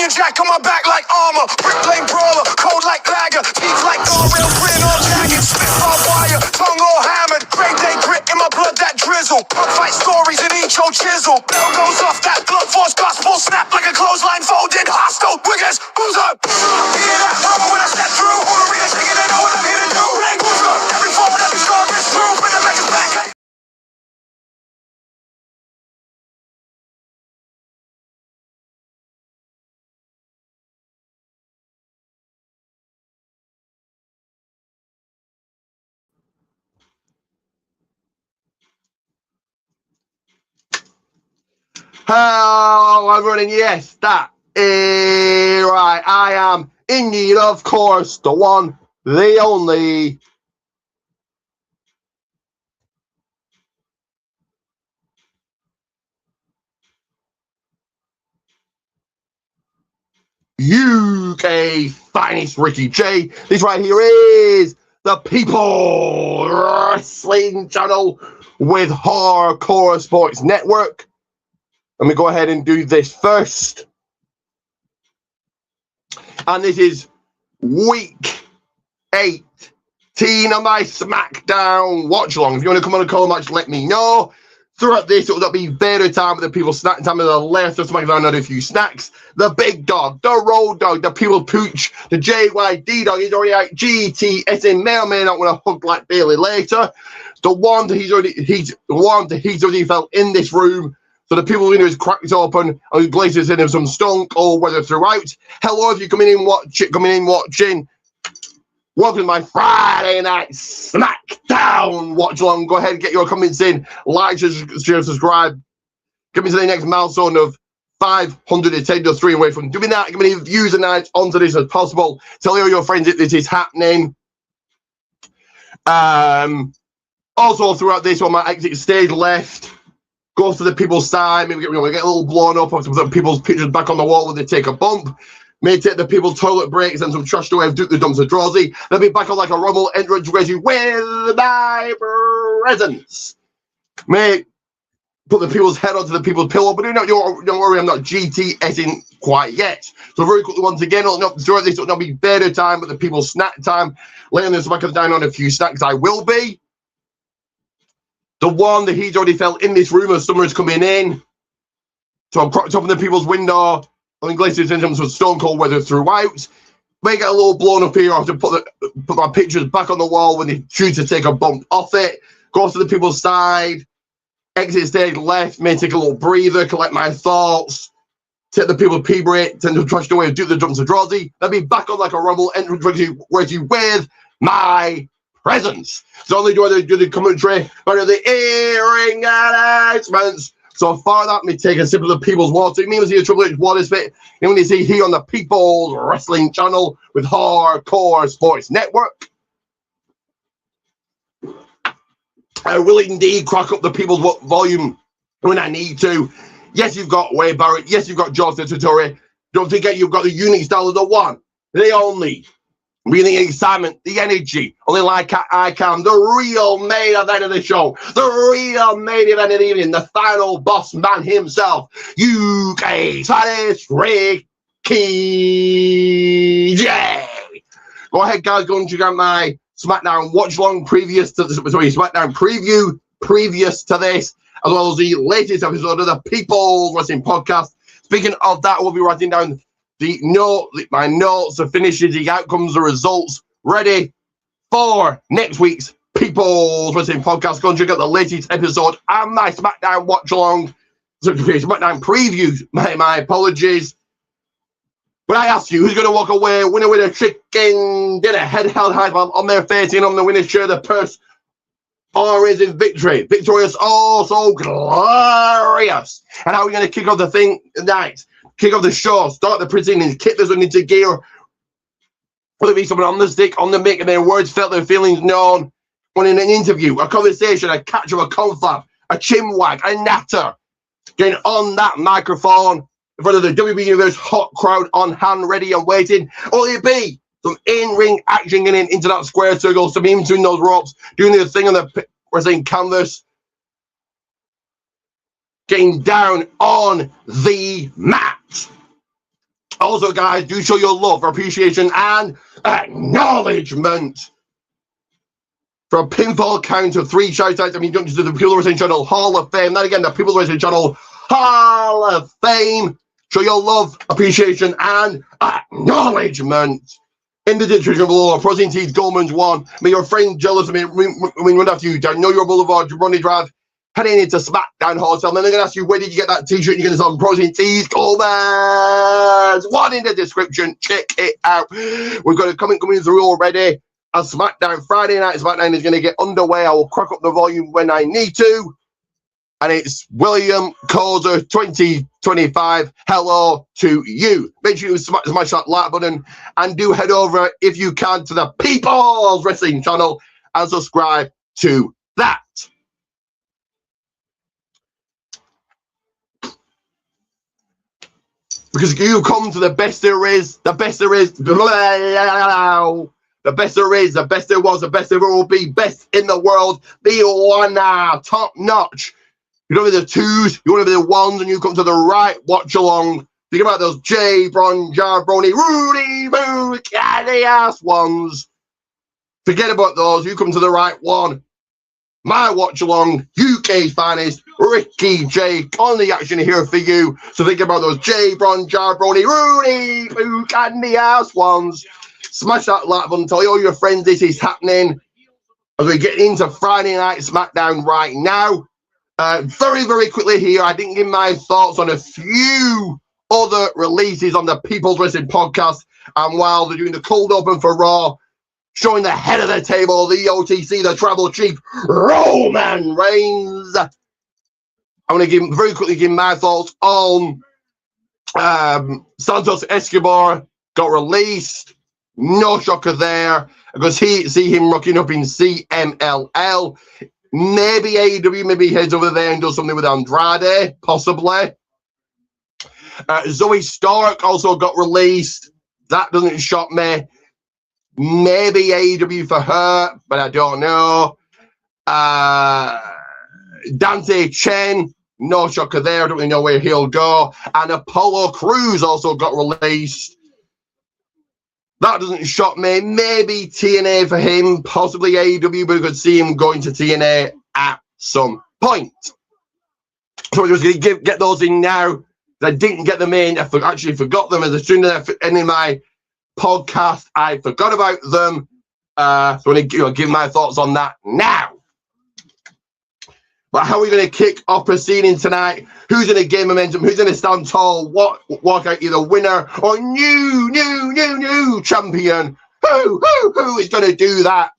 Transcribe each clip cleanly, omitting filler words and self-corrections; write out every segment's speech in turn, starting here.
Union Jack on my back like armor. Brick lane brawler, cold like lager. Teeth like guardrail, grin all jagged. Spit barbed wire, tongue all hammered. Great day grit in my blood that drizzle. Pub fight stories in each old chisel. Bell goes off, that blood force gospel. Snap like a clothesline folded. Hostile, wiggers, who's up? Hear that mama when I step through. All arena shaking, they know what I'm here to do. Bang, who's up? Every forward, every score gets through. Bring the records back. Hello, everyone, and yes, that is right. I am indeed, of course, the one, the only. UK finest Ricky J. This right here is the People Wrestling Channel with Hardcore Sports Network. Let me go ahead and do this first. And this is week 18 of my Smackdown watch along. If you want to come on a call match, let me know. Throughout this, it will be very time with the people snack time of the left of Smackdown and a few snacks. The big dog, the road dog, the people pooch, the JYD dog, he's already out. GTS may or may not want to hug like Bailey later. The one that he's already felt in this room. So the people in his cracked open and glazes in some stunk or weather throughout. Hello, if you're coming in watching. Welcome to my Friday night Smackdown watch along. Go ahead and get your comments in. Like, share, subscribe. Get me to the next milestone of 500 attenders, 3 away from doing that. Give me views and nights onto this as possible. Tell all your friends that this is happening. Also, throughout this one, my exit stage left. Goes to the people's side, maybe get a little blown up, or put people's pictures back on the wall when they take a bump. May take the people's toilet breaks and some trash away, Duke the Dumpster Drawsy. They'll be back on like a Rumble entrance with my presence. May put the people's head onto the people's pillow, but don't worry, I'm not GTSing quite yet. So very quickly, once again, throughout this, it'll not be better time, but the people's snack time. Laying this back down on a few snacks, I will be. The one that he's already felt in this room as summer is coming in. So I'm cropped up in the people's window. I'm glaciers in some stone cold weather throughout. May get a little blown up here. I have to put my pictures back on the wall when they choose to take a bump off it. Goes to the people's side. Exit stage left. May take a little breather, collect my thoughts. Take the people's pee break. Tend to trash away and do the jumps of Drowsy. Then be back on like a Rumble entrance with my presence. So only do I do the commentary, but the airing announcements. So far that may take a sip of the people's water. It means here Triple H water spit. And when you see here on the People's Wrestling Channel with Hardcore Sports Network. I will indeed crack up the people's volume when I need to. Yes, you've got Wade Barrett. Yes, you've got George Tatori. Don't forget you've got the unique style of the one, the only. Really excitement, the energy, only like I can, the real main event of the show, the real main event of the evening, the final boss man himself, UK Spanish Ricky J. Go ahead, guys, go and check out my Smackdown watch long previous to this, Smackdown preview previous to this, as well as the latest episode of the People's Wrestling Podcast. Speaking of that, we'll be writing down my notes, the finishes, the outcomes, the results, ready for next week's People's Wrestling Podcast. Go and check out the latest episode and my Smackdown watch along, Smackdown preview. My apologies. But I ask you, who's going to walk away winner with a chicken dinner, head held high on their face, and on the winner's share the purse, or is it victory? Victorious, oh so glorious. And how are we going to kick off the thing tonight? Kick off the show, start the proceedings, kick this one into gear. Will it be someone on the stick, on the mic, and their words felt, their feelings known? When in an interview, a conversation, a catch up, a confab, a chinwag, a natter, getting on that microphone in front of the WWE Universe hot crowd on hand, ready and waiting. Or will it be some in-ring action getting into that square circle, some in between those ropes, doing the thing on the wrestling canvas, getting down on the mat? Also, guys, do show your love, appreciation, and acknowledgement for a pinfall count of 3 shout-outs. I mean, don't just do the People Wrestling Channel Hall of Fame. Then again, the People Wrestling Channel Hall of Fame. Show your love, appreciation, and acknowledgement. In the description below, Protein Tees Goldman's 1. May your friend jealous of me run after you. I know your Boulevard, Ronnie Drive, heading into Smackdown Hotel. And then they're going to ask you, where did you get that t-shirt? You're going to sell Protein Tees Goldman's 1 in the description. Check it out. We've got a comment coming through already. A Smackdown Friday night. Smackdown is going to get underway. I will crack up the volume when I need to. And it's William Causer 2025. Hello to you. Make sure you smash that like button and do head over, if you can, to the People's Wrestling Channel and subscribe to that. Because you come to the best there is, the best there is, the best there is, the best there was, the best there will be, best in the world, the one top notch. You don't have the 2s, you want to be the 1s, and you come to the right watch along. Think about those J, Bron, Jarbroni, Rudy, Boo, candy ass ones. Forget about those, you come to the right one. My watch along, UK's finest, Ricky J, on the action here for you. So think about those J, Bron, Jarbroni, Rudy, Boo, candy ass ones. Smash that like button, tell all your friends this is happening as we get into Friday Night Smackdown right now. Very, very quickly here, I didn't give my thoughts on a few other releases on the People's Wrestling Podcast. And while they're doing the cold open for Raw, showing the head of the table, the OTC, the Tribal Chief, Roman Reigns. I'm going to very quickly give my thoughts on Santos Escobar got released. No shocker there, because see him rocking up in CMLL. Maybe AEW maybe heads over there and does something with Andrade, possibly. Zoe Stark also got released. That doesn't shock me. Maybe AEW for her, but I don't know. Dante Chen, no shocker there. I don't really know where he'll go. And Apollo Crews also got released. That doesn't shock me. Maybe TNA for him, possibly AEW, but we could see him going to TNA at some point. So we're just going to get those in now. I didn't get them in. I actually forgot them as soon as I ended my podcast. I forgot about them. So I'm going to give my thoughts on that now. But how are we going to kick off proceedings tonight? Who's going to gain momentum? Who's going to stand tall? Walk out either winner or new champion? Who is going to do that?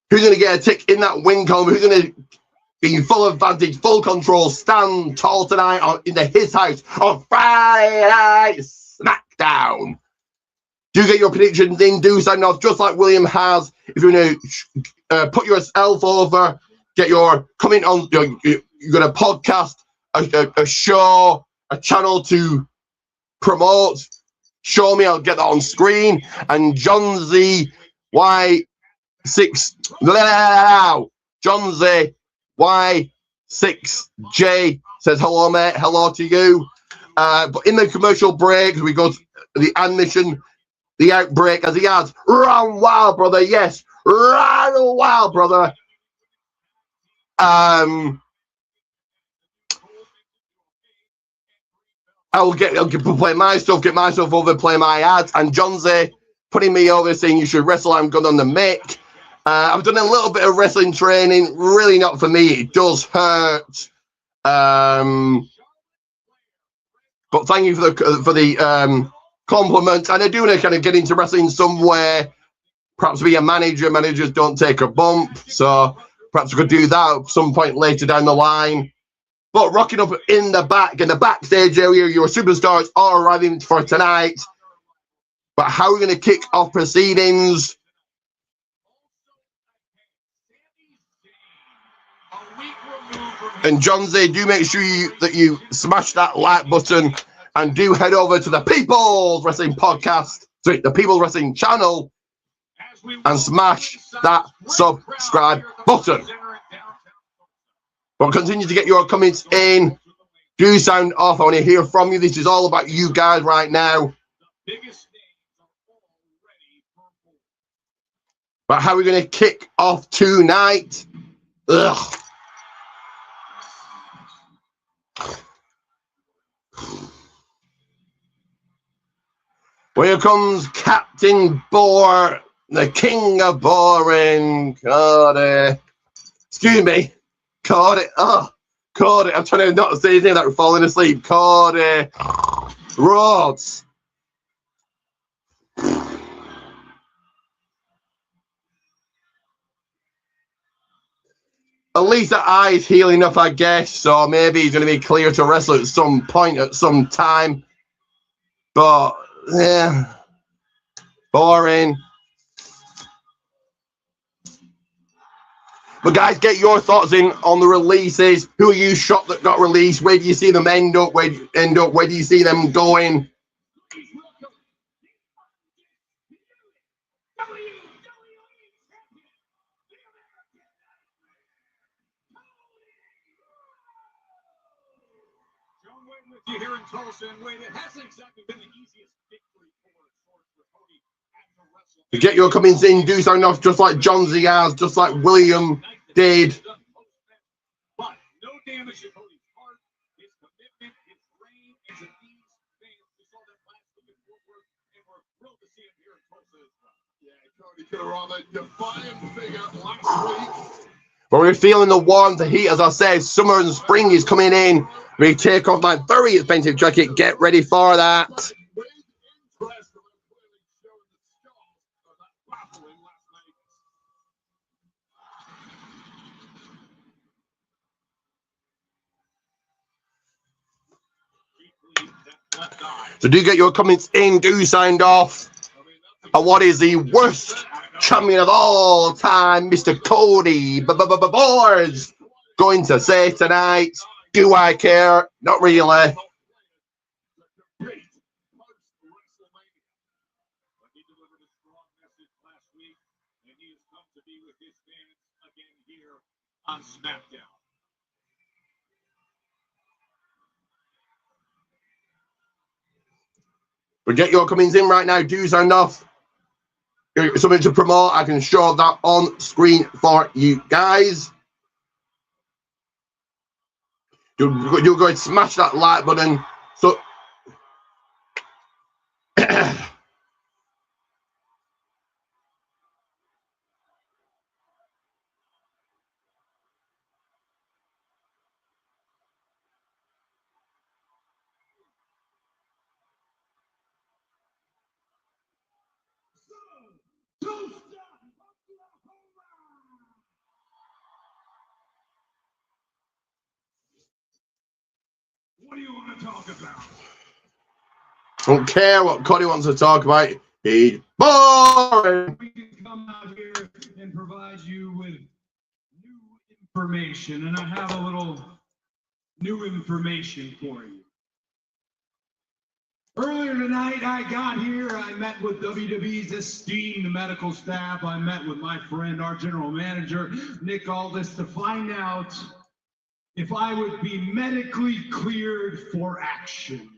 Who's going to get a tick in that win column? Who's going to be in full advantage, full control, stand tall tonight in his house on Friday Night Smackdown? Do get your predictions in, do sign off just like William has. If you're going to put yourself over, get your comment on, you're going to podcast, a show, a channel to promote, show me, I'll get that on screen. And John Z Y6, John Z Y6J says hello, mate, hello to you. But in the commercial break, we go to the admission, the outbreak, as he adds, run wild, brother. Yes, run wild, brother. I'll play my stuff, get myself over, play my ads, and John Z putting me over, saying you should wrestle. I'm good on the mic. I've done a little bit of wrestling training. Really not for me. It does hurt. But thank you for the compliment. And I do want to kind of get into wrestling somewhere. Perhaps be a manager. Managers don't take a bump. So perhaps we could do that at some point later down the line. But rocking up in the backstage area, your superstars are arriving for tonight. But how are we going to kick off proceedings? And John Z, do make sure that you smash that like button and do head over to the People's Wrestling Podcast, sorry, the People's Wrestling Channel, and smash that subscribe button. But continue to get your comments in. Do sound off. I want to hear from you. This is all about you guys right now. But how are we going to kick off tonight? Ugh. Here comes Captain Boar, the king of boring. Cody. Excuse me. Cody. Oh, Cody. I'm trying to not say anything without falling asleep. Cody Rhodes. At least the eye's healing up, I guess. So maybe he's going to be clear to wrestle at some point, at some time. But, yeah. Boring. But guys, get your thoughts in on the releases. Who are you shocked that got released? Where do you see them end up? Where do you see them going? You here in Tulsa, and wait, it hasn't exactly been the easiest victory for Cody at the wrestling. Get your comings in, do something off just like John Z has, just like William did. But no damage to Cody's heart, his commitment, his reign, is an ease fans. We saw that last week in Fort Worth, and we're thrilled to see him here in Tulsa as well. Yeah, Cody could have run a defiant figure last week. But we're feeling the warmth, the heat, as I said. Summer and spring is coming in. We take off my very expensive jacket. Get ready for that. So do get your comments in. Do signed off. And what is the worst champion of all time, Mr. Cody Boards, going to say tonight? Do I care? Not really. On Smackdown. But get your comings in right now. Do sound off. Something to promote. I can show that on screen for you guys. You'll go and smash that like button. So what do you want to talk about? don't care what Cody wants to talk about. He's boring. We can come out here and provide you with new information, and I have a little new information for you. Earlier tonight, I got here, I met with WWE's esteemed medical staff. I met with my friend, our general manager, Nick Aldis, to find out if I would be medically cleared for action.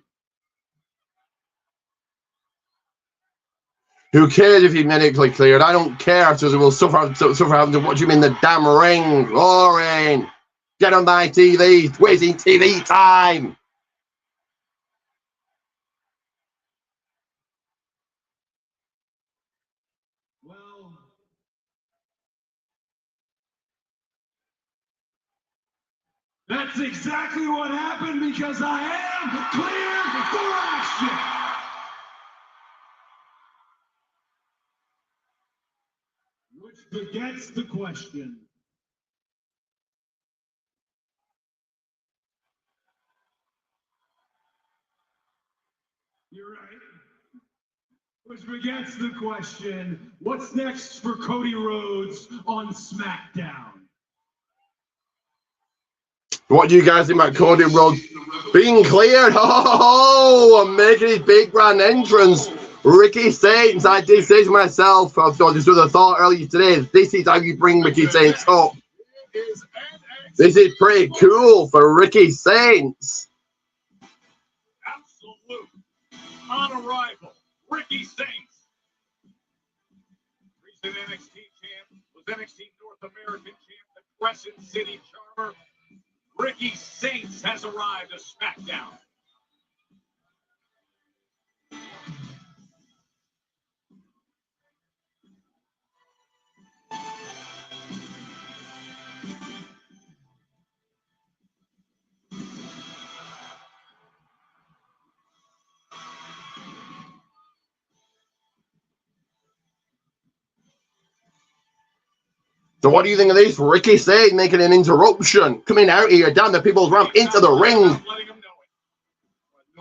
Who cares if you're medically cleared? I don't care because it will suffer having to watch him in the damn ring. Boring. Get on my TV. Wasting TV time. Well, that's exactly what happened because I am cleared for action. Which begets the question. You're right. Which begets the question, what's next for Cody Rhodes on Smackdown? What do you guys think about Cody Rhodes being cleared? Oh, I'm making his big grand entrance. Ricky Saints, I did say to myself, I just with a thought earlier today, this is how you bring Ricky Saints up. This is pretty cool for Ricky Saints. On arrival, Ricky Saints. Recent NXT champ, was NXT North American champ, the Crescent City Charmer. Ricky Saints has arrived to Smackdown. So what do you think of this? Ricky Saints making an interruption, coming out here down the people's ramp into the ring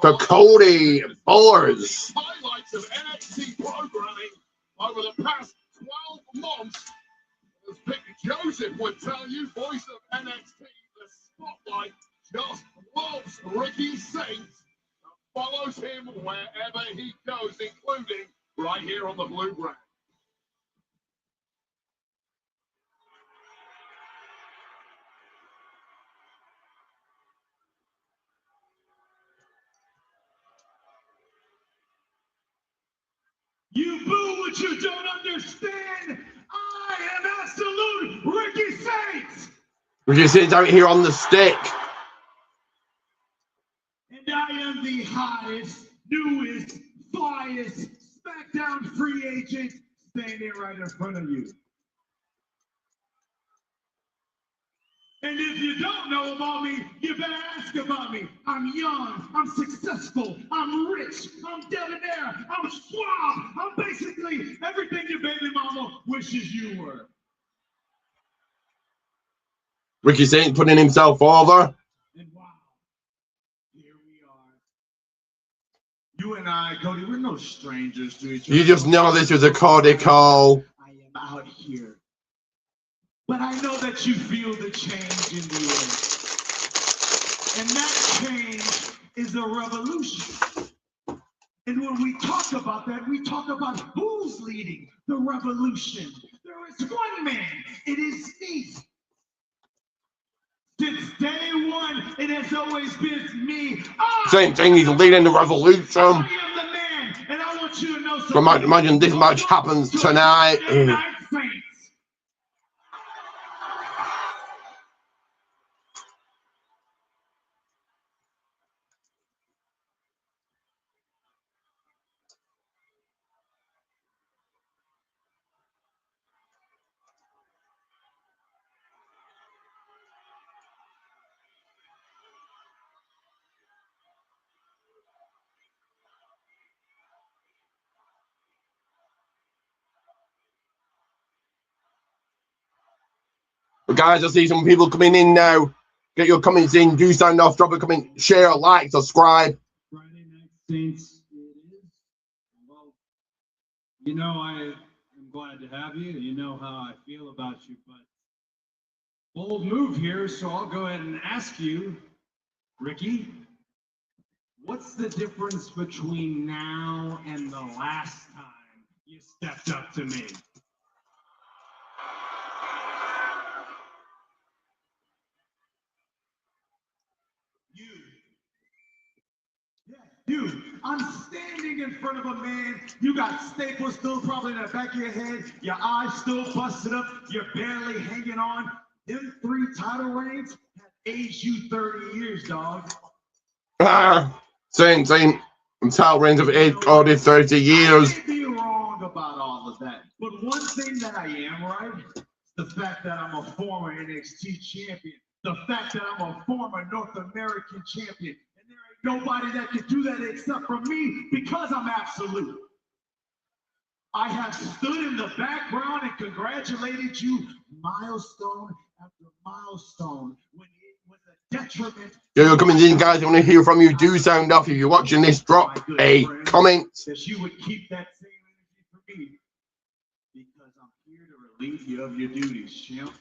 to Cody Bowers. Highlights of NXT programming over the past 12 months. As Vic Joseph would tell you, voice of NXT, the spotlight just loves Ricky Saints and follows him wherever he goes, including right here on the blue brand. You boo what you don't understand. I am absolute Ricky Saints. Ricky Saints out here on the stick. And I am the hottest, newest, flyest Smackdown free agent standing right in front of you. And if you don't know about me, you better ask about me. I'm young, I'm successful, I'm rich, I'm debonair, I'm suave, I'm basically everything your baby mama wishes you were. Ricky Saints putting himself over. And wow, here we are. You and I, Cody, we're no strangers to each other. You just know this was a Cody call. I am out here. But I know that you feel the change in the air. And that change is a revolution. And when we talk about that, we talk about who's leading the revolution. There is one man, it is me. Since day one, it has always been me. Same thing, he's leading the revolution. I am the man, and I want you to know something. Imagine this match happens tonight. Saints. But guys, I see some people coming in now. Get your comments in. Do sign off. Drop a comment. Share, like, subscribe. Friday Night Saints, it is. Well, you know, I am glad to have you. You know how I feel about you, but bold move here, so I'll go ahead and ask you, Ricky, what's the difference between now and the last time you stepped up to me? You, I'm standing in front of a man. You got staples still probably in the back of your head. Your eyes still busted up. You're barely hanging on. Them 3 title reigns have aged you 30 years, dog. Same. Title reigns of aged Cody 30 years. I may be wrong about all of that, but one thing that I am right is the fact that I'm a former NXT champion. The fact that I'm a former North American champion. Nobody that can do that except for me because I'm absolute. I have stood in the background and congratulated you milestone after milestone when it was a detriment. You're coming in, guys. I want to hear from you. Do sound off. If you're watching this, drop a comment. That you would keep that same energy for me because I'm here to relieve you of your duties, champ.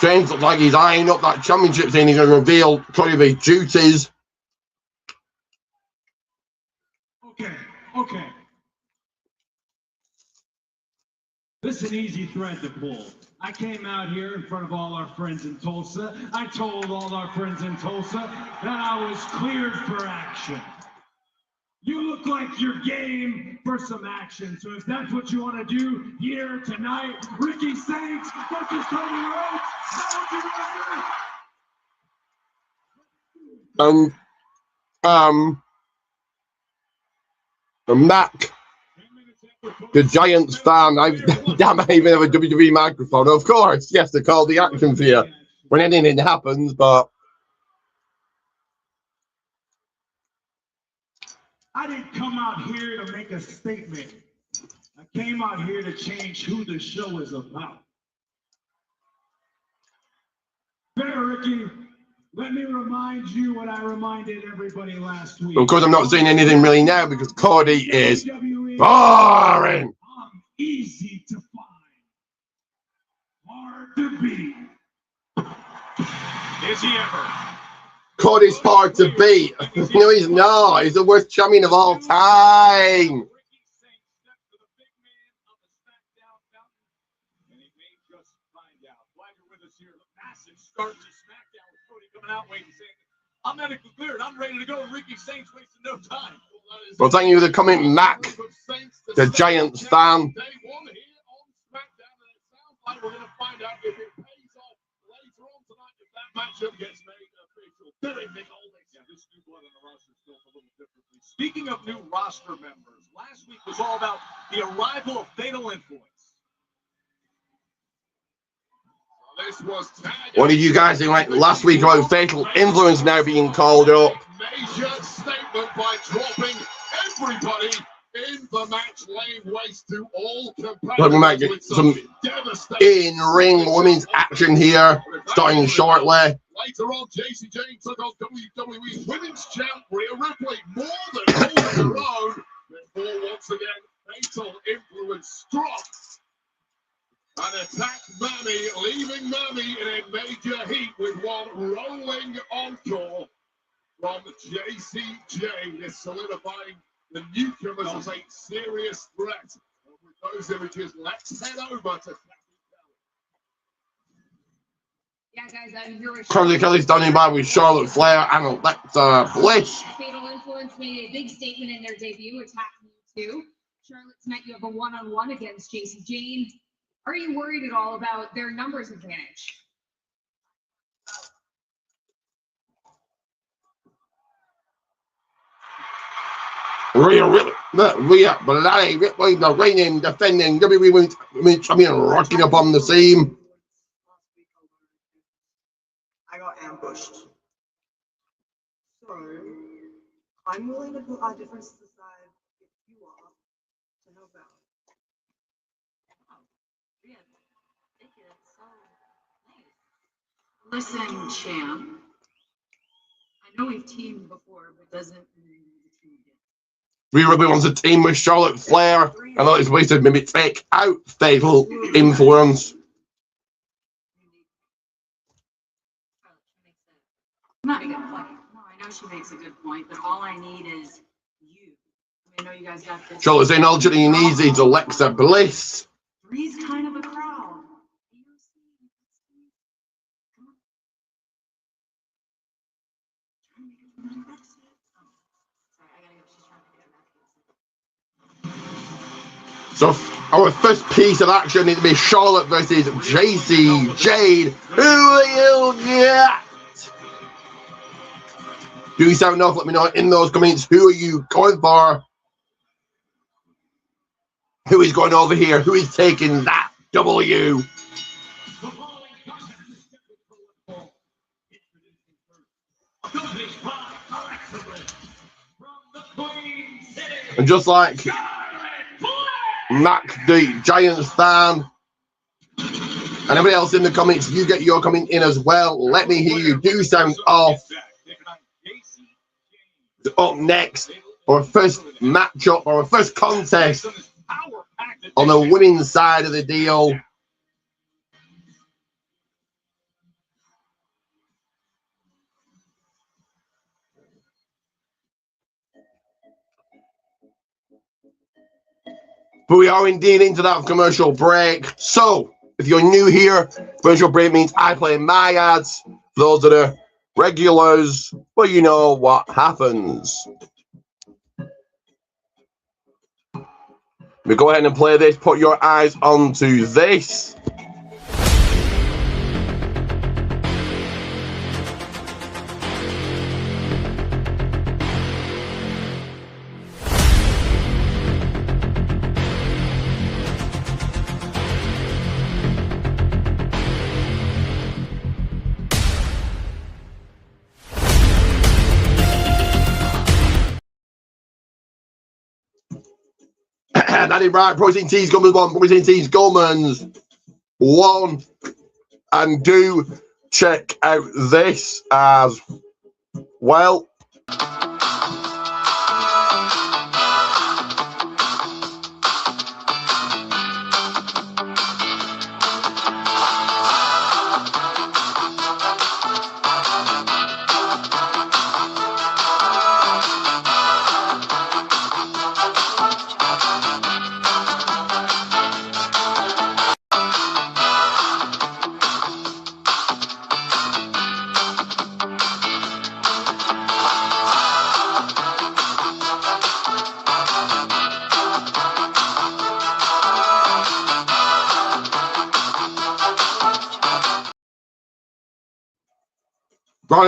James looks like he's eyeing up that championship thing. He's going to reveal Cody B's duties. Okay. This is an easy thread to pull. I came out here in front of all our friends in Tulsa. I told all our friends in Tulsa that I was cleared for action. You look like you're game for some action. So if that's what you want to do here tonight, Ricky Saints versus Cody Rhodes, is that what you're going to do? Mac, the Giants fan, damn, I even have a WWE microphone. Of course, yes, they call the action for you when anything happens, but I didn't come out here to make a statement. I came out here to change who the show is about. Better, Ricky, let me remind you what I reminded everybody last week. of course I'm not saying anything really now because Cody is boring. I'm easy to find, hard to beat. Is he ever? Cody's hard to beat. No, he's not. He's the worst champion of all time. Ricky Saints steps to the big man of the Smackdown mountain, and he may just find out. Glad you're with us here. The massive start to Smackdown with Cody coming out waiting, saying, I'm medically cleared. I'm ready to go. And Ricky Saints wasting no time. Well, thank you for the comment, Mac, the Giants fan. Day one here on Smackdown, and it sounds like we're going to find out if it pays off later on tonight if that matchup gets made official. Yeah, this new blood on the roster is built a little differently. Speaking of new roster members, last week was all about the arrival of Fatal Influence. What did you guys think like last week about Fatal Influence now being called up? Major statement by dropping everybody in the match, laying waste to all Let me make competitors. it some in-ring women's action here, starting shortly. Later on, JC Jane took on WWE's Women's Champ Rhea Ripley, more than holding her own, before once again Fatal Influence struck and attacked Mammy, leaving Mammy in a major heat with one rolling encore from JC Jane, is solidifying the newcomers as a serious threat. And with those images, let's head over to Yeah, guys, I'm here with Currently, Kelly's standing by with Charlotte Flair and Alexa Bliss. Fatal Influence made a big statement in their debut, attacking you too. Charlotte, tonight you have a one-on-one against JC Jane. Are you worried at all about their numbers advantage? Rhea Ripley, the reigning, defending WWE Women's Champion, rocking upon the scene. I got ambushed. So, I'm willing to put our differences aside if you are to help out. Yeah, thank you. That's so nice. Listen, champ. I know we've teamed before, but doesn't mean we've teamed again. Rhea Ripley wants a team with Charlotte Flair. I know it's a way to maybe take out Fatal Influence. Not a good point. No, I know she makes a good point, but all I need is you. I know you guys got this. Charlotte saying all she needs is Alexa Bliss. Three's kind of a crowd. So our first piece of action needs to be Charlotte versus JC Jade. Who will get? Do you sound off? Let me know in those comments. Who are you going for? Who is going over here? Who is taking that W? And just like Mac, the Giants fan, and everybody else in the comments, you get your comment in as well. Let me hear you. Do sound off. Up next, our first matchup, or our first contest on the women's side of the deal. But we are indeed into that commercial break. So, if you're new here, commercial break means I play my ads. For those that are regulars, well, you know what happens. We go ahead and play this. Put your eyes onto this. That is right. Protein Teas Gummans 1, Protein Teas Gummans 1. And do check out this as well.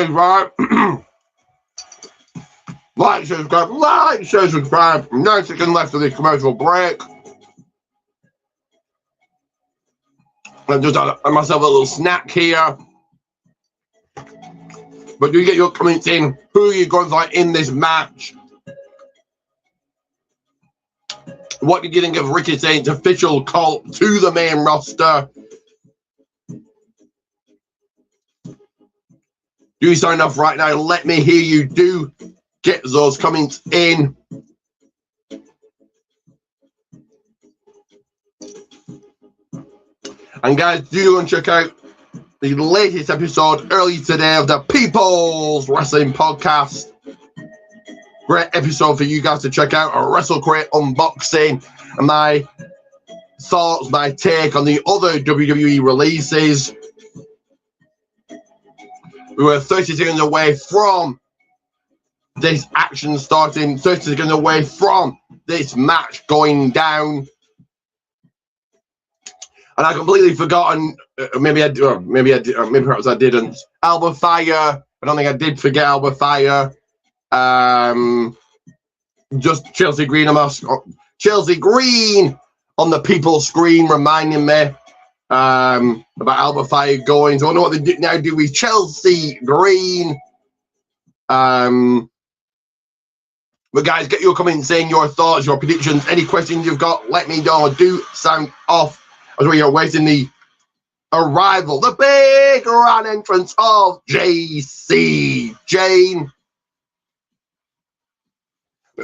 Right. Like, share, subscribe. 9 seconds left of this commercial break. I just had myself a little snack here. But do get your comments in. Who are you going for in this match? What did you think of Ricky Saint's official call to the main roster? Do sign off right now. Let me hear you. Do get those comments in. And guys, do go and check out the latest episode early today of the People's Wrestling Podcast. Great episode for you guys to check out. A WrestleCrate unboxing and my thoughts, my take on the other WWE releases. We were 30 seconds away from this action starting, 30 seconds away from this match going down. And I completely forgotten, maybe perhaps I didn't. Alba Fire, I don't think I did forget Alba Fire. Just Chelsea Green on the people's screen reminding me about Alba Fire going. So I don't know what they now do with Chelsea Green. But guys, get your comments saying your thoughts, your predictions, any questions you've got, let me know. Do sound off as we are waiting the arrival, the big grand entrance of JC Jane.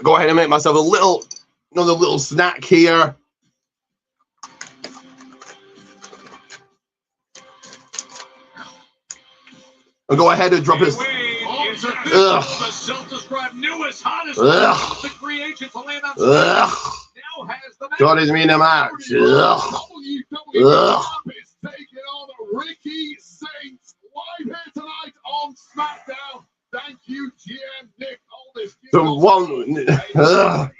Go ahead and make myself another little snack here. I'll go ahead and drop it. The self-described newest, hottest the creation to land on now has the match. What is me in a match? WWE is taking on the Ricky Saints live here tonight on Smackdown. Thank you, GM Nick Aldis. The one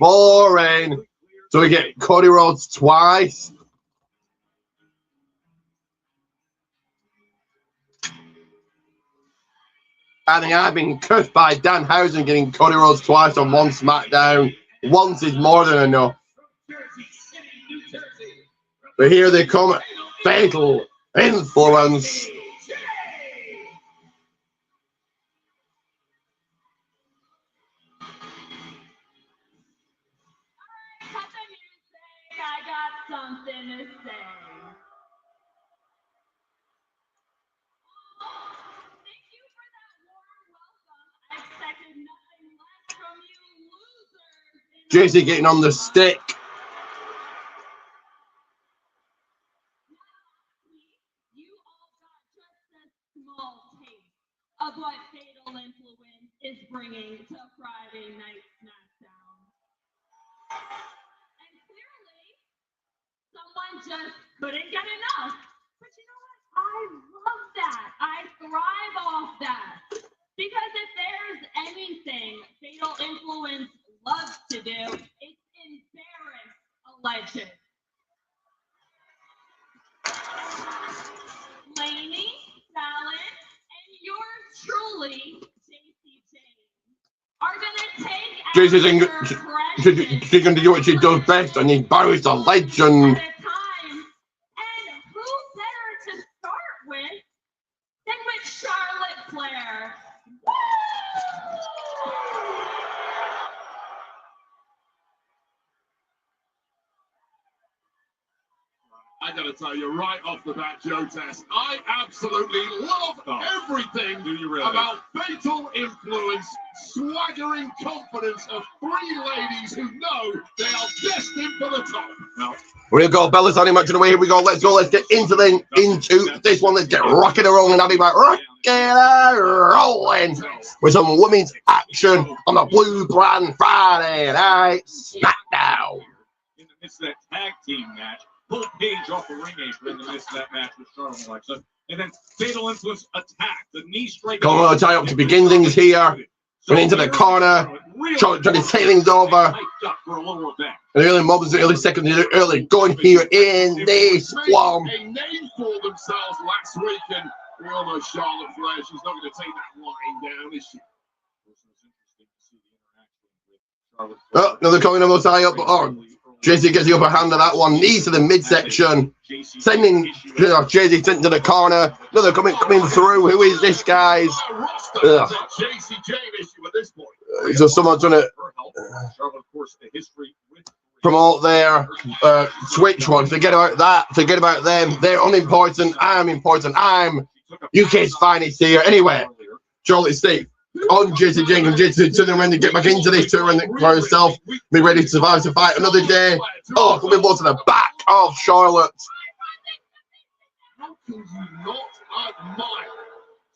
boring. So we get Cody Rhodes twice. I think I've been cursed by Danhausen getting Cody Rhodes twice on one SmackDown. Once is more than enough. But here they come. Fatal Influence. I got something to say. Thank you for that warm welcome. I expected nothing less from you losers. JC getting on the stick. You all got just a small taste of what Fatal Influence is bringing to Friday Night SmackDown. And clearly, just couldn't get enough. But you know what? I love that. I thrive off that. Because if there's anything Fatal Influence loves to do, it's embarrass a legend. Lainey, Fallon, and yours truly, JC James, are gonna take JC's she's going to do what she does best and embarrass a legend. at a time. And who better to start with than with Charlotte Flair? Woo! I gotta tell you right off the bat, Joe Test, I absolutely love everything about Fatal Influence, swaggering confidence of three ladies who know they are destined for the top. Now, We've got Bella's on him much of the way. Here we go. Let's go. Let's get into this one. Let's get rocking and rolling. I'll be back. Rocking and rolling with some women's action on the Blue Brand Friday Night Smackdown. in the midst of that tag team match, pulled Paige off the ring apron in the midst of that match with Charlotte and Alexa, and then Fatal Influence attack, the knee straight. Come on, tie up to begin things here. Went into the corner. Charlotte trying to take things over. And early moments, early seconds, early going here in this one. A name for themselves last week, and we all know Charlotte Flair. She's not going to take that line down, is she? Oh, another coming on the tie up. Oh, JC gets the upper hand of that one. Knee to the midsection. Sending JC sent to the corner. Another coming through. Who is this, guys? Ugh. So someone's trying to promote their Switch one. Forget about that. Forget about them. They're unimportant. I'm important. I'm UK's finest here. Anyway, Charlotte State on JC Jenkins. JC turning around to get back into this tour for herself. Be ready to survive to fight another day. Oh, coming blow to the back of Charlotte. How can you not admire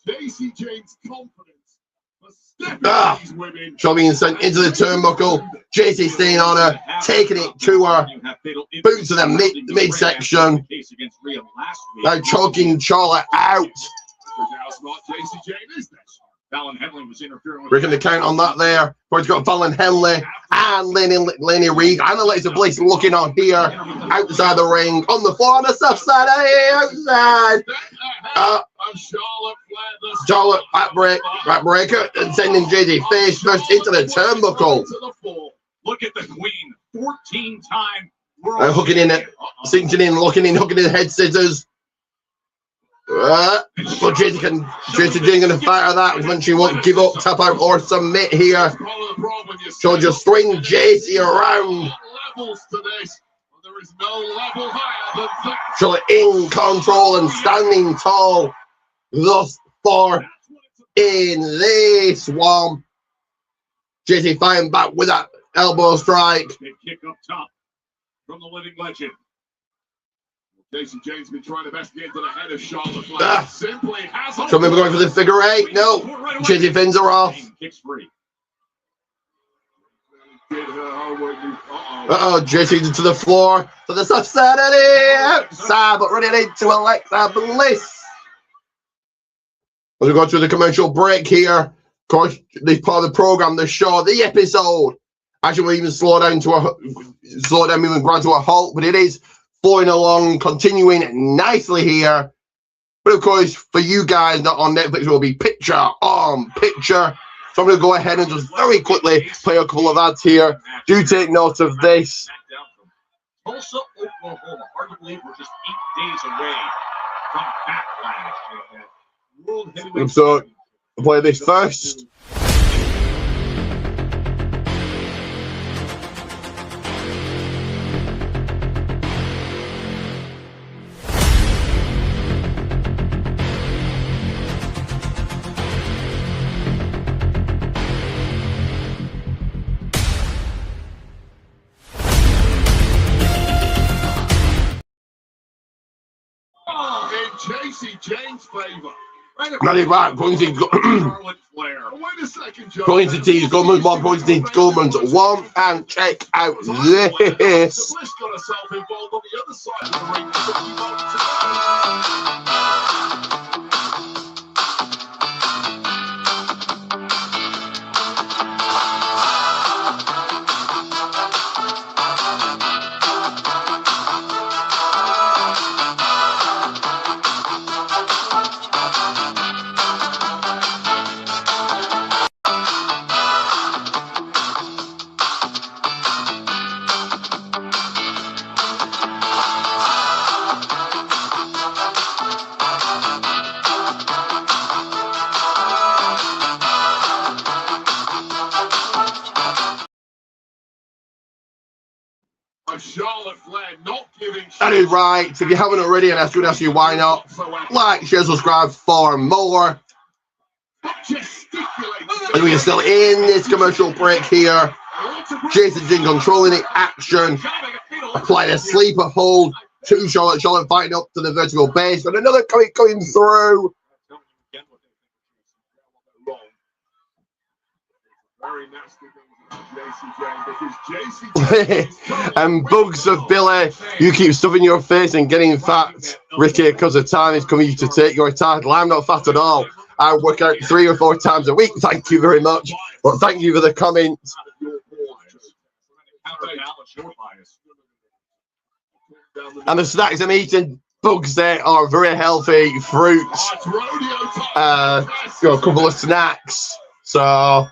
JC James' confidence for stepping these women? Charlotte being sent into the turnbuckle. JC staying on her, taking it to her. Boot to the midsection. Now choking Charlotte out. Breaking the count on that there. We've got Fallon Henley and Lenny Reed and Alexa Bliss looking on here. Outside the ring, on the floor, on the soft side, outside. Charlotte backbreaker and sending JD face first into the turnbuckle. Look at the Queen, 14-time hooking in it, sinking in, looking in, hooking in head scissors. But JC going to fight her that when she won't give up, tap out, or submit here. So just swing JC around. There is no level higher than that. So in control and standing tall thus far in this one. JC fighting back with that elbow strike. Big kick up top from the living legend. JC James been trying to best get into the head of Charlotte Flair. Simply hasn't. So maybe going for the figure eight. No. JC fins her off. Kicks free. JC to the floor. To the soft side of the outside, but running into Alexa Bliss. As we go through the commercial break here, of course, this part of the program, the show, the episode. Actually, we'll even slow down, moving right to a halt, but it is flowing along, continuing nicely here. But of course, for you guys not on Netflix, it will be picture on picture. So I'm going to go ahead and just very quickly play a couple of ads here. Do take note of this. Tulsa, Oklahoma. Hard to believe we're just 8 days away from Backlash. World Heavyweight. So I'll play this first. In JC James' favor. Got it right. Points in. Charlotte Flair. Wait a second, Joe. Points in T's. Goldman's 1. Points in Goldman's 1. And check out this. Bliss got herself involved on the other side of the ring. Just a few moments ago. Charlotte Flair not giving. That is right. If you haven't already, and I should ask you why not, like, share, subscribe for more. And we are still in this commercial break here. Jason Jin controlling the action. Applying a sleeper hold to Charlotte. Charlotte fighting up to the vertical base. And another coming through. Very nasty things about And Bugs of Billy, you keep stuffing your face and getting fat, Ricky, because the time is coming to take your title. I'm not fat at all. I work out 3 or 4 times a week. Thank you very much. But thank you for the comments. And the snacks I'm eating, Bugs, they are very healthy fruits. A couple of snacks. So.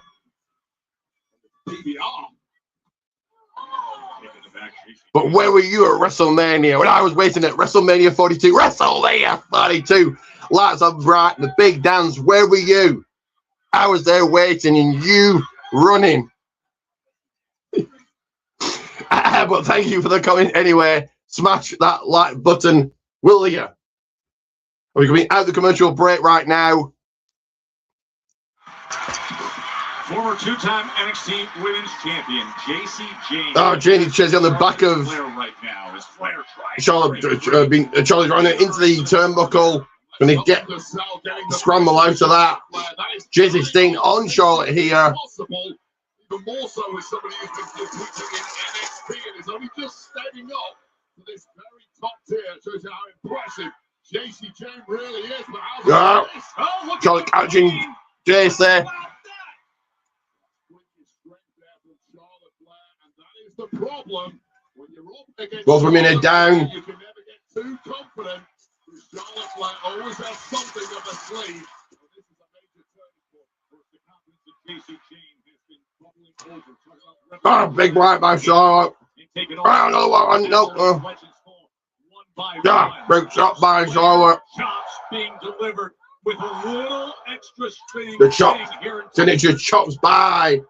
But where were you at WrestleMania? When I was waiting at WrestleMania 42, WrestleMania 42, lights on bright, the big dance, where were you? I was there waiting and you running. But thank you for the comment anyway. Smash that like button, will you? We're coming out the commercial break right now. Former 2-time NXT Women's Champion Jacy Jayne. Oh, Janie Chesney on the back of right now is Flair Charlotte running into the turnbuckle. Going to get scramble out of that. Jacy Sting on Charlotte here. Even more so with somebody who's been competing in NXT and is only just stepping up to this very top tier. Shows you how impressive Jacy Jayne really is. But how's this? Oh, Charlotte catching Jacy. The problem when you're up against Both women are down. You can never get too confident. Charlotte Flair always has something up her sleeve. Well, this is a major turning point for the confidence of Jacy Jayne has been bubbling over. Oh, big right by Charlotte. Oh, no, no. Yeah, big shot by Charlotte. Chops being delivered with a little extra string. The chops. Signature chops by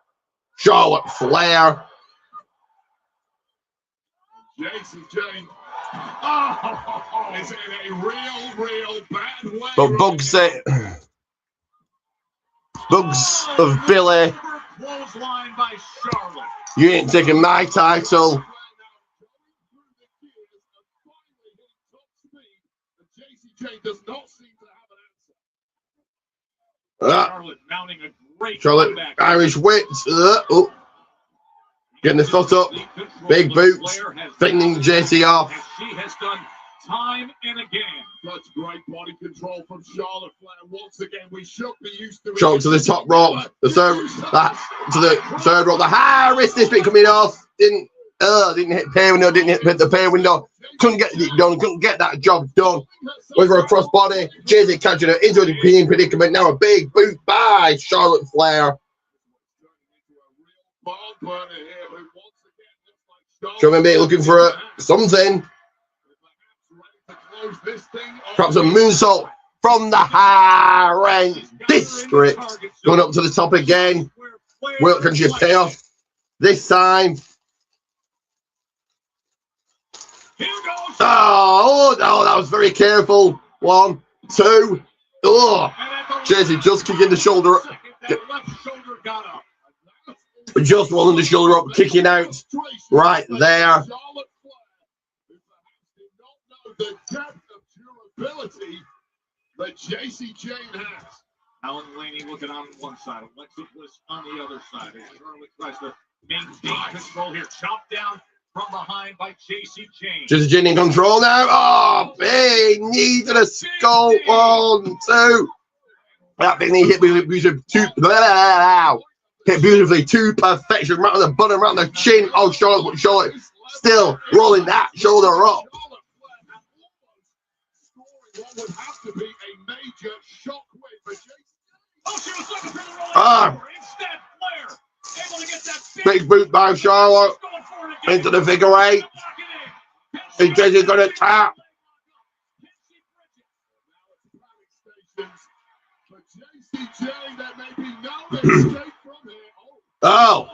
Charlotte Flair. Jacy Jayne. Oh, is in a real bad way. But Bugs of Billy, Clothesline by Charlotte. you ain't taking my title. Jacy Jayne does not seem to have an answer. Charlotte mounting a great Charlotte, comeback. Irish whip. Getting the foot up. Big boots. Fending JC off. She has done time and again. That's great body control from Charlotte Flair. Once again, we should be used to it. Choke to the top rope. The third rope. The high wrist this bit coming off. Didn't hit pay window. Didn't hit the pay window. Couldn't get it done. Couldn't get that job done. With her crossbody. JC catching her into a predicament. Now a big boot by Charlotte Flair. Sherman Bay looking for something. Perhaps a moonsault from the high rank district. Going up to the top again. Well, can she pay off this time? Oh, no, that was very careful. 1, 2. Oh, Jacy just kicking the shoulder. Just rolling the shoulder up, kicking out right there. that JC Jane has. Alan Laney looking on one side, Alexa Bliss on the other side. As Charlotte tries to maintain control here, chopped down from behind by JC Jane. JC Jane in control now. Oh, big knee to the skull. 1, 2. That big knee hit beautifully hit beautifully to perfection. Right on the bottom, right on the chin. Oh, Charlotte still rolling that shoulder up. What would have to be a major shockwave for JC. Oh, she was looking for the rolling over. Instead, Flair able to get that big boot by Charlotte into the figure 8. And JC's going to tap. Oh.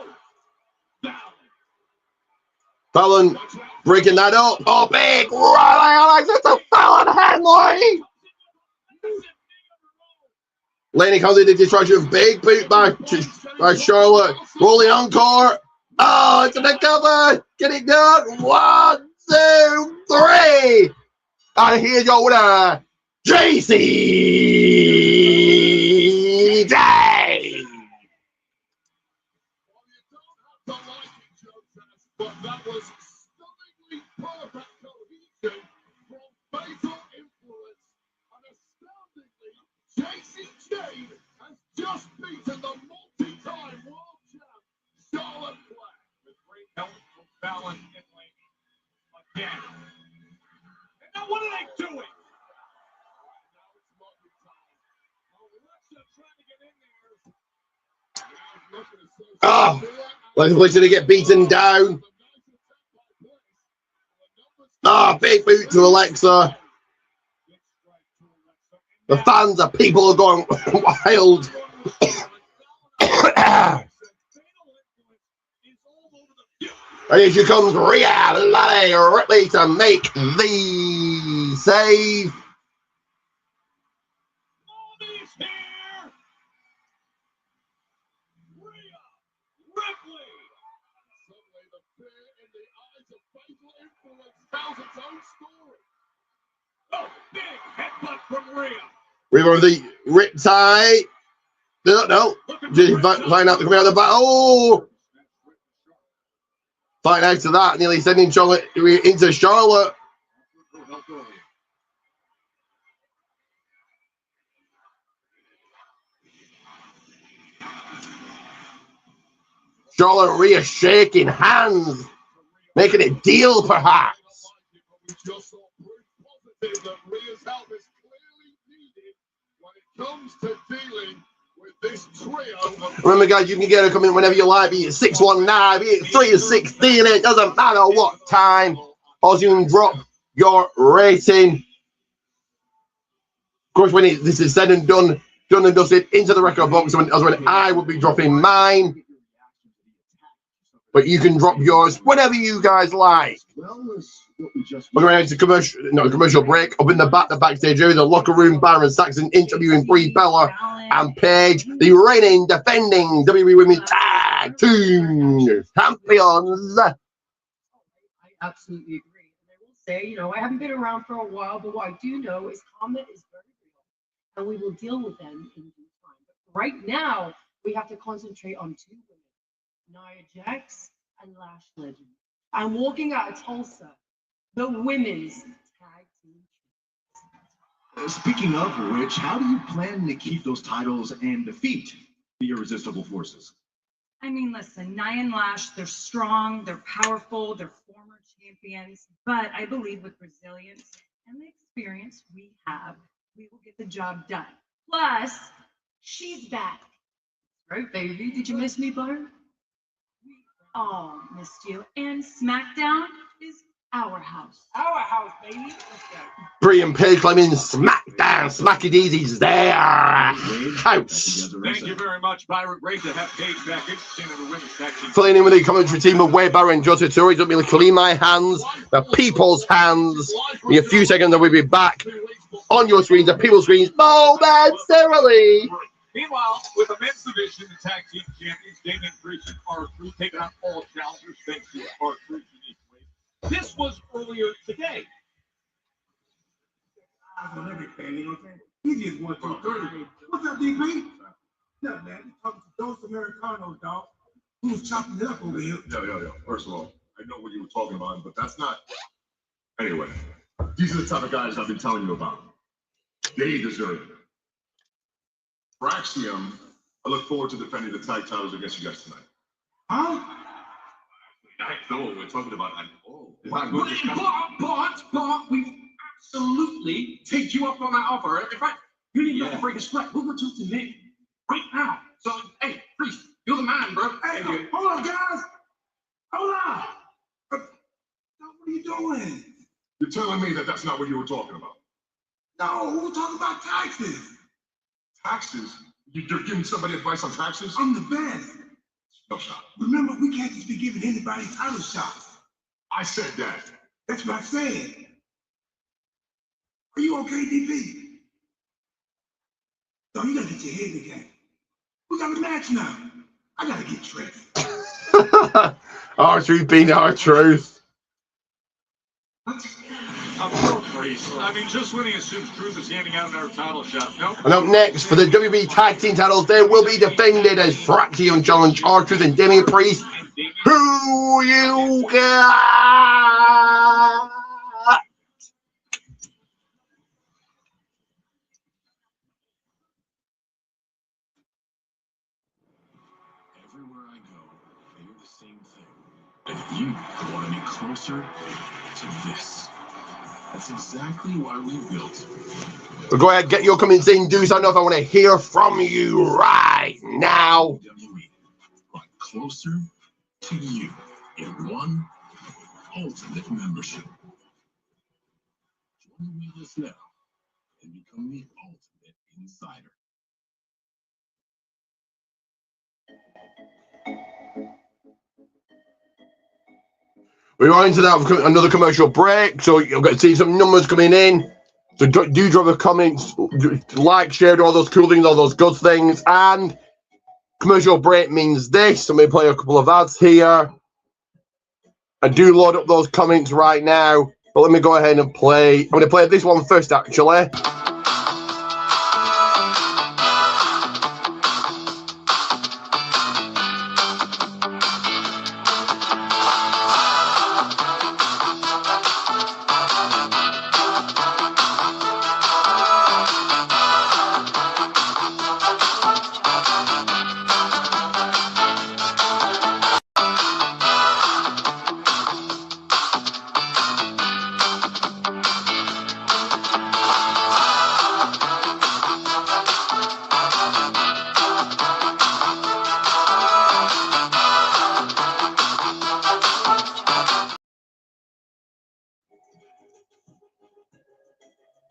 Fallon breaking that up. Oh, big. Right, Alex, it's a Fallon headline. Laney comes into destruction. Big boot by Charlotte. Rolling encore. Oh, it's the cover. Get it done. 1, 2, 3. And here's your winner, JC Jane. But that was stunningly perfect cohesion from fatal influence. And astoundingly, JC Jane has just beaten the multi-time world champ, Charlotte Flair. With great help from Fallon and Laney. Again. And now what are they doing? Now it's multi time. Alexa trying to get in there. Oh, Alexa Bliss to get beaten down. Ah, big boot to Alexa. The fans, the people are going wild. And here she comes, Rhea Ripley to make the save. Mommy's here. Rhea Ripley. Suddenly the fear in the eyes of fatal influence tells its own story. Oh, big headbutt from Rhea. Rhea with the riptide. No. Just find out to come out of the back. Oh! Fight out to that, nearly sending Charlotte into Charlotte. Charlotte and Rhea shaking hands, making a deal perhaps. We just saw proof positive that Rhea's help is clearly needed when it comes to dealing with this trio of... Remember, guys, you can get her coming whenever you like, be it 619, be it 316, it doesn't matter what time. Or you can drop your rating. Of course, when this is said and done and dusted into the record box, as when I will be dropping mine. But you can drop yours whenever you guys like. We're going to commercial break. Up in the backstage area, the locker room, Baron Saxon interviewing Brie Bella and Paige, the reigning, defending WWE Women's Tag Team Champions. I absolutely agree. And I will say, I haven't been around for a while, but what I do know is comment is very real, and we will deal with them in due time. But right now, we have to concentrate on 2 women, Nia Jax and Lash Legend. I'm walking out of Tulsa, the women's tag team. Speaking of which, how do you plan to keep those titles and defeat the irresistible forces? I mean, listen, Nia and Lash, they're strong, they're powerful, they're former champions, but I believe with resilience and the experience we have, we will get the job done. Plus, she's back. Right, baby? Did you miss me, Butter? Oh, missed you. And Smackdown is our house. Our house, baby. Let's go. Brie and Paige claiming Smackdown. Smacky Deezy's there. House. Thank you very much, Byron. Great to have Paige back in the women's tag team. Filling in with the commentary team of Wade Barron, Joseph Torrey. Don't be clean my hands, the people's hands. In a few seconds, I will be back on your screens, the people's screens, momentarily. Meanwhile, with the men's division, the tag team champions, Damien Priest and R3, taking on all challengers thanks to R3's unique way. This was earlier today. Easy as 1, 2, 3. What's up, DP? No, man. You talking to those Americanos, dog. Who's chopping it up over here? Yo. First of all, I know what you were talking about, but that's not. Anyway, these are the type of guys I've been telling you about. They deserve it. For Axiom, I look forward to defending the tag titles against you guys tonight. Huh? I know what we're talking about. But we absolutely take you up on that offer. In fact, you need not to break a sweat. We'll go talk to Nick right now. So, hey, Priest, you're the man, bro. Hey, hold on, guys. Hold on. What are you doing? You're telling me that that's not what you were talking about? No, we're talking about taxes. Taxes? You're giving somebody advice on taxes? I'm the best. No shot. Remember, we can't just be giving anybody title shots. I said that. That's what I said. Are you okay, DP? No, you gotta get your head in the game. We got a match now. I gotta get dressed. R-Truth being R-Truth. Of course, Priest. I mean, just winning assumes Truth is handing out another title shot. No. And up next for the WWE Tag Team titles, they will be defended as Fraction challenge R-Truth and Damian Priest. Who you got? Everywhere I go, I hear the same thing. And if you want to be closer to this, that's exactly why we built. So go ahead, get your comments in. Do so. I know if I want to hear from you right now. WWE brought closer to you in one ultimate membership. Join the waitlist now and become the ultimate insider. We're on to that another commercial break, so you'll get to see some numbers coming in. So do drop a comment, like, share, all those cool things, all those good things. And commercial break means this. I'm going to play a couple of ads here. I do load up those comments right now, but let me go ahead and play. I'm going to play this one first, actually.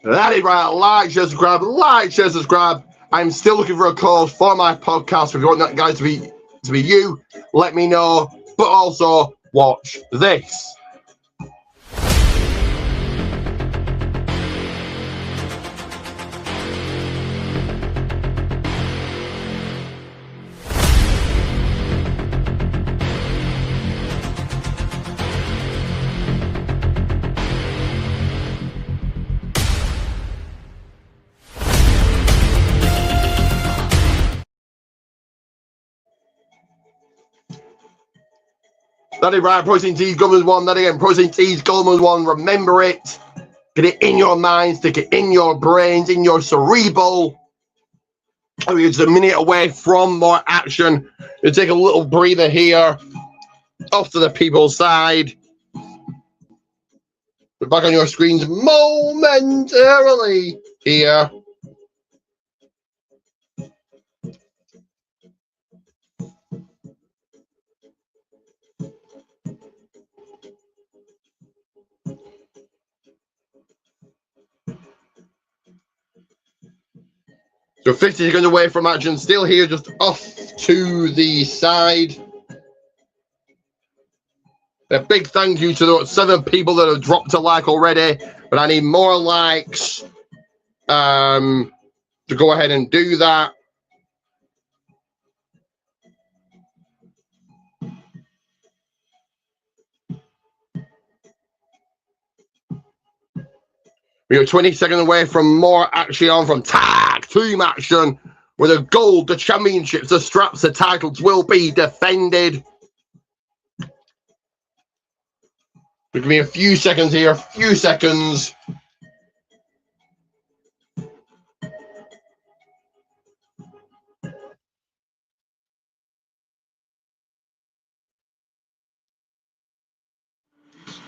That is right. Like, share, subscribe. Like, share, subscribe. I'm still looking for a cause for my podcast. If you want that guys to be you, let me know. But also watch this. That is right, Protein T's Governors 1. That again, Protein T's Governors 1. Remember it. Get it in your mind, stick it in your brains, in your cerebral. We're just a minute away from more action. We'll take a little breather here. Off to the people's side. We're back on your screens momentarily here. So 50 seconds away from action, still here, just off to the side. A big thank you to those 7 people that have dropped a like already, but I need more likes to go ahead and do that. We are 20 seconds away from more action from tag team action, where the gold, the championships, the straps, the titles will be defended. Give me a few seconds here, a few seconds.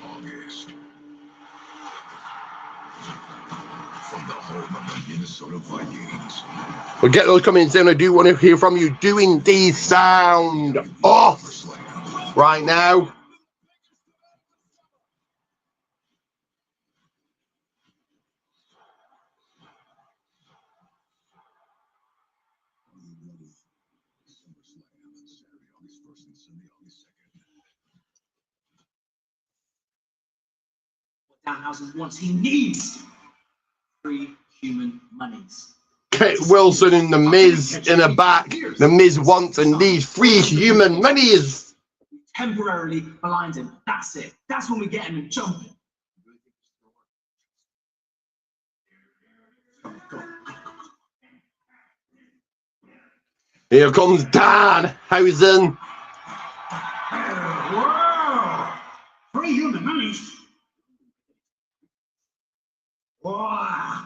August. From the home of the Minnesota Vikings. We'll get those comments in. I do want to hear from you. Doing the sound off right now. Danhausen wants, he needs 3 human monies. Kate Wilson and The Miz in the back. The Miz wants and needs 3 human monies. Temporarily blind him. That's it. That's when we get him jumping. Here comes Danhausen. Whoa! 3 human monies. Wow!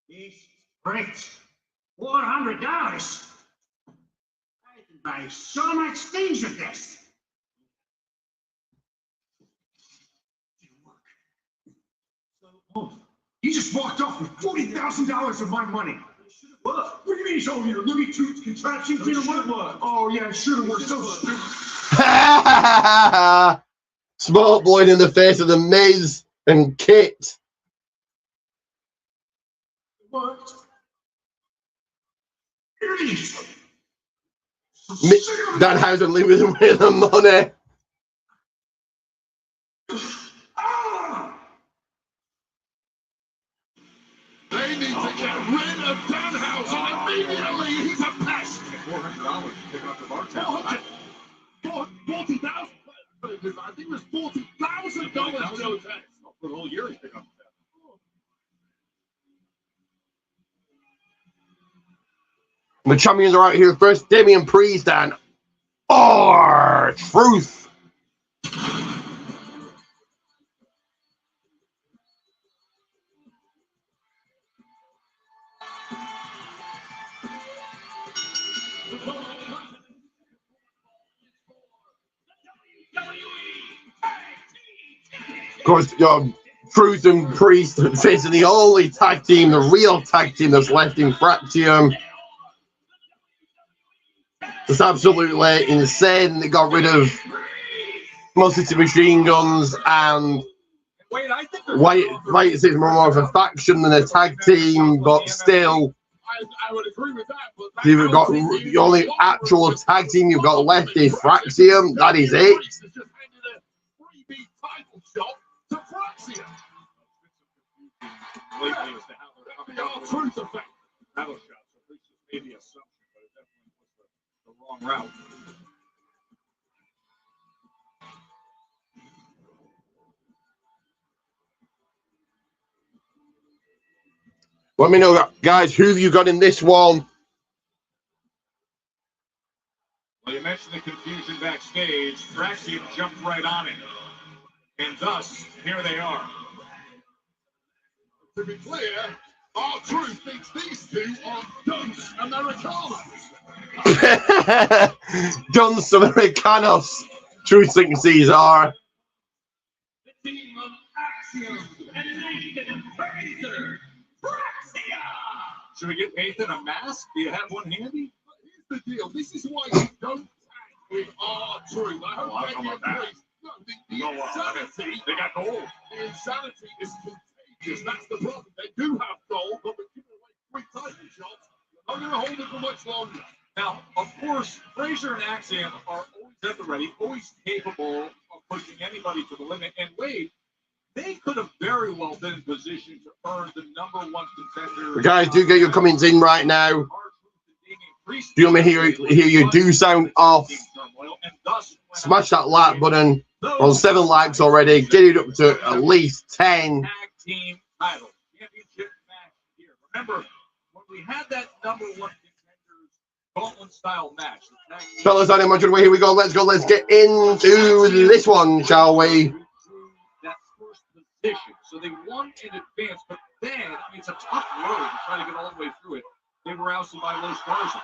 This is great. $400. I can buy so much things with this. You just walked off with $40,000 of my money. What do you mean it's all your Looney Tunes contraption? Oh yeah, it should have worked. So stupid. Smart boy in the face of The Miz and Kit. What? Danhausen leaving away the money. They need to get rid of Danhausen immediately. He's a pest. $400 to pick up the bartender. $40,000. I think it was $40,000. For the whole year, he's picking up the tab. The champions are out here first. Damian Priest and R-Truth. Of course, Truth and Priest facing the only tag team, the real tag team that's left in Fraxium. It's absolutely insane. They got rid of most of the machine guns and White is more of a faction than a tag team, but still, I would agree with that. But you've got the only actual tag team you've got left is Fraxium. That is it. Truth effect. Battle shot. So this is maybe assumption, but it definitely was the wrong route. Let me know, guys, who have you got in this one? Well, you mentioned the confusion backstage. Fraxium jumped right on it. And thus, here they are. To be clear, R-Truth thinks these two are dunce Americanos. Dunce Americanos. Truth thinks these are. The team of Axiom and Nathan Fraser. Fraxia! Should we get Nathan a mask? Do you have one handy? Here's the deal. This is why you don't tag with R-Truth. I hope I they don't know get about that. praised. No, the insanity. They got gold. The insanity is contagious. That's the problem. They do have gold, but we're giving away 3 title shots. I'm going to hold it for much longer. Now, of course, Fraser and Axiom are always at the ready, always capable of pushing anybody to the limit. And Wade, they could have very well been in position to earn the #1 contender. Guys, do get your comments in right now. Do you want me to hear you do sound off? Smash that like button. On 7 likes already. Get it up to at least 10. Tag team title championship match here. Remember, when we had that number one contenders gauntlet style match. Fellas, on much way. Here we go. Let's go. Let's get into this one, shall we? That first position. So they won in advance, but then, I mean, it's a tough road to try to get all the way through it. They were ousted by Los Garza.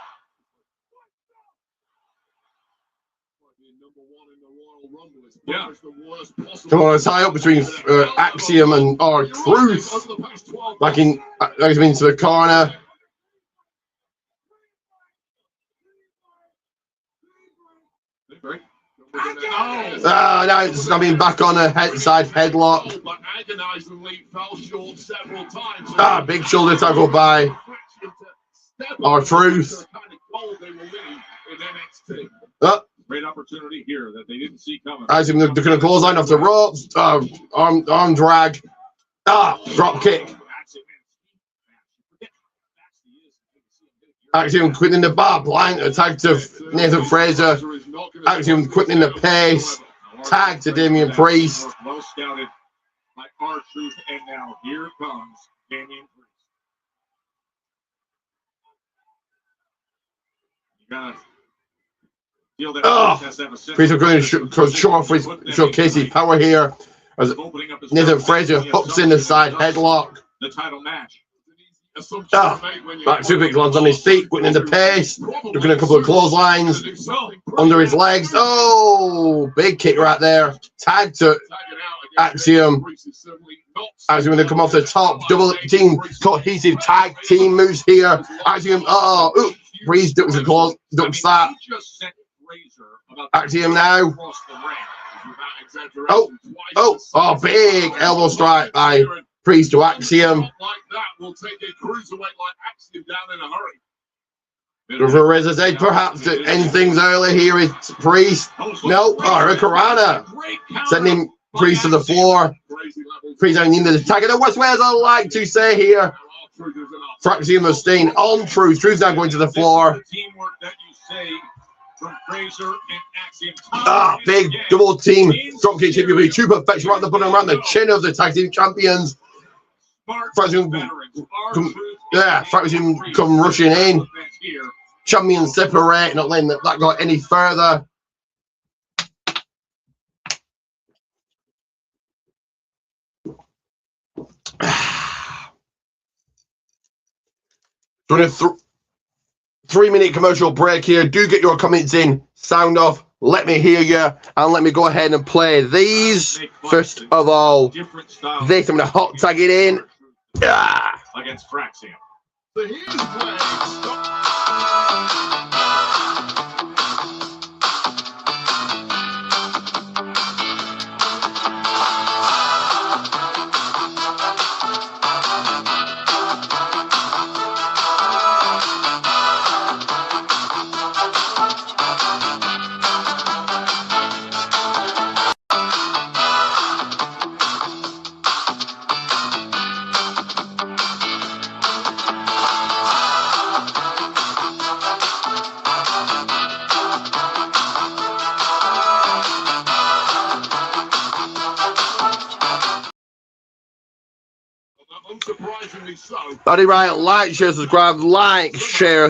Yeah. Come on, a tie up between Axiom and Truth. Back into the corner. Now it's back on a side headlock. Big shoulder tackle by Truth. Great opportunity here that they didn't see coming. They're going to clothesline off the ropes. Arm drag. Drop kick. Axiom quitting the bar. Blind attack to Nathan Fraser. Axiom quitting the pace. Tag to Damian Priest. Well scouted by R-Truth, and now here comes Damian Priest. You gotta feel that Priest are going to showcase his power here as Nathan Fraser hooks in the side headlock. The title match. Back suplex lands on his feet, quitting the pace, looking at a couple of clotheslines under his legs. Big kick right there. Tag to Axiom. Axiom going to come off the top. Double team cohesive tag team moves here. Axiom, Priest ducks that. Axiom now. Big elbow strike by Priest to Axiom. For Razor's Edge, perhaps to end things early here is Priest. No, Hurricanrana sending Priest to the floor. Priest only into the tag of the West Way, as I like to say here. Axiom is staying on Truth. Truth's now going to the floor. Big double team dropkick TPP. True perfection right in the bottom, around the chin of the tag team champions. Axiom come rushing in. Champions separate, not letting that go any further. Doing a 3-minute commercial break here. Do get your comments in. Sound off. Let me hear you. And let me go ahead and play these. First of all, this. I'm going to hot tag it in. Against Fraxium. So here's where Buddy, right, like, share,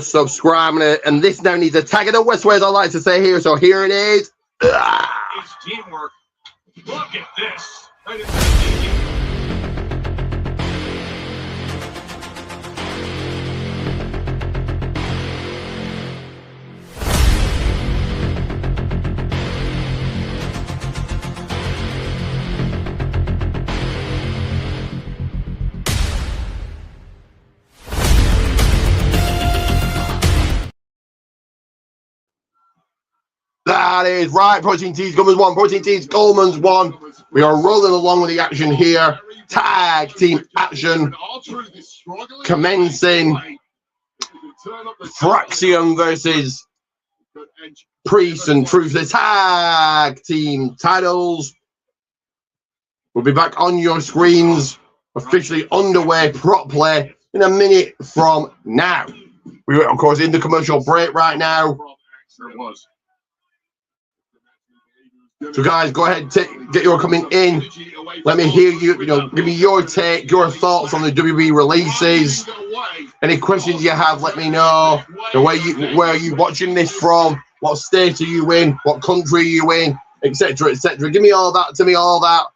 subscribe, and this now needs a tag of the West Way, as I like to say here, so here it is. It's teamwork. Look at this. Right into the That is right. Protein Tees, Gummers 1. Protein Tees, Coleman's 1. We are rolling along with the action here. Tag team action commencing. Fraxium versus Priest and Truth. The tag team titles will be back on your screens. Officially underway properly in a minute from now. We are, of course, in the commercial break right now. So guys, go ahead, get your coming in. Let me hear you. Give me your take, your thoughts on the WWE releases. Any questions you have, let me know. Where are you watching this from? What state are you in? What country are you in? Etc. Etc. Give me all that. To me, all that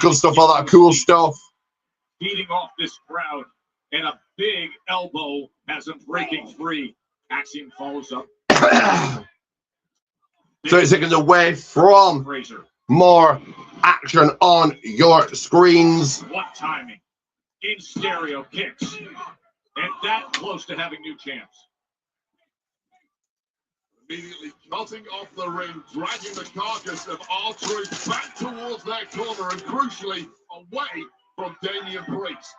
good stuff, all that cool stuff. Beating off this crowd, and a big elbow has him breaking free. Axiom follows up. 30 seconds away from more action on your screens. What timing? In stereo kicks. And that close to having new champs. Immediately cutting off the ring, dragging the carcass of R-Truth back towards their corner and crucially away from Damian Priest.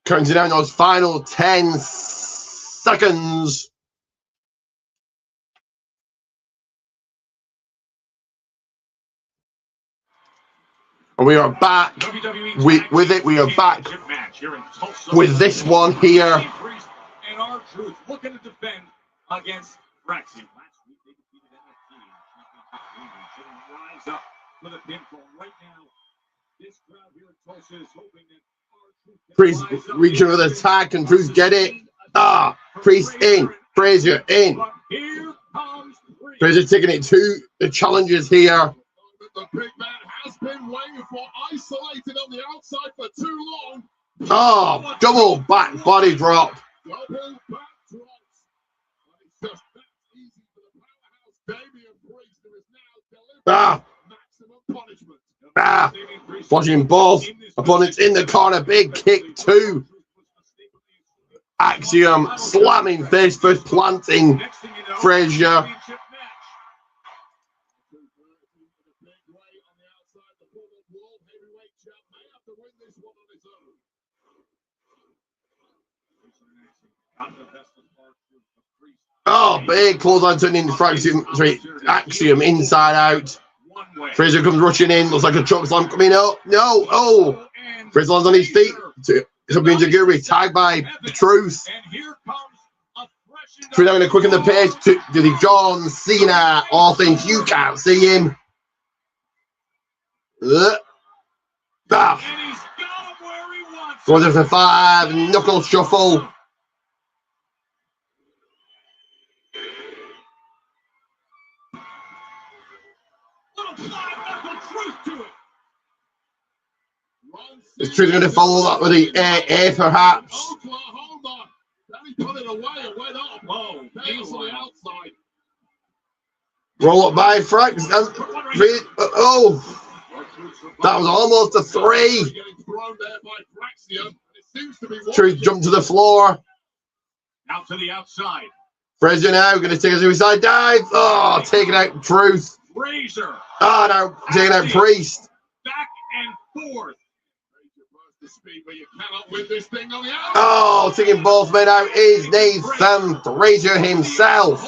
Counting down those final 10 seconds. And we are back with it. We are back with this one here. And R-Truth looking to defend against Braxian. Last week they defeated NXT. Rise up for the pinfall right now. This crowd here in Tulsa is hoping that Priest reaching with a tag. Can Priest get it? Priest in. Frazier in. Frazier taking it to the challenges here. The big man has been waiting for, isolated on the outside for too long. Double back body drop. Double back drops. It's just that easy for the powerhouse Damian Priest, who is now delivering maximum punishment. Watching both opponents in the corner. Big kick to Axiom. Slamming face first, planting Frazier. Big clothesline turning Axiom inside out. Frazier comes rushing in. Looks like a choke slam coming up. No. Frazier lands on his feet. Something to Guri. Tagged by Truth. Frazier going to quicken the pace to the John Cena. All things you can't see him. Goes in for 5. Knuckle shuffle. Is Truth going to follow that with the A perhaps? Roll up by Frank. That was almost a 3. Truth jumped to the floor. Out to the outside. Frazier now going to take a suicide dive. Taking out Truth. Frazier. No, taking out Priest. Back and forth. Taking both men out is Nathan Frazier himself.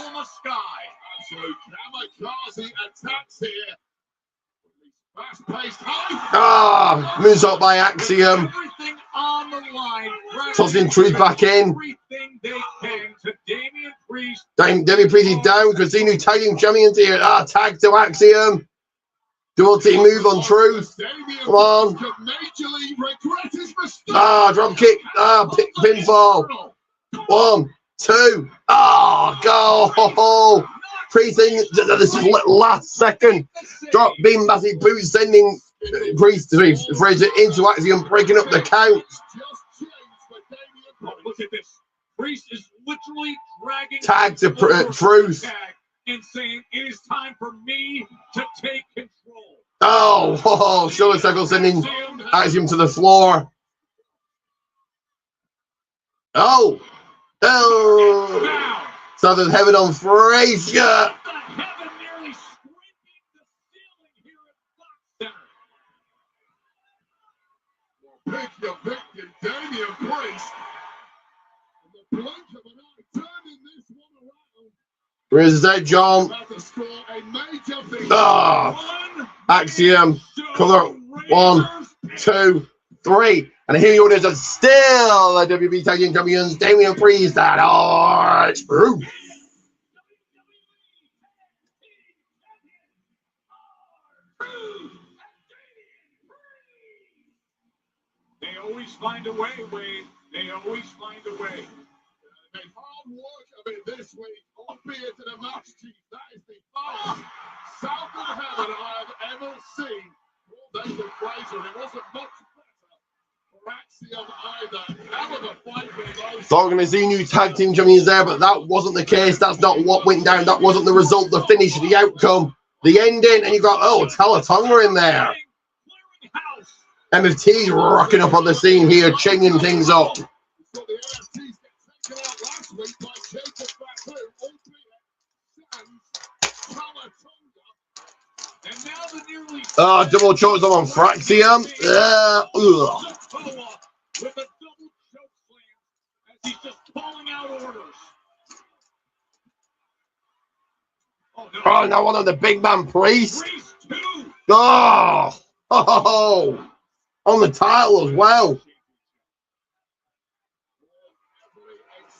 Moonsault by Axiom. Tossing Truth back in. Damian Priest is down because he knew tag team champions here. Tag to Axiom. Double team move on Truth. Come on. Drop kick. Pinfall. 1, 2. Goal. Priest in. This is last second. Drop beam, massive boot, sending Priest Frazier into Axiom, breaking up the count. Look at this. Priest is literally dragging tag to Truth. And saying it is time for me to take control. Shoulder tackle sending Axiom to the floor. Southern Heaven on Frazier. Pick your victim, Damian Priest. In the blink of an eye, turning this one around. Where's that, John? Axiom. Cover. 1, 2, 3. And here you are, still the WWE Tag Team Champions, Damian Priest and R-Truth. They always find a way, Wade. They always find a way. They hard work of it this week, albeit in a match, Chief. That is the most south of heaven I've ever seen. Well, David Fraser, it wasn't much better for Axiom either. Hell of a fight for those. Thought we're going to see new tag team champions there, but that wasn't the case. That's not what went down. That wasn't the result, the finish, the outcome, the ending. And you got, oh, Teletonga in there. MFT's rocking up on the scene here, changing things up. So the NFTs get taken out last week by Jacob Baku, albeit Talatonga. And now the nearly Double chokes on Fraxium. with a double choke slam as he's just calling out orders. Oh, now one of the big man Priest. Priest two. Oh, on the title as well.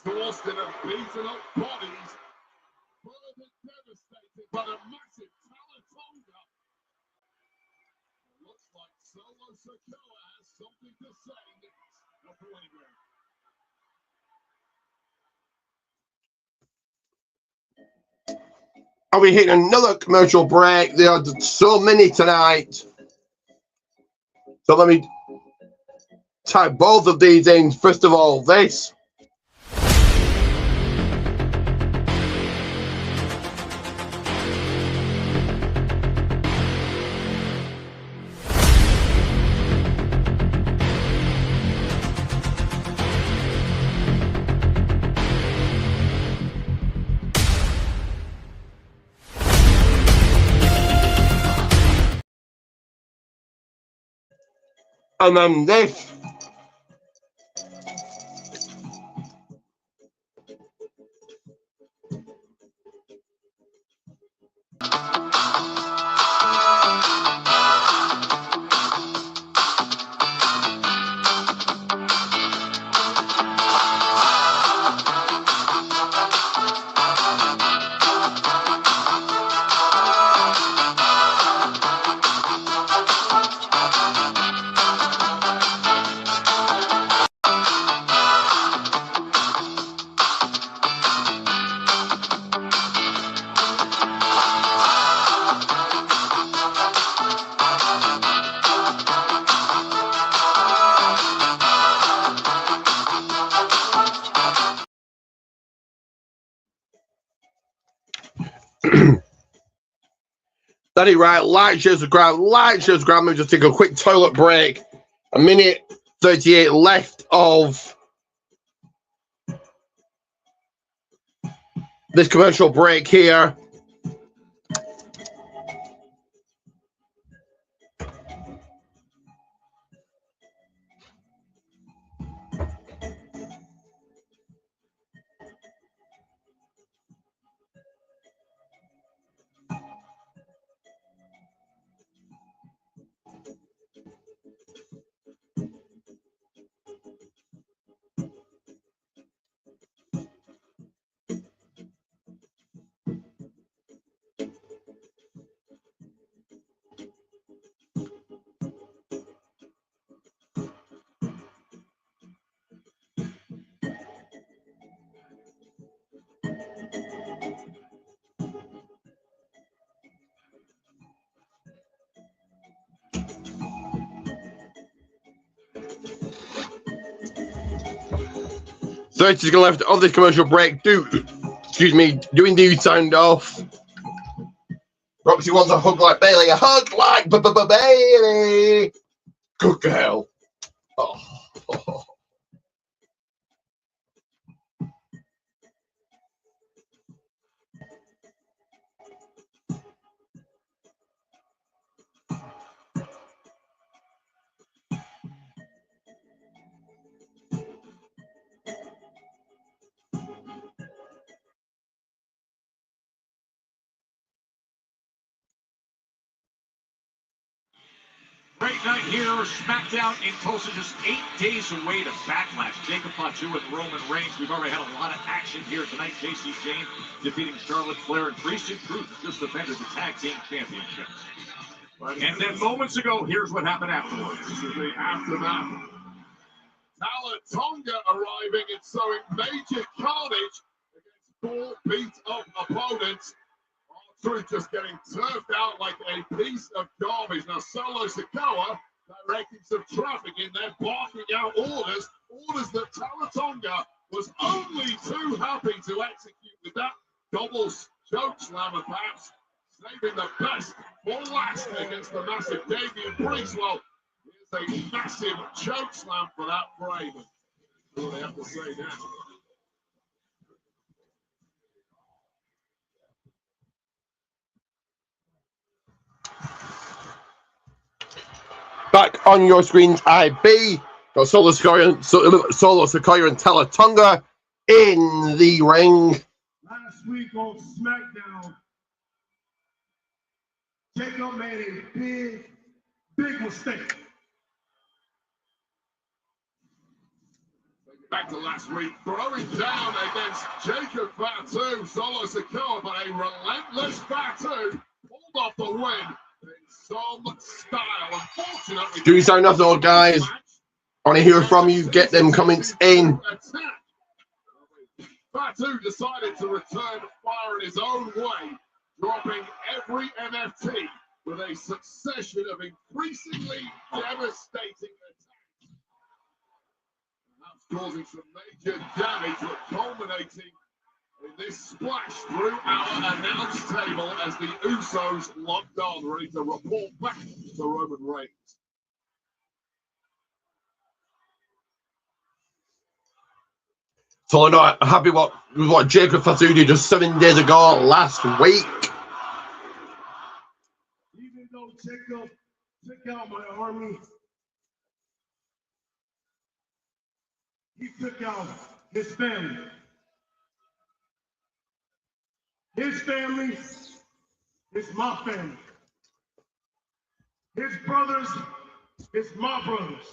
Exhausted and beaten up bodies, further devastated by a massive Talatonga. Looks like Solo Sikoa has something to say next. Not go anywhere. Are we hitting another commercial break? There are so many tonight. So let me type both of these in. First of all, this. And then this. That is right. Like, share, subscribe. Like, share, subscribe. Let me just take a quick toilet break. A minute 38 left of this commercial break here. So it's just left of this commercial break. Doing the sound off. Roxy wants a hug like Bailey. A hug like Bailey. Good girl. Oh. Great night here, Smackdown in Tulsa, just 8 days away to Backlash. Jacob Fatu and Roman Reigns. We've already had a lot of action here tonight. JC Jane defeating Charlotte Flair, and Priest and Truth just defended the tag team championships. And then moments ago, here's what happened afterwards. This is the aftermath. Talatonga arriving and sowing major carnage against 4 beat-up opponents. R-Truth just getting turfed out like a piece of garbage. Now Solo Sikoa directing some traffic in there, barking out orders that Talatonga was only too happy to execute with that double choke slam, and perhaps saving the best for last against the massive Damian Priest. Well, here's a massive choke slam for that Brave. What do they have to say now? Back on your screens, IB. Got Solo Sikoa and Talatonga in the ring. Last week on Smackdown, Jacob made a big mistake. Back to last week, throwing down against Jacob Fatu, Solo Sikoa, but a relentless Fatu pulled off the win in some style. Unfortunately, Do sound enough, though, guys. I want to hear from you. Get them comments in. Fatu decided to return fire in his own way, dropping every NFT with a succession of increasingly devastating attacks. That's causing some major damage, but culminating in this splash through our announce table as the Usos locked on, ready to report back to Roman Reigns. So I'm not happy with what Jacob Fatu did just 7 days ago last week. Even though Jacob took out my army, he took out his family. His family is my family. His brothers is my brothers.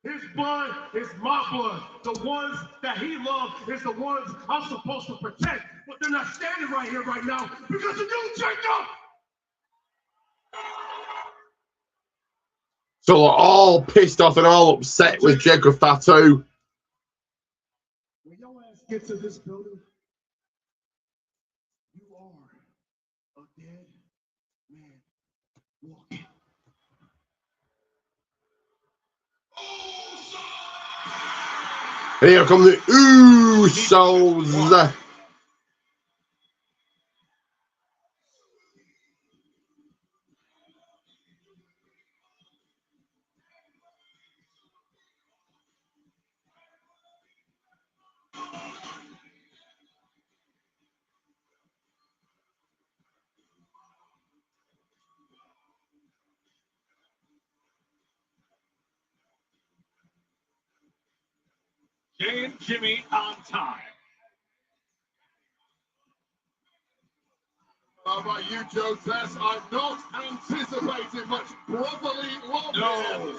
His blood is my blood. The ones that he loved is the ones I'm supposed to protect. But they're not standing right here right now because of you, Jacob! So we're all pissed off and all upset with Jacob Fatu. When your ass gets to this building, you are a dead man walking. And here come the Usos. Jay and Jimmy on time. How about you, Joe Tess? I'm not anticipating much brotherly love No. here.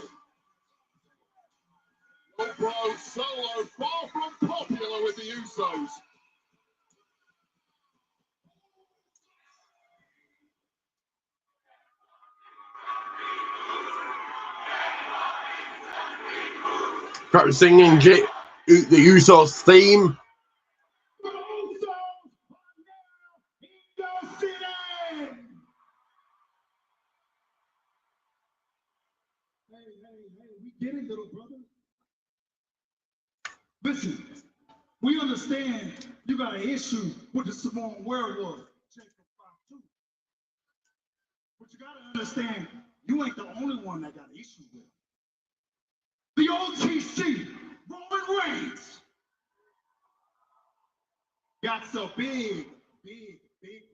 No bro Solo, far from popular with the Usos. Perhaps singing the Usos theme. We get it, little brother. Listen, we understand you got an issue with the Samoan werewolf, Jacob Fatu. But you gotta understand, you ain't the only one that got an issue with. The OTC, Roman Reigns, got a big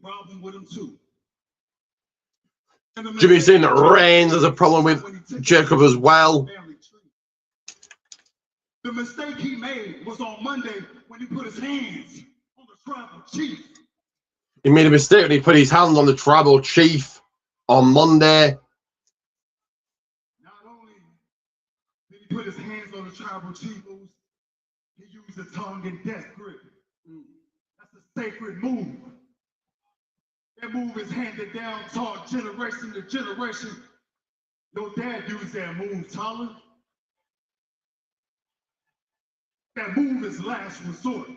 problem with him too. Jimmy saying that Reigns has a problem with Jacob as well. The mistake he made was on Monday when he put his hands on the tribal chief. He made a mistake when he put his hands on the tribal chief on Monday. Not only did he put his hands on the tribal chief, he used the tongue and death grip. That's a sacred move. That move is handed down, taught generation to generation. Your dad used that move, Tyler. That move is last resort.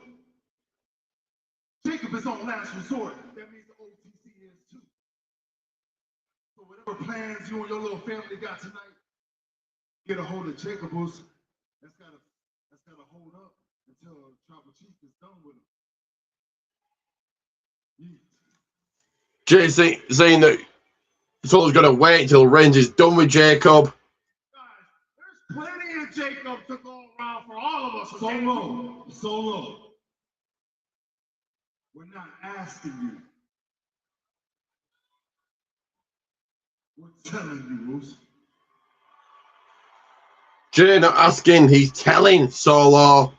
Jacob is on last resort. That means the OTC is too. So whatever plans you and your little family got tonight, get a hold of Jacobus. That's gotta hold up until Tribal Chief is done with him. Jay saying that Solo's gonna wait until Reigns is done with Jacob. Guys, there's plenty of Jacob to go around for all of us. Solo. We're not asking you. We're telling you, Bruce. Jay not asking, he's telling Solo.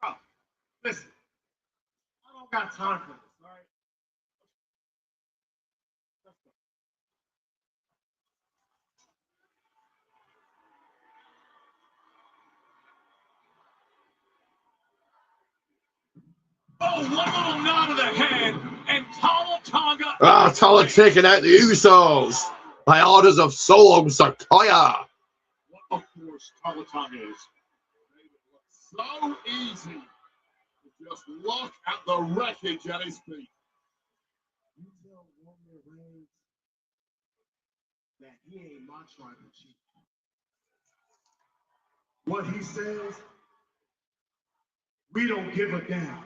Oh, listen, I don't got time for this, all right? Let's go. Oh, one little nod of the head, and Tonga. Tala taking out the Usos by orders of Solo Sikoa. Of course, Tonga is. So easy. Just look at the wreckage at his feet. You tell Roman Reigns that he ain't my tribal chief. What he says, we don't give a damn.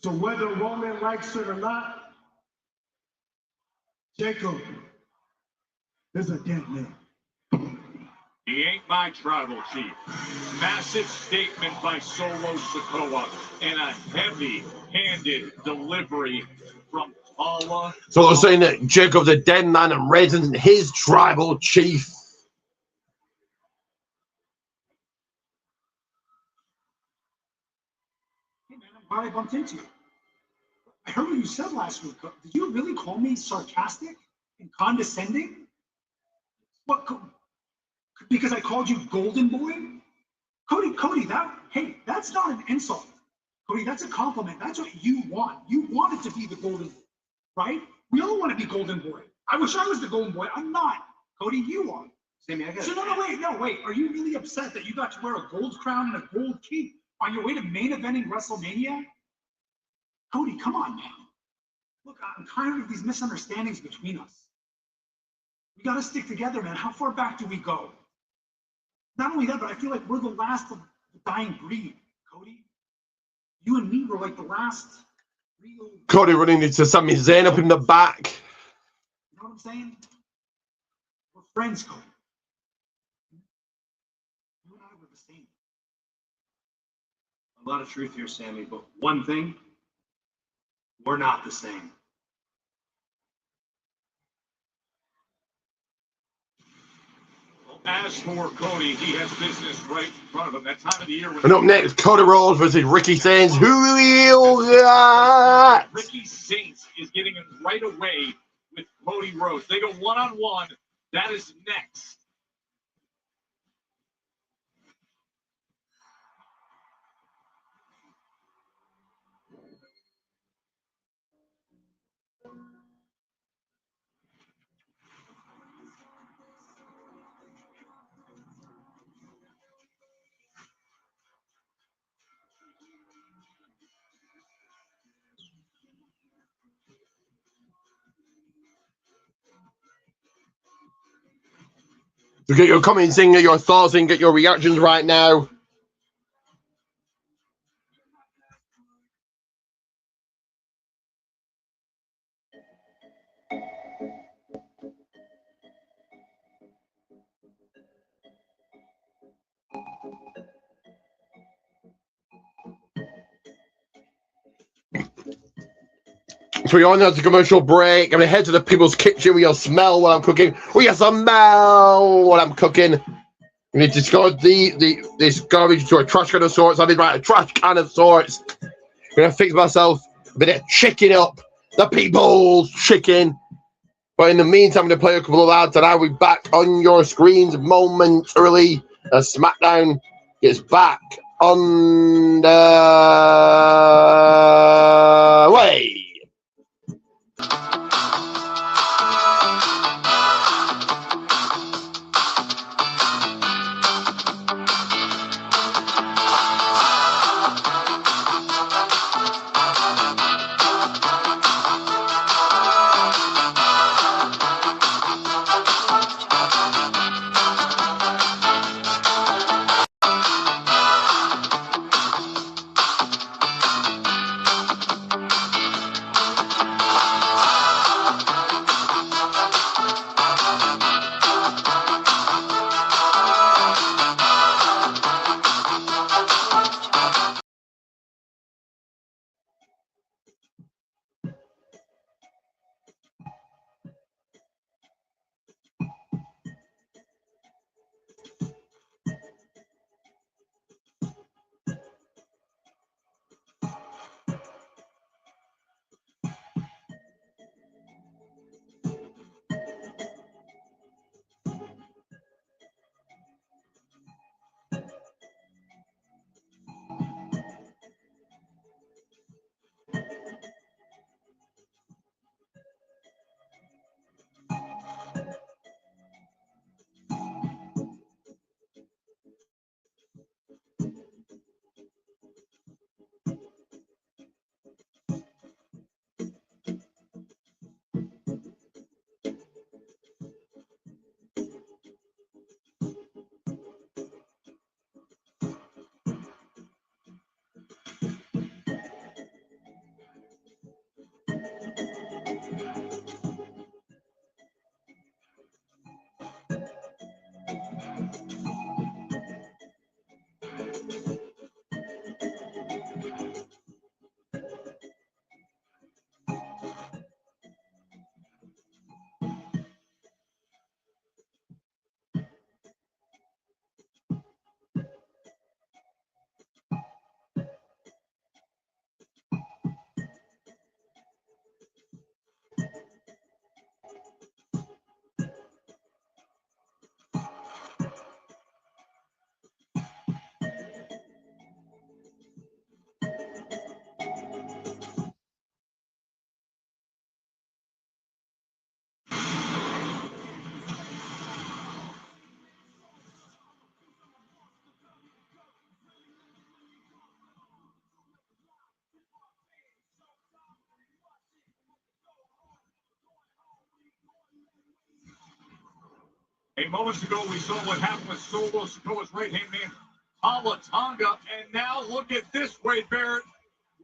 So whether Roman likes it or not, Jacob is a dead man. He ain't my tribal chief. Massive statement by Solo Sikoa and a heavy-handed delivery from Tala. Solo saying that Jacob's a dead man and Reigns isn't his tribal chief. Hey man, I'm glad I bumped into you. I heard what you said last week. Did you really call me sarcastic and condescending? What? Because I called you Golden Boy? Cody, that's not an insult. Cody, that's a compliment. That's what you want. You wanted to be the Golden Boy, right? We all want to be Golden Boy. I wish I was the Golden Boy. I'm not. Cody, you are. Sammy, I got So no, wait. Are you really upset that you got to wear a gold crown and a gold cape on your way to main eventing WrestleMania? Cody, come on, man. Look, I'm tired of these misunderstandings between us. We got to stick together, man. How far back do we go? Not only that, but I feel like we're the last of the dying breed, Cody. You and me were like the last real. Cody running into Sami Zayn up in the back. You know what I'm saying? We're friends, Cody. You and I were the same. a lot of truth here, Sammy, but one thing, we're not the same. As for Cody, he has business right in front of him. That time of the year. And up next, Cody Rhodes versus Ricky Sainz. Who will got? Ricky Sainz is getting him right away with Cody Rhodes. They go one-on-one. That is next. So get your comments in, get your thoughts in, get your reactions right now. So we're on now to commercial break. I'm gonna head to the people's kitchen. We'll smell what I'm cooking. We smell what I'm cooking. We need to discard this garbage to a trash can of sorts. I need a trash can of sorts. I'm gonna fix myself a bit of chicken up. The people's chicken. But in the meantime, I'm going to play a couple of ads, and I'll be back on your screens momentarily as SmackDown gets back on the way. Hey, moments ago, we saw what happened with Solo Sikoa's right-hand man, Tonga, and now look at this, Wade Barrett.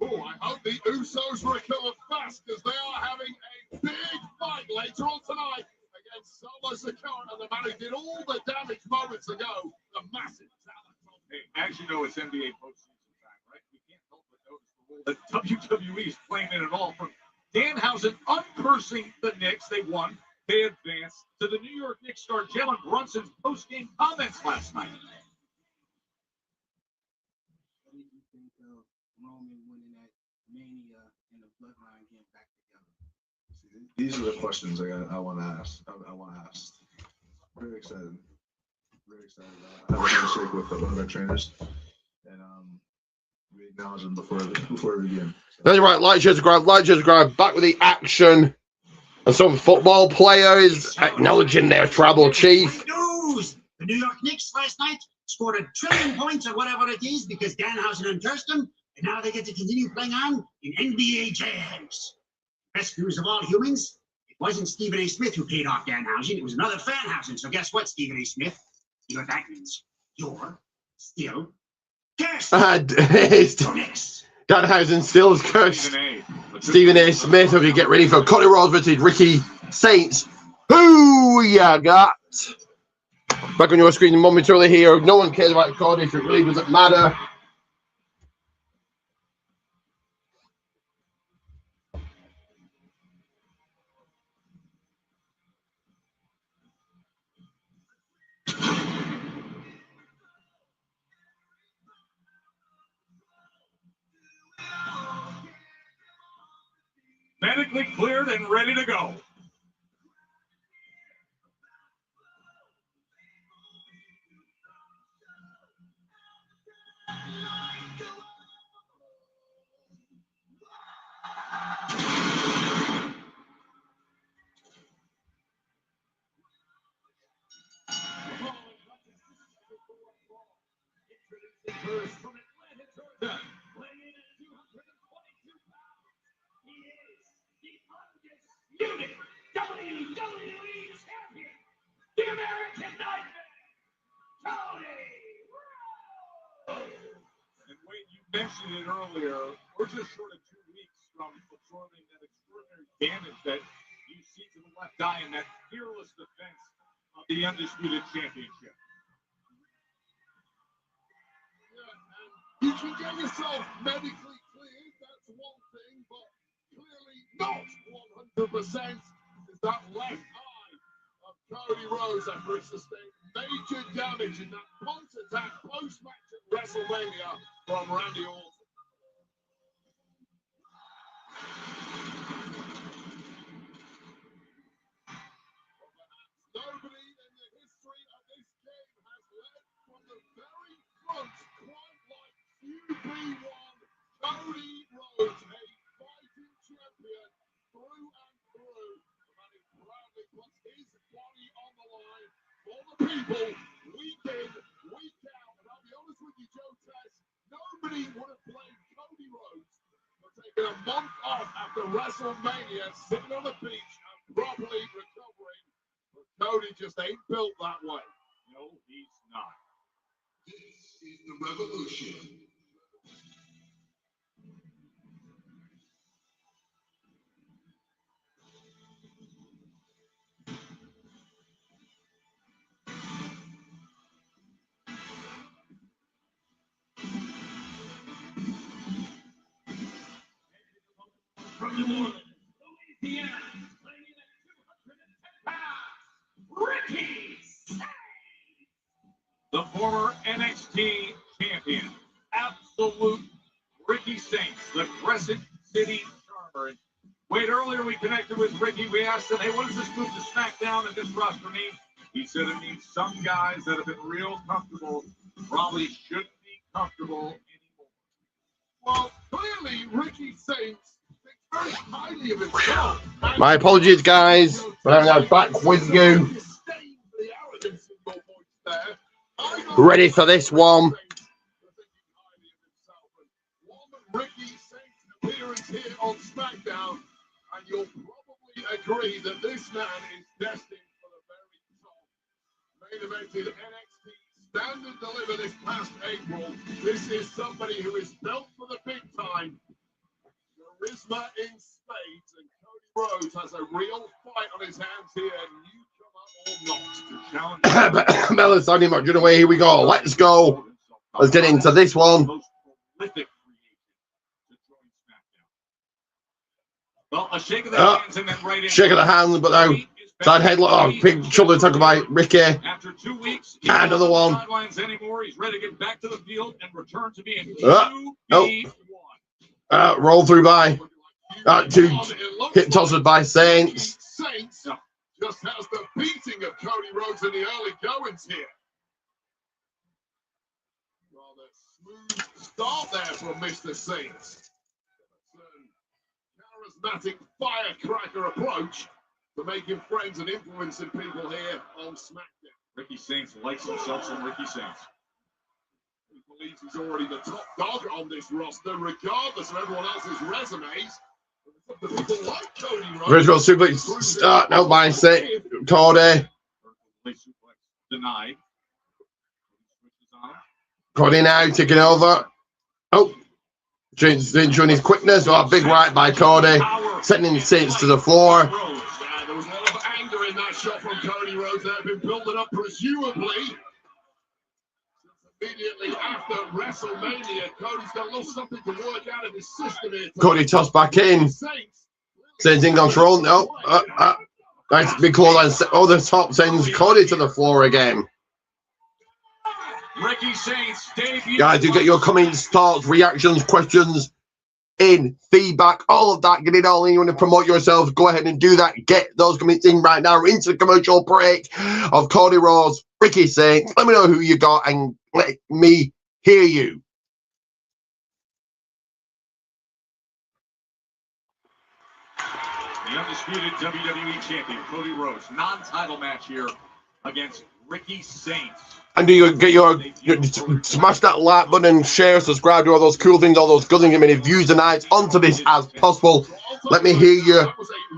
Oh, I hope the Usos recover fast because they are having a big fight later on tonight against Solo Sikoa and the man who did all the damage moments ago, the massive talent. Hey, as you know, it's NBA postseason time, right? We can't help but notice the role that WWE is playing in it all. From Danhausen uncursing the Knicks, they won. They advanced to the New York Knicks star Jalen Brunson's post-game comments last night. What did you think of Roman winning that Mania and the Bloodline getting back together? These are the questions I want to ask. I want to ask. Very excited. Very excited. I had a handshake with one of our trainers, and we acknowledge them before we begin. So. That's right. Like, share, subscribe. Back with the action. And some football players acknowledging their tribal chief. News! The New York Knicks last night scored 1 trillion points or whatever it is because Danhausen uncursed them, and now they get to continue playing on in NBA jams. Best news of all humans, it wasn't Stephen A. Smith who paid off Danhausen, it was another Fanhausen. So guess what, Stephen A. Smith? You know what that means? You're still cursed. Danhausen still is cursed. Stephen A. Smith, if you get ready for Cody Rhodes versus Ricky Saints. Who ya got? Back on your screen momentarily here. No one cares about Cody, so it really doesn't matter. Medically cleared and ready to go. First from Atlanta, Georgia, weighing in at 222 pounds. He is the undisputed WWE champion, the American Nightmare, Cody Rhodes. And Wayne, you mentioned it earlier. We're just short of 2 weeks from absorbing that extraordinary damage that you see to the left eye in that fearless defense of the undisputed championship. You can get yourself medically cleared, that's one thing, but clearly not 100% is that left eye of Cody Rhodes after he sustained major damage in that punt attack post-match at WrestleMania from Randy Orton. Nobody in the history of this game has led from the very front quite like QB1 Cody Rhodes, a fighting champion through and through. The man who proudly puts his body on the line for the people, week in, week out. And I'll be honest with you, Joe Tess, nobody would have blamed Cody Rhodes for taking a month off after WrestleMania, sitting on the beach and properly recovering. But Cody just ain't built that way. No, he's not. This is the revolution. From New Orleans, Louisiana, weighing in at 210 pounds, Ricky Sainz. The former NXT champion, absolute Ricky Sainz, the Crescent City Charmer. And Wade, earlier we connected with Ricky. We asked him, hey, what does this move to Smackdown and this roster mean? He said it means some guys that have been real comfortable probably shouldn't be comfortable anymore. Well, clearly Ricky Sainz thinks very highly of himself. My apologies, guys, but I'm now back with you. Ready for this one. Ricky Sainz appearance here on Smackdown, and you'll probably agree that this man is destined for the very top. Main evented NXT Stand and Deliver this past April. This is somebody who is built for the big time. Charisma in spades, and Cody Rhodes has a real fight on his hands here. Melisani Margin away. Here we go. Let's go. Let's get into this one. Well, a shake of the hands and then right in. Shake of the hands, but now side headlock. Oh, big shoulder attack by Ricky. After 2 weeks, he's another one. Sidelines anymore. He's ready to get back to the field and return to being QB1. Roll through by. Two hit tosses by Saints. Saints just has the beating of Cody Rhodes in the early goings here. Rather smooth start there from Mr. Saints. Charismatic firecracker approach to making friends and influencing people here on SmackDown. Ricky Saints likes himself some Ricky Saints. He believes he's already the top dog on this roster, regardless of everyone else's resumes. The people like Cody Rhodes. Visual suplex start out by Cody. Denied. Cody now taking over. Oh, showing his quickness. Oh, big right by Cody, sending Saints to the floor. There was a lot of anger in that shot from Cody Rhodes that had been building up, presumably. Immediately after WrestleMania, Cody's got a little something to work out of his system here. Cody tossed back in. Saints in control. No. Nice big claw over the top, sends Cody to the floor again. Ricky Saints debut. Guys, do get your comments, thoughts, reactions, questions in, feedback, all of that. Get it all in. You want to promote yourselves, go ahead and do that. Get those comments in right now. Into the commercial break of Cody Rhodes, Ricky Saints. Let me know who you got and let me hear you. The undisputed WWE champion, Cody Rhodes. Non-title match here against Ricky Saints. And do you get your smash that like button, share, subscribe, do all those cool things, all those good things, as many views and eyes onto this as possible. Let me hear you.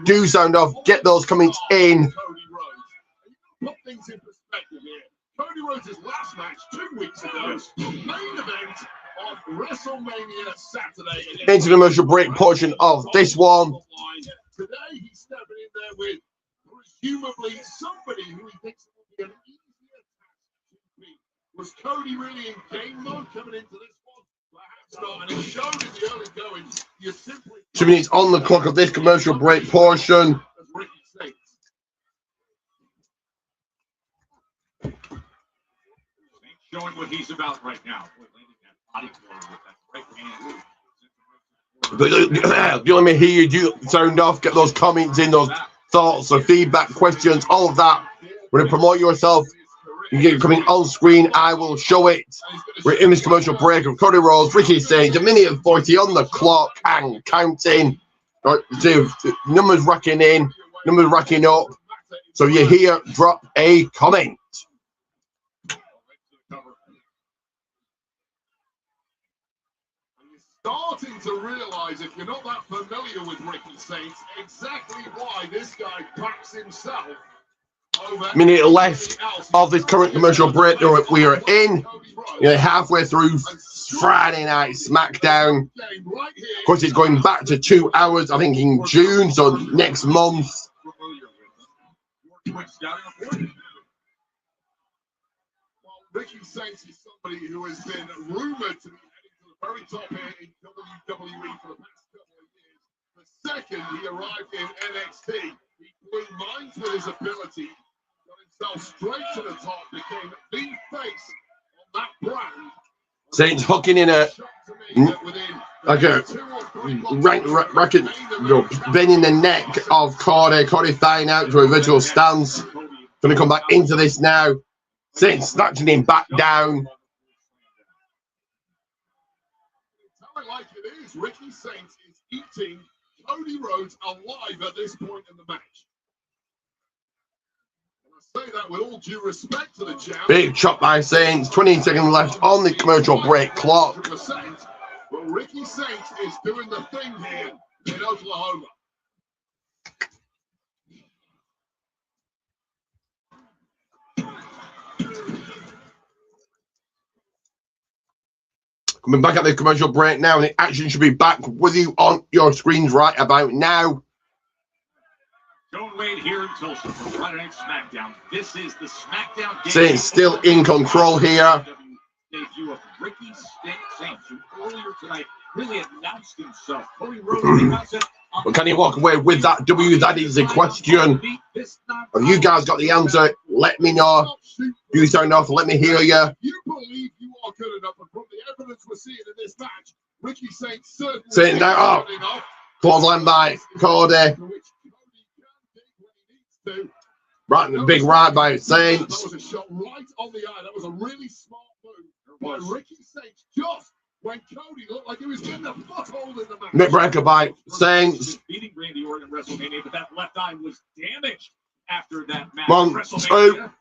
Do sound off. Get those comments in. Put things in perspective here. Cody Rhodes' last match 2 weeks ago, main event of WrestleMania Saturday. Into the commercial break portion of this one. Today he's stepping in there with presumably somebody who he thinks will be an easier task to beat. Was Cody really in game mode coming into this one? Perhaps not. And it showed in the early going. You simply 2 minutes on the clock of this commercial break portion. as Ricky Saints. Showing what he's about right now. Boy, landing that body blow with that right hand. Do let me hear you do sound off, get those comments in, those thoughts or feedback, questions, all of that. When you promote yourself, you get coming on screen, I will show it. We're in this commercial break of Cody Rhodes, Ricky Saints, 1 minute and 40 on the clock and counting. Numbers racking in, numbers racking up. So you hear, drop a comment. Starting to realize, if you're not that familiar with Ricky Saints, exactly why this guy backs himself over. Minute left of this current commercial break we are in. Halfway through Friday Night Smackdown. Of course, it's going back to 2 hours, I think, in June, so next month. Well, Ricky Saints is somebody who has been rumored to be very top here in WWE for the past couple of years. The second he arrived in NXT, he blew minds with his ability, got himself straight to the top, became the face on that brand. Saints hooking in a racket, bending the neck of Cody. Cody flying out to a virtual stance. Going to come back into this now. Saints snatching him back down. Like it is, Ricky Saints is eating Cody Rhodes alive at this point in the match. And I say that with all due respect to the champ. Big chop by Saints. 20 seconds left on the commercial break clock. Well, Ricky Saints is doing the thing here in Oklahoma. Coming back at the commercial break now, and the action should be back with you on your screens right about now. Don't wait here until Friday Night Smackdown. This is the Smackdown. Saints still in control here. Debut of Ricky Saints, who earlier tonight really announced himself. Cody Rhodes. But can he walk away with that W? That is the question. Have you guys got the answer? Let me know. You sound off. Let me hear you. You believe you are good enough, and from the evidence we're seeing in this match, Ricky Saints certainly Saying that up. Clothesline by Cody. Right, the big right by Saints. That was a shot right on the eye. That was a really smart move by Ricky Saints. Just when Cody looked like he was getting a foothold in the match. Neck breaker by Saints. Beating Randy Orton at WrestleMania, but that left eye was damaged after that match. 1, 2. Our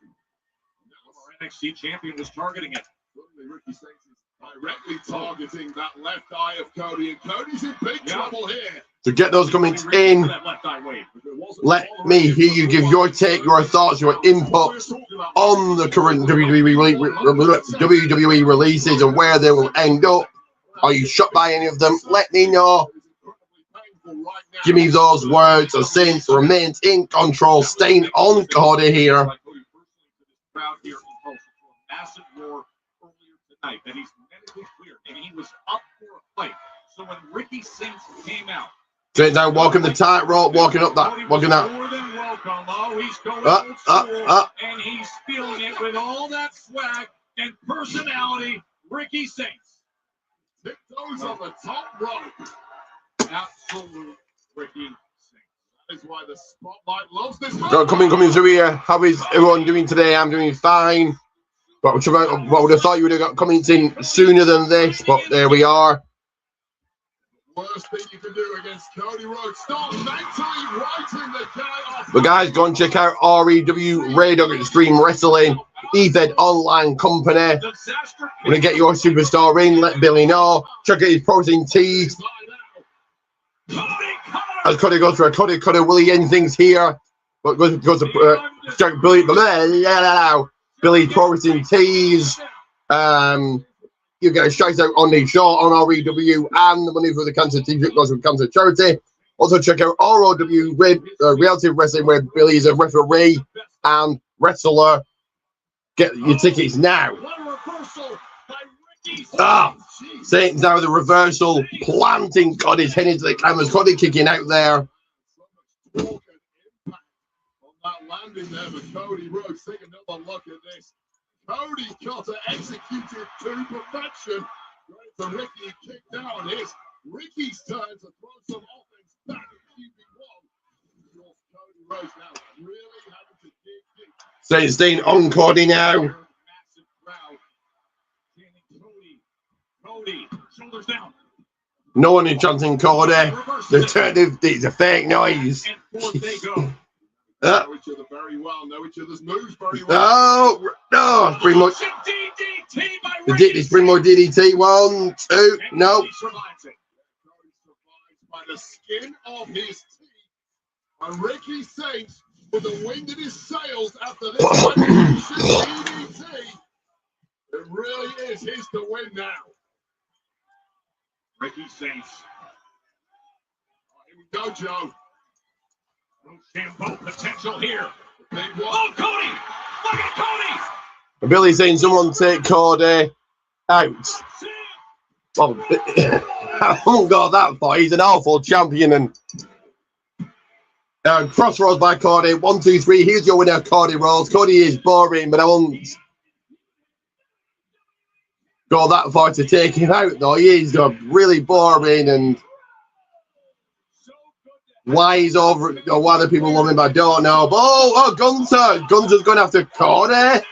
NXT champion was targeting it. Ricky Saints is directly targeting that left eye of Cody, and Cody's in big trouble here. To get those comments in, let me hear you give your take, your thoughts, your input on the current WWE releases and where they will end up. Are you shocked by any of them? Let me know. Give me those words. The Saints remains in control, staying on Cody here. Massive roar earlier tonight that he's medically clear and he was up for a fight. So when Ricky Saints came out, Saints now walking the tightrope, walking up that, walking that. More than welcome. Oh, he's going old school, and he's feeling it with all that swag and personality. Ricky Saints. Tiptoes on the top rope. Absolute Ricky Saints. That is why the spotlight loves this man. Coming through here. How is everyone doing today? I'm doing fine. But I would have thought you would have got comments in sooner than this, but there we are. Worst thing you can do against Cody Rhodes. Start mentally writing the guy off. But guys, go and check out REW Radar Extreme Wrestling. Ethan Online Company. When you get your superstar in, let Billy know. Check out his protein teas. As Cody goes for a Cody Willie end things here. But goes to check Billy. Billy protein teas. You get a shout out on the show on REW, and the money for the cancer t-shirt goes to cancer charity. Also check out ROW Reality Wrestling, where Billy is a referee and wrestler. Get your tickets now. Satan's now the reversal, planting Cody's head into the cameras. Cody kicking out there. On that landing there, but Cody Rhodes, take another look at this. Cody Cotter executed to perfection. Great for Ricky, kicked down. Here's Ricky's turn to throw some offense back at QB1. Cody Rhodes now really having to dig deep. Satan's staying on Cody now. Massive crowd. Cody, shoulders down. No one is chanting Cody. It's a fake noise. And forth they go. Know each other very well, know each other's moves very well. No, it's pretty much. It's pretty much DDT. 1, 2, no. He survives it. Cody survives by the skin of his teeth. And Ricky Saints with the wind in his sails after this DDT. It really is his to win now. Ricky Saints. Here we go, Joe. No Shambo potential here. Cody! Look at Cody! Billy's saying someone take Cody out. Well, I haven't got that far. He's an awful champion. And crossroads by Cody. 1, 2, 3. Here's your winner, Cody Rhodes. Cody is boring, but I won't go that far to take him out, though. He is really boring, and why he's over, or why the people love him, I don't know. But Gunther! Gunther's going after Cody.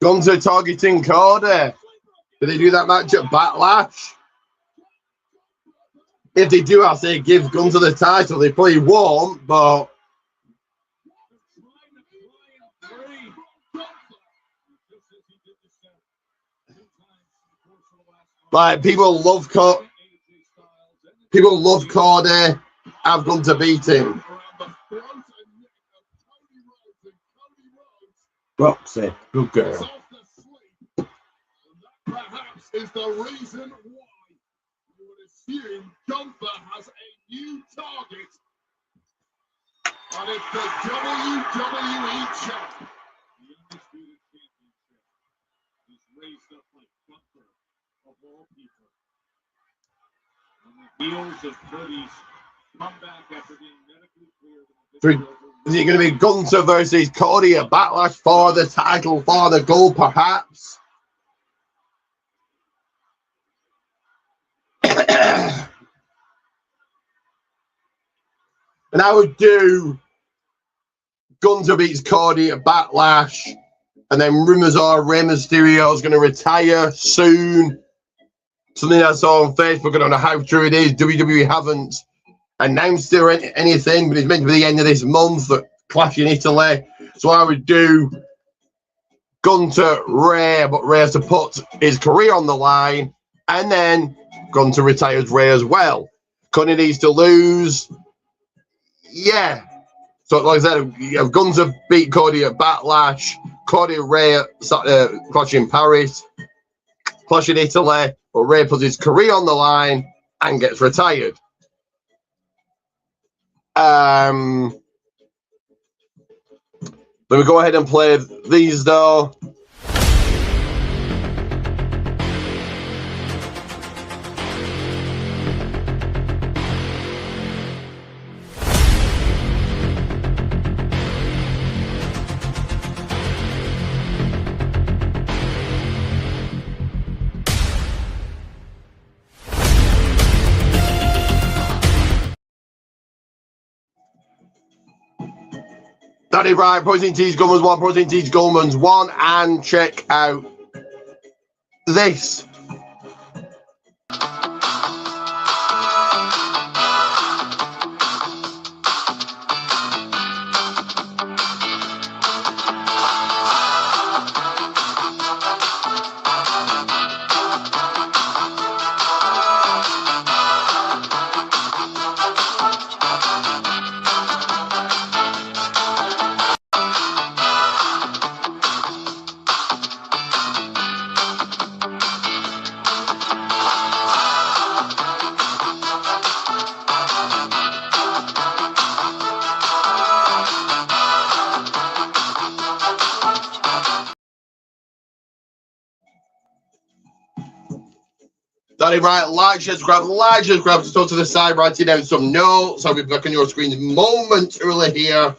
Gunther targeting Cody. Did they do that match at Backlash? If they do, I'll say give Gunther the title. They probably won't, but like people love Cody. I've gone to beat him. Roxy, good girl. Perhaps is the reason why you would assume Gunther has a new target. And it's the WWE champ. The Undisputed Championship is raised up like Gunther of all people. On the heels of Cody's comeback after being medically cleared. Is it going to be Gunther versus Cody at Backlash for the title, for the gold, perhaps? And I would do Gunther beats Cody at Backlash, and then rumors are Rey Mysterio is going to retire soon. Something I saw on Facebook. I don't know how true it is. WWE haven't announced or anything, but it's meant to be the end of this month at Clash in Italy. So I would do Gunther, Rey, but Rey has to put his career on the line, and then Gunther retires Rey as well. Cody needs to lose. Yeah. So like I said, you have Gunther beat Cody at Backlash, Cody Rey at Clash in Paris, Clash in Italy, but Rey puts his career on the line and gets retired. Let me go ahead and play these though. That is right. Protein Tees Gummans 1, Protein Tees Gummans 1, and check out this. That is right. Like, share, subscribe. Just go to the side, writing down some notes. I'll be back on your screens momentarily here.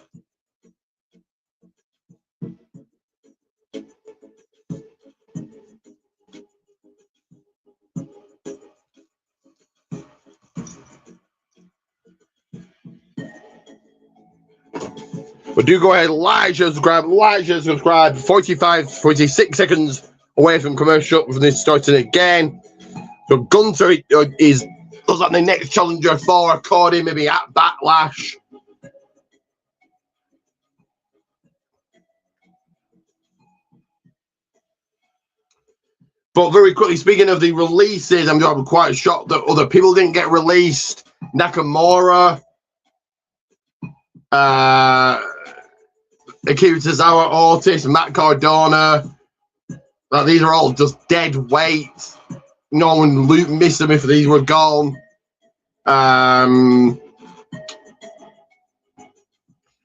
But do go ahead, like, share, subscribe. 46 seconds away from commercial from this starting again. So Gunter is looks like the next challenger for Cody, maybe at Backlash. But very quickly, speaking of the releases, I'm quite shocked that other people didn't get released. Nakamura, Akira Tozawa, Ortiz, Matt Cardona. These are all just dead weight. No one missed them if these were gone. I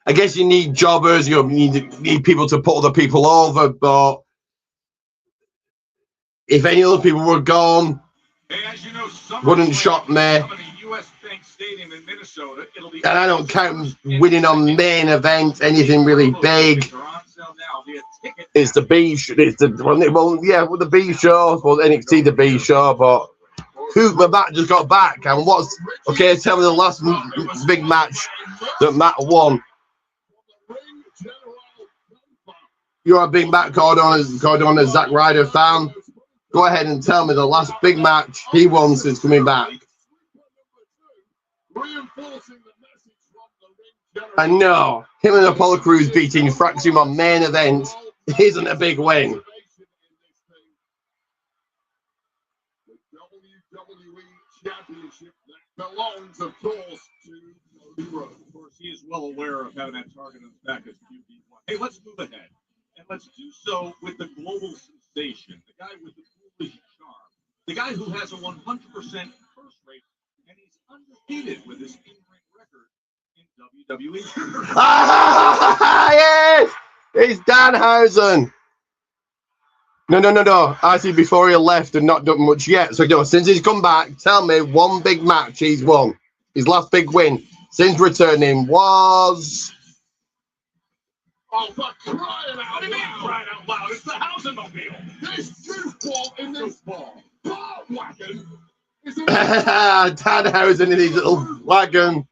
guess you need jobbers. You need people to put other people over. But if any other people were gone, Hey, as you know, wouldn't shock me. US Bank Stadium in Minnesota. It'll be And I don't count winning on main event, anything really big. It's the B show. It's the the B show. Well, NXT the B show, but Matt just got back, and what's okay? Tell me the last big match that Matt won. You're a big Matt Cardona Zack Ryder fan. Go ahead and tell me the last big match he won since coming back. I know him and Apollo Crews beating Fraxium on main event isn't a big win. Championship that belongs, of course, to Cody Rhodes. Of course, he is well aware of having that target on his back as QB1. Hey, let's move ahead. And let's do so with the global sensation, the guy with the foolish charm, the guy who has a 100% first rate, and he's undefeated with his in-ring record in WWE. Yes! It's Danhausen. No. I see before he left and not done much yet. So since he's come back, tell me one big match he's won. His last big win since returning was. Oh, for crying out loud! Crying out loud! It's the housing mobile. This goofball in this ball wagon is Danhausen in his little wagon.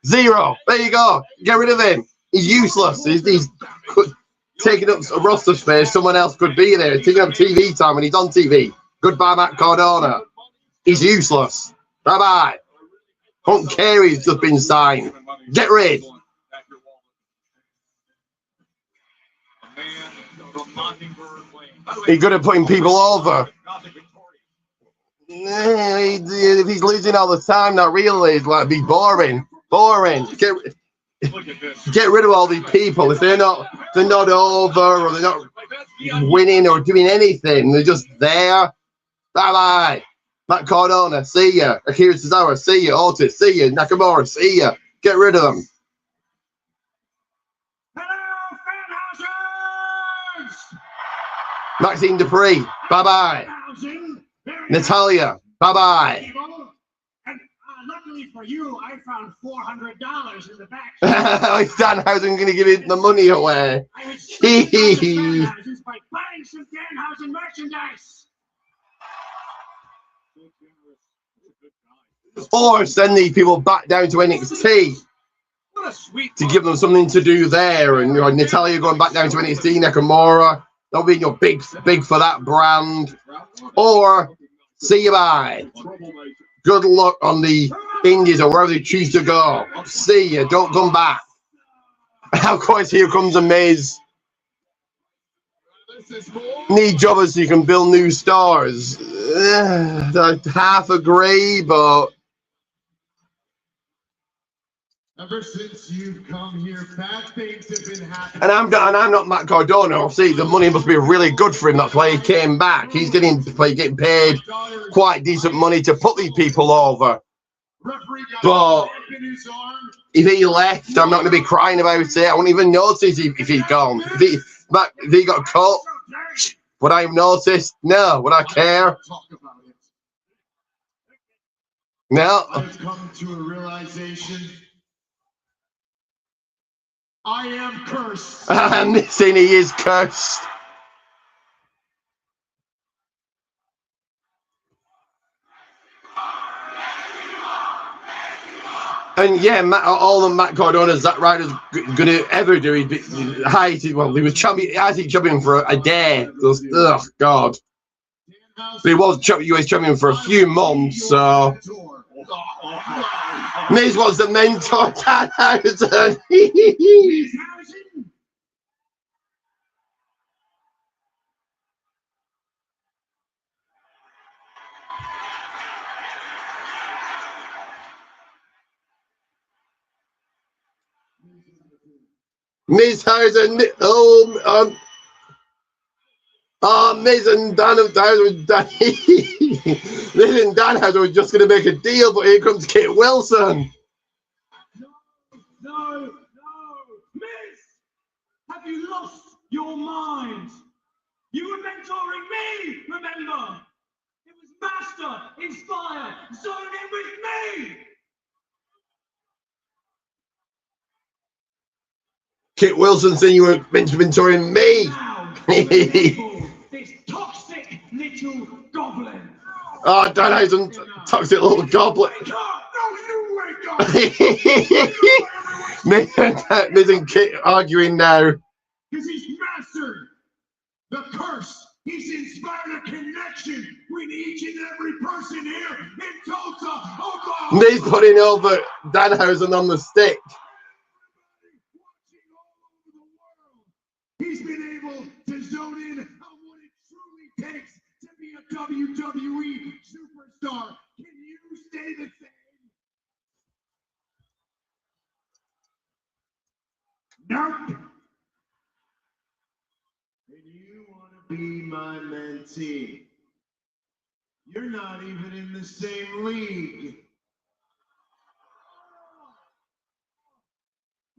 0. There you go. Get rid of him. He's useless. He's taking up a roster space. Someone else could be there. Taking up TV time, and he's on TV. Goodbye, Matt Cardona. He's useless. Bye-bye. Don't care he's just been signed. Get rid. He's good at putting people over. If he's losing all the time, not really. It's like be boring. Get rid of all these people. If they're not over, or they're not winning or doing anything, they're just there. Bye-bye. Matt Cardona, see ya. Akira Tozawa, see ya. Ortiz, see ya. Nakamura, see ya. Get rid of them. Maxine Dupree, bye-bye. Natalia, bye-bye. And luckily for you, I found $400 in the back. Danhausen going to give it the money away. I would spend Danhausen's by buying some Danhausen merchandise. Or send these people back down to NXT. What a sweet to give them something to do there. And Natalia going back down to NXT, Nakamura, they'll be big for that brand. Or see you bye. Good luck on the Indies or wherever they choose to go. See you. Don't come back. Of course, here comes a Miz. Need jobbers so you can build new stars. I half agree, but Ever since you've come here, bad things have been happening. and I'm not Matt Cardona. Obviously, the money must be really good for him. That's why he came back. He's getting paid quite decent money to put these people over. But if he left, I'm not going to be crying about it. I won't even notice if he's gone. If he got cut, would I have noticed? No. Would I care? No. I've come to a realization. I am cursed. I'm saying he is cursed. And yeah, all the Matt Cardona's Zack Ryder's gonna ever do is he was champion for a day. Oh God. But he was US champion for a few months, so Miz was the mentor. Miz Hausen, Miz and Miz and Danhausen were just going to make a deal, but here comes Kit Wilson. No, Miz! Have you lost your mind? You were mentoring me, remember? It was Master, Inspire, Zone in with me! Kit Wilson saying you were mentoring me. Now, this toxic little goblin. Oh, Danhausen, toxic little goblin. Miz and Kit arguing now. Because he's mastered the curse. He's inspired a connection with each and every person here in Tulsa, Oklahoma. Miz putting over Danhausen on the stick. He's been able to zone in on what it truly takes to be a WWE superstar. Can you stay the same? Nope. And you want to be my mentee? You're not even in the same league.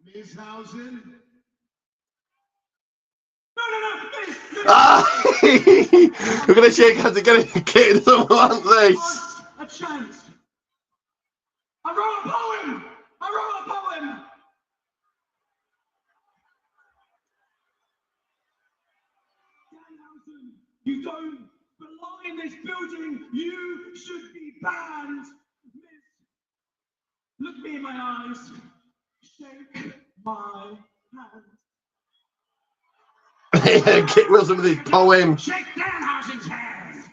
Ms. Hausen? We're going to shake hands again. Kit doesn't want this. A chance. I wrote a poem. Danhausen, you don't belong in this building. You should be banned. Miss, look me in my eyes. Shake my hand. Kit Wilson with his poem. Shake Danhausen's hand.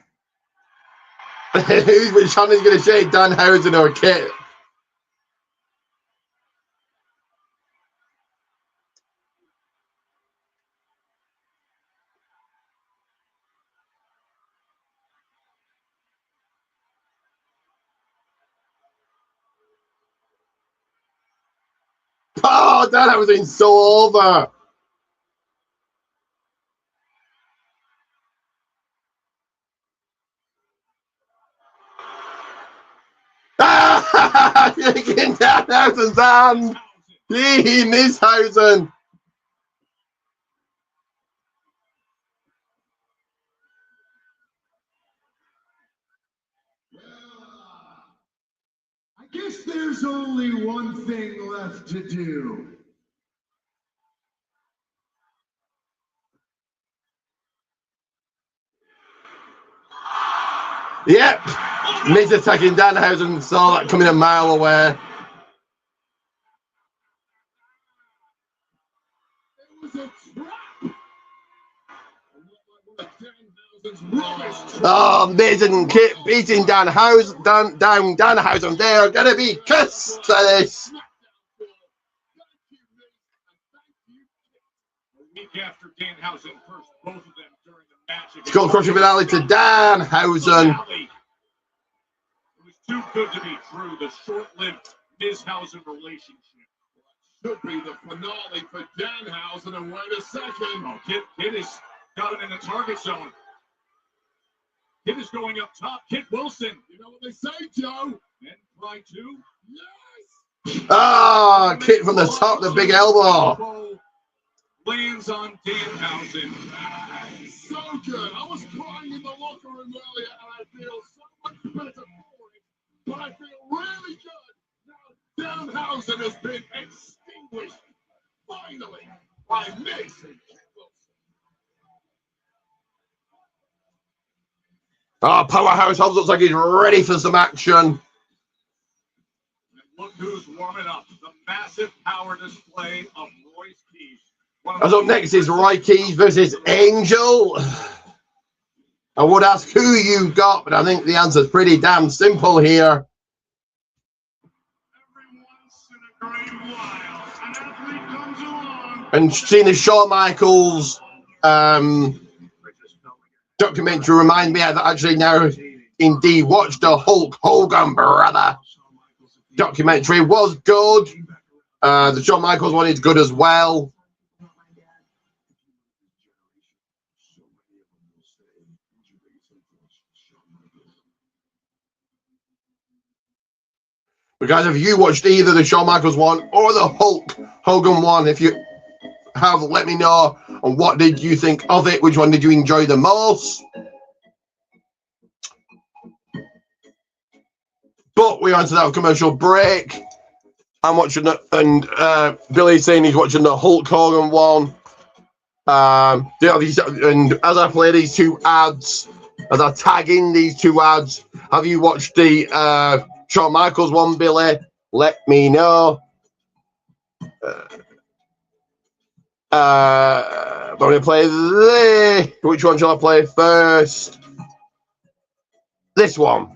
Which one is going to shake, Danhausen or Kit? Oh, Danhausen's so over. Shaking Danhausen's hand. Miz Hausen. I guess there's only one thing left to do. Yep. Miz attacking Danhausen, saw that coming a mile away. Oh, amazing Kit beating Danhausen. They're gonna be kissed to this. After Danhausen first, both of them during the match. Skull crushing finale to Danhausen. It was too good to be true. The short-lived Miz-Hausen relationship Should be the finale for Danhausen, and wait a second. Oh, Kid has got it in the target zone. Kid is going up top. Kid Wilson. You know what they say, Joe? And try to. Yes! Ah, Kit from the top, the big elbow. Lands on Danhausen. So good. I was crying in the locker room earlier, and I feel so much better for it. But I feel really good. Now Danhausen has been extinguished, finally, by Miz and Kit Wilson. Ah, Powerhouse Hobbs looks like he's ready for some action. And look who's warming up. The massive power display of Royce Keys. As up next is Roy Keys versus Angel. I would ask who you got, but I think the answer's pretty damn simple here. And seeing the Shawn Michaels documentary remind me I've actually now indeed watched the Hulk Hogan brother documentary. It was good. The Shawn Michaels one is good as well. But guys, have you watched either the Shawn Michaels one or the Hulk Hogan one? If you have, let me know. And what did you think of it? Which one did you enjoy the most? But we're on to that commercial break. I'm watching it, and Billy's saying he's watching the Hulk Hogan one. And as I play these two ads, as I tag in these two ads, have you watched the Shawn Michaels one, Billy? Let me know. I'm going to play this. Which one shall I play first? This one.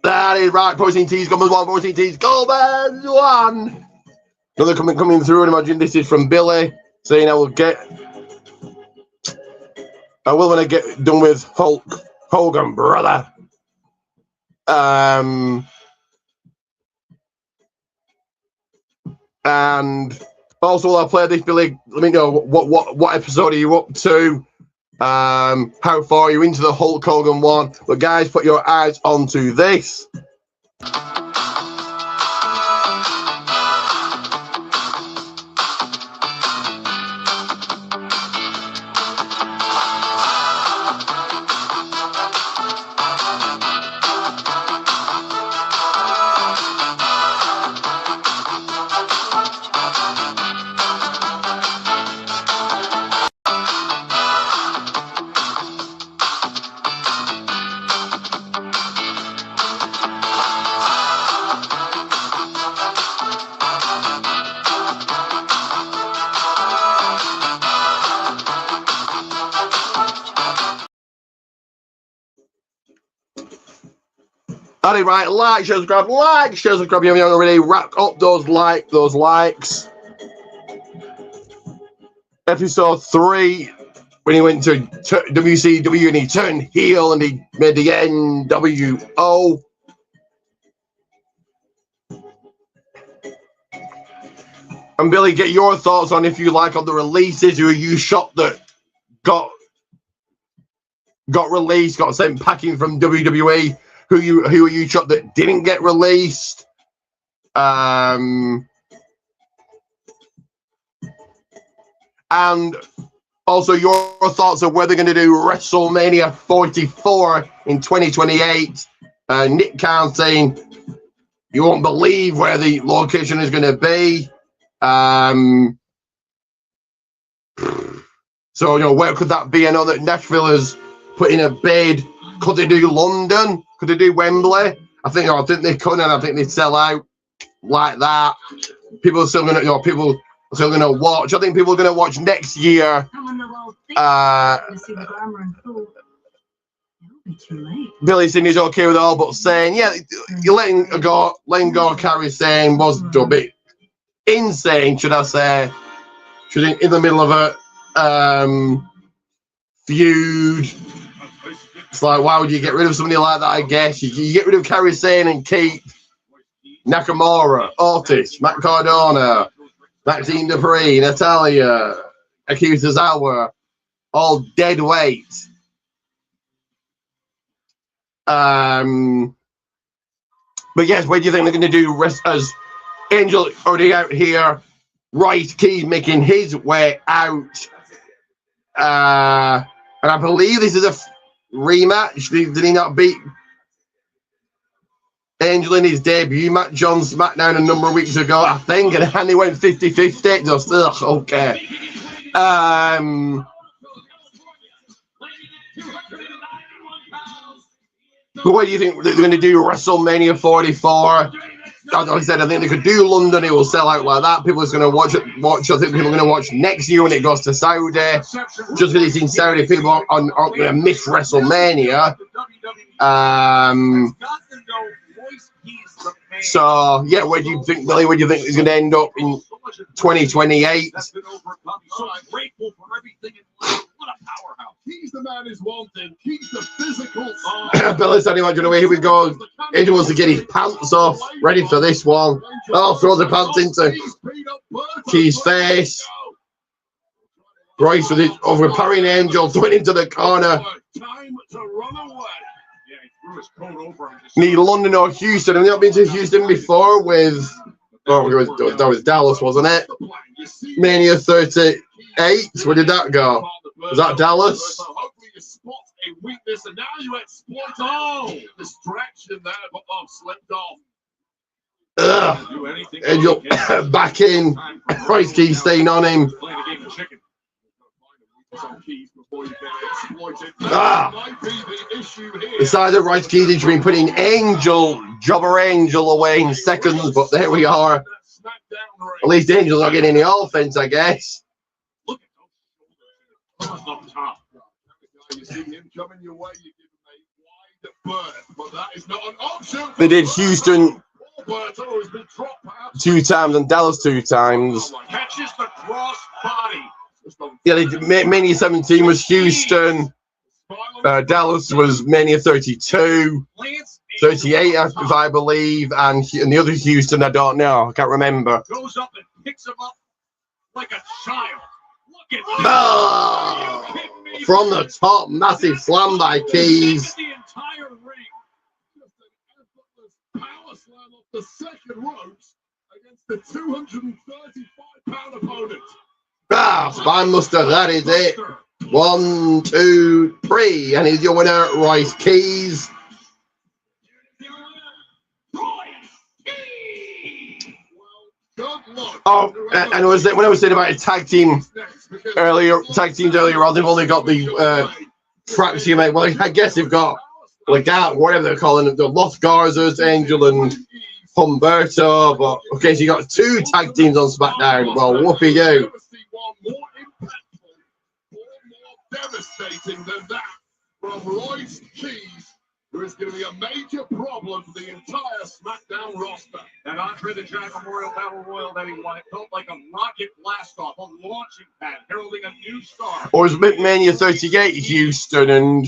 That is right. Protein Teas, Gomez 1, Protein Teas, Gomez 1. Another comment coming through, and imagine this is from Billy saying I will when I get done with Hulk Hogan, brother. And also while I play this, Billy, let me know what episode are you up to? How far are you into the Hulk Hogan one? But guys, put your eyes onto this. That is right. Like, share, subscribe. Like, share, subscribe. You haven't already. Wrap up those likes. Episode 3, when he went to WCW and he turned heel and he made the NWO. And Billy, get your thoughts on if you like on the releases. Who are you shocked that got released, got sent packing from WWE? Who are you shocked that didn't get released? And Also, your thoughts on whether they're going to do WrestleMania 44 in 2028. Nick Khan saying you won't believe where the location is going to be. So, you know, where could that be? I know that Nashville has put in a bid. Could they do London? Could they do Wembley? I think they could, and I think they'd sell out like that. People are still going to, people are still going to watch. I think people are going to watch next year. Billy saying he's okay with it all, but saying, yeah, you're letting go. Carrie saying was a bit insane, should I say? She's in the middle of a feud. It's like, why would you get rid of somebody like that? I guess you get rid of Carrie Sane and keep Nakamura, Otis, Matt Cardona, Maxine Dupree, Natalia, Akira Tozawa, all dead weight. But yes, where do you think they're going to do as Angel already out here? Rice Keys making his way out. And I believe this is a rematch. Did he not beat Angel in his debut match on Smackdown a number of weeks ago, I think, and he went 50-50. Just, okay. But what do you think they're going to do? WrestleMania 44? Like I said, I think they could do London. It will sell out like that. People are going to watch it. I think people are going to watch next year when it goes to Saudi. Just because it's in Saudi, people aren't going to miss WrestleMania. So yeah, where do you think, Billy? Where do you think is going to end up in 2028? He's the man who's wanted. He's the physical. Billy's standing on the way. Here we go. Angel wants to get his pants off. Ready for this one. Oh, throws the pants into Key's face. Royce with it overpowering Angel, throwing into the corner. Time to run away. Need London or Houston. I've not been to Houston before with. Oh, that was Dallas, wasn't it? Mania 38. Where did that go? Was that Dallas? Hopefully you spot a weakness, and now you exploit distraction there, but slipped off. Angel back in. Price key staying on him. Besides the right key, they've been putting Jobber Angel away in seconds, but there we are. At least Angel's not getting any offense, I guess. They did Houston 2 times and Dallas 2 times. Catches the cross body. Yeah, they did, Mania 17 was Houston. Dallas was Mania 32. 38, if I believe, and the other Houston, I don't know. I can't remember. Goes up and picks him up like a child. Look at Oh, from the top, massive slam by Keys. The entire ring. Just an effortless power slam off the second ropes against the 235-pound opponent. Spinebuster, that is it. 1, 2, 3, and he's your winner, Royce Keys. Oh, and was it when I was saying about a tag team earlier? Tag teams earlier on, they've only got the tracks you make. Well, I guess they've got Legat, whatever they're calling it, the Los Garzas, Angel and Humberto. But okay, so you got 2 tag teams on SmackDown. Well, whoopee do. Devastating than that from Royce Keys, who is going to be a major problem for the entire SmackDown roster. that Andre the Giant Memorial Battle Royal that he won. It felt like a rocket blast off, a launching pad, heralding a new star. Or was Mania 38 Houston and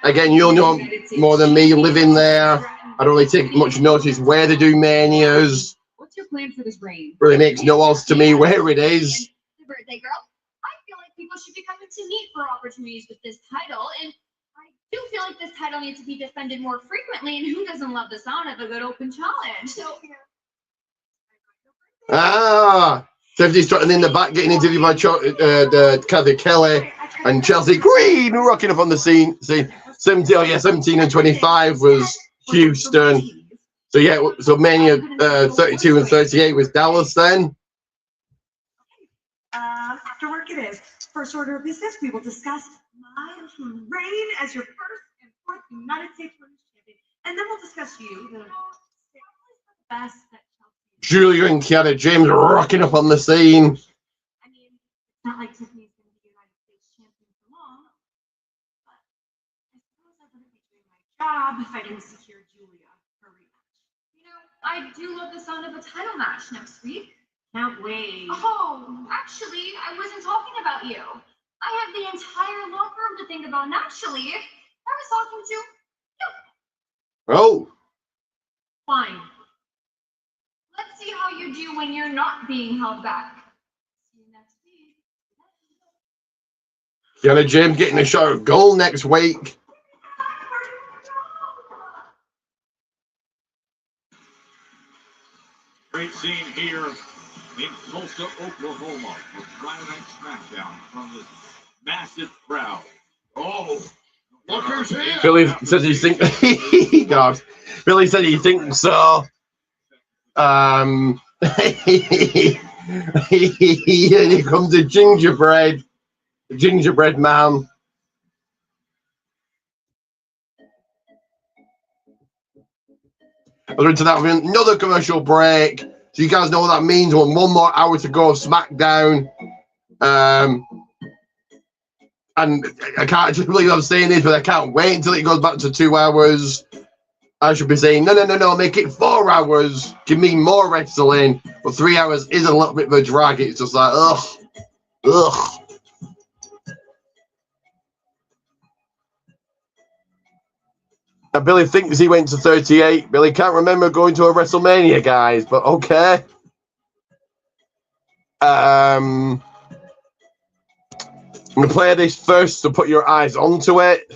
again, you'll know more than me living there. I don't really take much notice where they do Manias. What's your plan for this reign? Really makes no odds to me where it is. The birthday girl. I feel like people should be coming to me for opportunities with this title, and I do feel like this title needs to be defended more frequently. And who doesn't love the sound of a good open challenge? So Tiffany's trotting in the back, getting interviewed by the Kathy Kelly and Chelsea Green, rocking up on the scene. 17 and 25 was Houston. So yeah, so Mania 32 and 38 was Dallas then. After work it is. First order of business, we will discuss my reign as your first and fourth United States Women's Champion. And then we'll discuss you, the best that Julia and Kiana James rocking up on the scene. I mean, it's not like Tiffany's going to be United States champion for long, but I suppose I wouldn't be doing my job if I didn't secure Julia her rematch. You know, I do love the sound of a title match next week. Can't wait. Oh, actually, I wasn't talking about you. I have the entire locker room to think about, and actually, I was talking to you. Oh. Fine. Let's see how you do when you're not being held back. See you next week. Kiana James getting a shot at goal next week. Great scene here in Tulsa, Oklahoma, with Friday Night Smackdown from this massive crowd. Oh, look who's here! Billy says he thinks. God, Billy said he thinks so. Here comes the gingerbread man. We're into that with another commercial break. So you guys know what that means. We're 1 more hour to go of SmackDown. And I can't just believe I'm saying this, but I can't wait until it goes back to 2 hours. I should be saying, no, make it 4 hours. Give me more wrestling. But 3 hours is a little bit of a drag. It's just like, ugh. And Billy thinks he went to 38. Billy can't remember going to a WrestleMania, guys, but okay. I'm going to play this first to put your eyes onto it.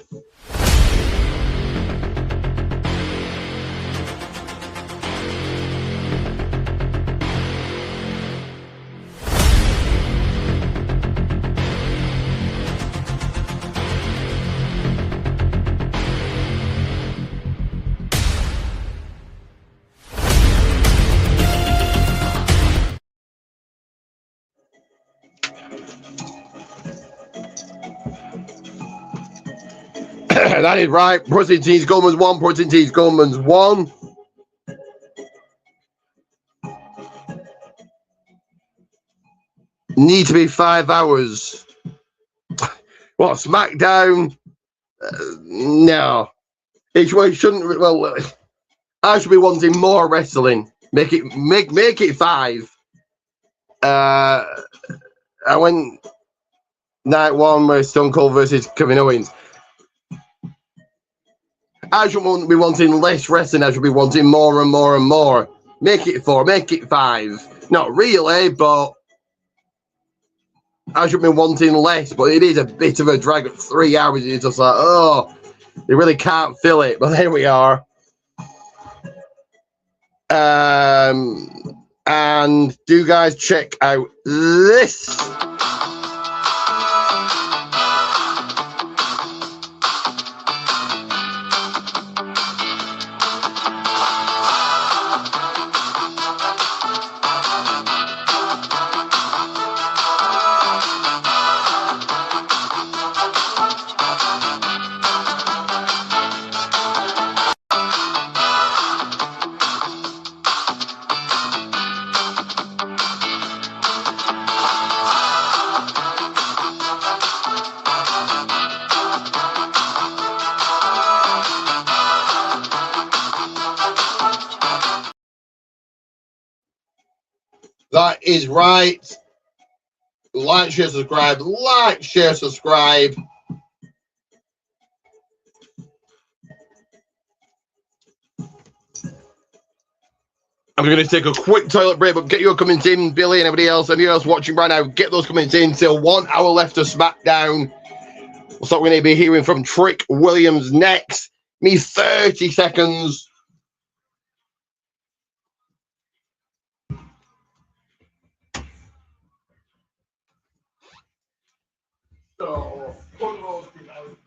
That is right. Protein Tees Goldman's 1. Protein Tees Goldman's 1. Need to be 5 hours. What, SmackDown? No. It shouldn't. Well, I should be wanting more wrestling. Make it 5. I went night 1 with Stone Cold versus Kevin Owens. I should be wanting less wrestling. I should be wanting more and more and more. Make it 4. Make it 5. Not really, but I should be wanting less. But it is a bit of a drag at 3 hours. It's just like, oh, they really can't fill it. But there we are. And do you guys check out this? That is right. Like, share, subscribe. Like, share, subscribe. I'm going to take a quick toilet break, but get your comments in, Billy and everybody else watching right now. Get those comments in till 1 hour left of SmackDown. So we're going to be hearing from Trick Williams next. Me 30 seconds. So, one of those things I was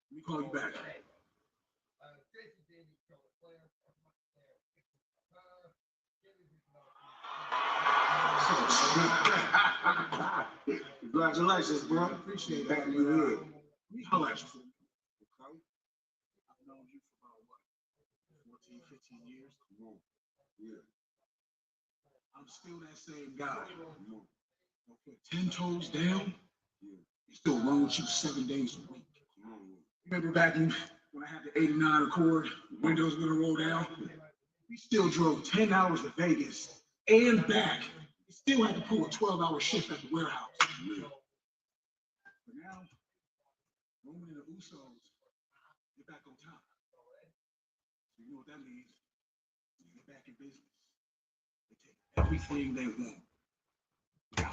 Let me call you back. Congratulations, bro. Appreciate that. You good. Let me holler at you for a minute, okay? I've known you for about what? 14, 15 years? Yeah. I'm still that same guy. Okay, 10 toes down. You still run with you 7 days a week. Remember back when I had the 89 Accord, the windows gonna roll down? We still drove 10 hours to Vegas and back. We still had to pull a 12-hour shift at the warehouse. But now, Roman and the Usos, they're back on top. So you know what that means? They're back in business. They take everything they want. Now,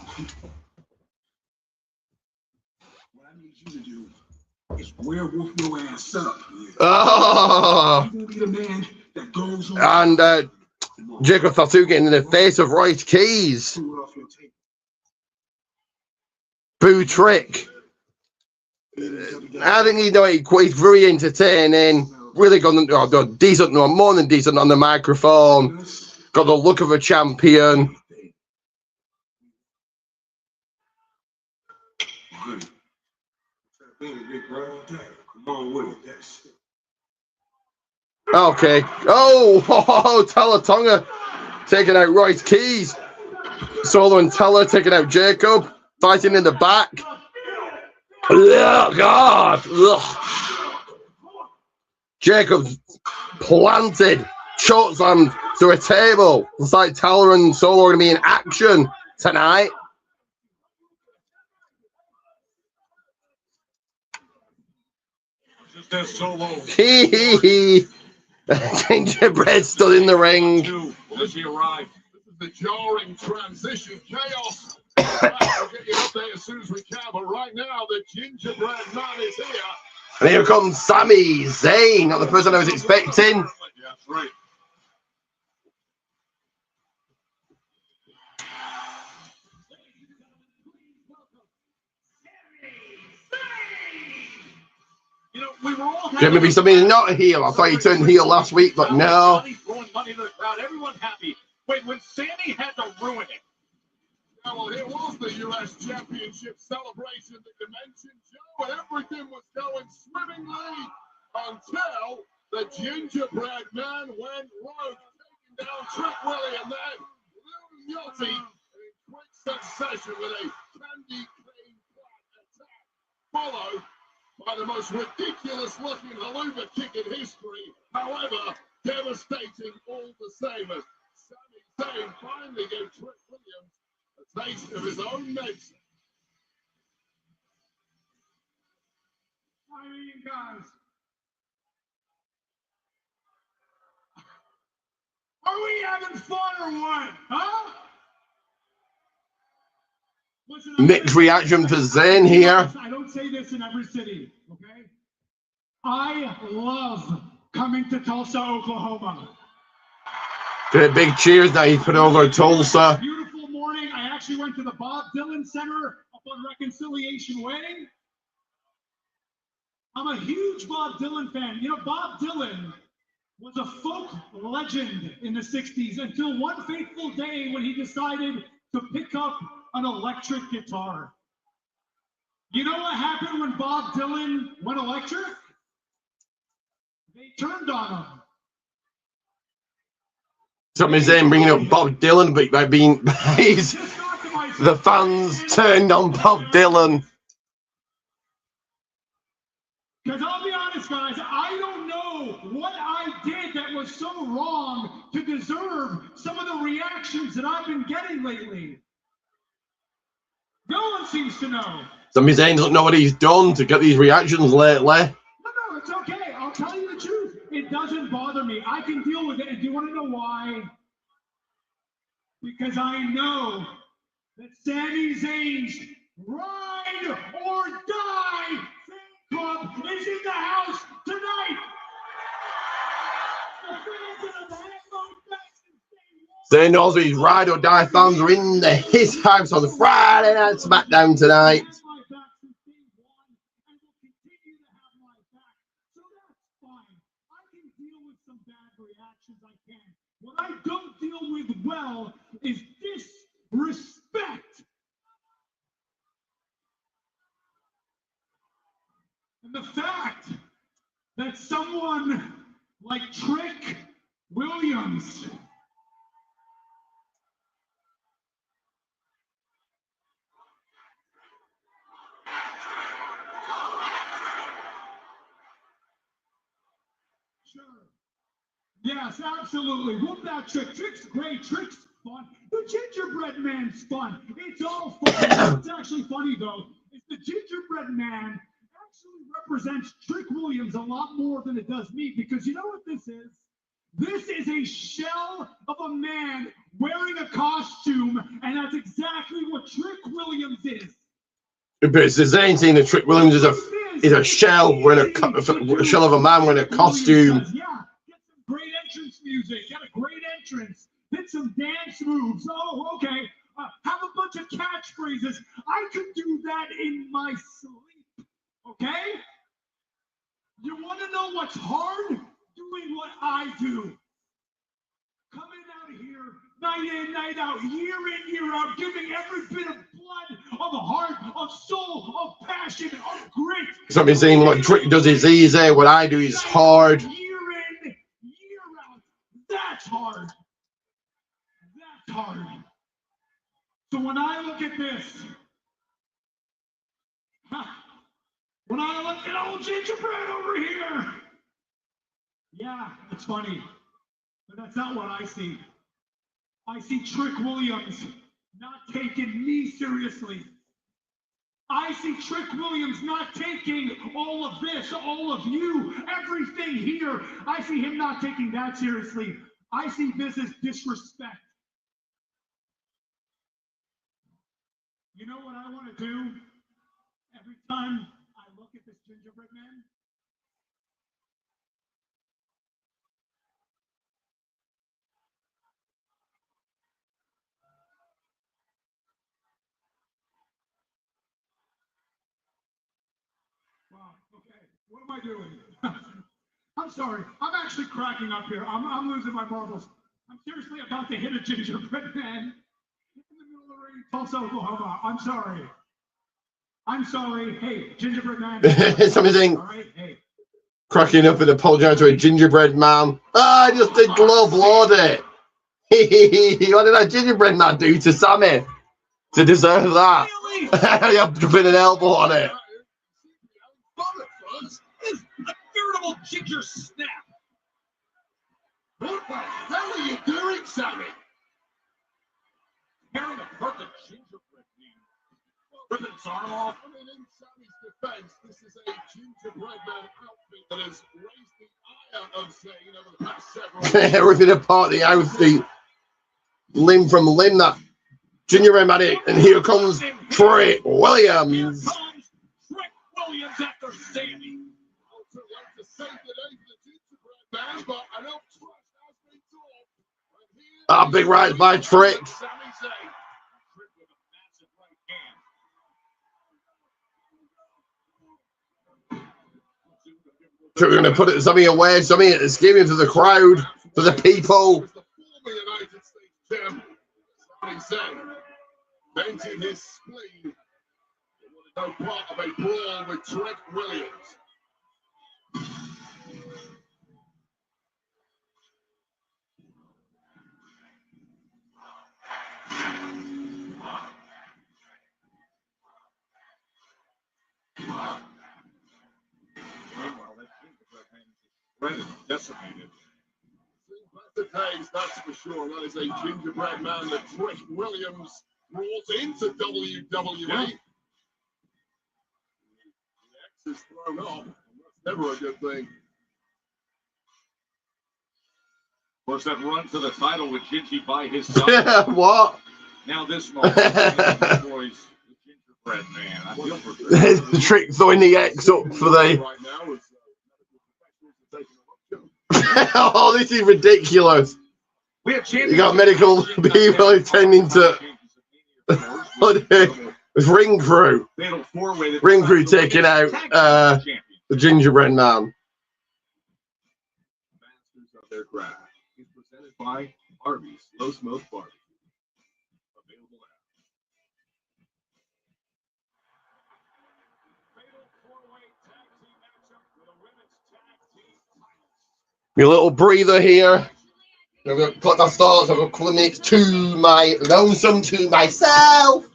what I need you to do is werewolf your ass up. Oh, You will be the man that goes on. and Jacob Fatu getting in the face of Royce Keys. Boo trick. I think he's very entertaining. Really got decent, more than decent on the microphone. Got the look of a champion. Okay. Oh, Tonga taking out Royce Keys. Solo and Teller taking out Jacob. Fighting in the back. Oh, God. Ugh. Jacob's planted. Chokeslam to a table. Looks like Teller and Solo are going to be in action tonight. Gingerbread stood in the ring. As he arrived, this is the jarring transition chaos. We'll get you an update as soon as we can, but right now the gingerbread man is here. And here comes Sami Zayn, not the person I was expecting. Yeah, that's right. You know, we were all There may be something not a heel. I thought he turned heel last week, but no. throwing money to the crowd. Everyone happy. Wait, when Sammy had to ruin it. Yeah, well, here was the U.S. Championship celebration, the Dimension Show, and everything was going swimmingly until the gingerbread man went rogue, taking down Trick Willie and then Lil Yachty in quick succession with a candy cane attack, followed by the most ridiculous looking haluva kick in history, however, devastating all the same as Sami Zayn finally gave Trick Williams a taste of his own medicine. I mean, guys. Are we having fun or what? Huh? Listen, Mixed reaction to Zayn here. I don't say this in every city, okay? I love coming to Tulsa, Oklahoma. Big cheers that he put over Tulsa. Beautiful morning. I actually went to the Bob Dylan Center up on Reconciliation Way. I'm a huge Bob Dylan fan. You know, Bob Dylan was a folk legend in the 60s until one fateful day when he decided to pick up an electric guitar. You know what happened when Bob Dylan went electric? They turned on him. Sami Zayn bringing up Bob Dylan, but by being the fans turned on Bob Dylan. Because I'll be honest, guys, I don't know what I did that was so wrong to deserve some of the reactions that I've been getting lately. No one seems to know. Sami Zayn doesn't know what he's done to get these reactions lately. No, it's okay. I'll tell you the truth. It doesn't bother me. I can deal with it. And do you want to know why? Because I know that Sami Zayn's Ride or Die fan club is in the house tonight. The fans that have had my back since day one. Saying also his Ride or Die fans are in his house on the Friday Night Smackdown tonight. What I don't deal with well is disrespect. And the fact that someone like Trick Williams Yes, absolutely. Whoop that Trick. Trick's great. Trick's fun. The gingerbread man's fun. It's all fun. What's actually funny, though, is the gingerbread man actually represents Trick Williams a lot more than it does me, because you know what this is? This is a shell of a man wearing a costume, and that's exactly what Trick Williams is. But it's the same thing that Trick Williams is a shell wearing a shell of a man wearing a costume. Yeah. Great entrance music, get a great entrance, hit some dance moves. Oh, okay. Have a bunch of catchphrases. I could do that in my sleep. Okay? You want to know what's hard? Doing what I do. Coming out here, night in, night out, year in, year out, giving every bit of blood, of heart, of soul, of passion, of grit. Something saying what Trick does is easy, what I do is hard. That's hard. That's hard. So when I look at this, when I look at old gingerbread over here, yeah, it's funny, but that's not what I see. I see Trick Williams not taking me seriously. I see Trick Williams not taking all of this, all of you, everything here. I see him not taking that seriously. I see this as disrespect. You know what I want to do every time I look at this gingerbread man? Wow, okay, what am I doing? I'm sorry, I'm actually cracking up here. I'm losing my marbles. I'm seriously about to hit a gingerbread man in the middle of the ring, Tulsa, Oklahoma. I'm sorry. I'm sorry. Hey, gingerbread man. Something all right, hey. Cracking up and apologizing to a gingerbread man. I just did low blood it. What did that gingerbread man do to Sammy to deserve that? You have to put an elbow on it. Veritable ginger snap. What the hell are you doing, Sammy? Tearing apart the gingerbread man. Ripping its arm off. I mean, in Sammy's defense, this is a gingerbread man outfit that has raised the ire of Zayn over the past several Ripping apart the outfit, limb from limb, that gingerbread man. And here comes Trick Williams. Trick Williams after Sammy. Big rise by Trick. Trick going to put it something away, something that's giving to the crowd, to the people. Venting his spleen. No part of a brawl with Trick Williams. Decimated. The days, that's for sure. That is a gingerbread man that Trick Williams brought into WWE. Yeah. The X is thrown off. That's never a good thing. Of course, that run to the title with Gingy by his side. What? Now this moment destroys the gingerbread Red man. I feel for The trick throwing the X up for the. Right now is Oh, this is ridiculous. we have You got medical people attending to with ring crew. Ring crew taking out the gingerbread man. Masters of their craft. Is presented by Arby's Slow Smoke Barbecue. Available now. My little breather here. I've got got my thoughts. I've got a couple of minutes to my lonesome to myself.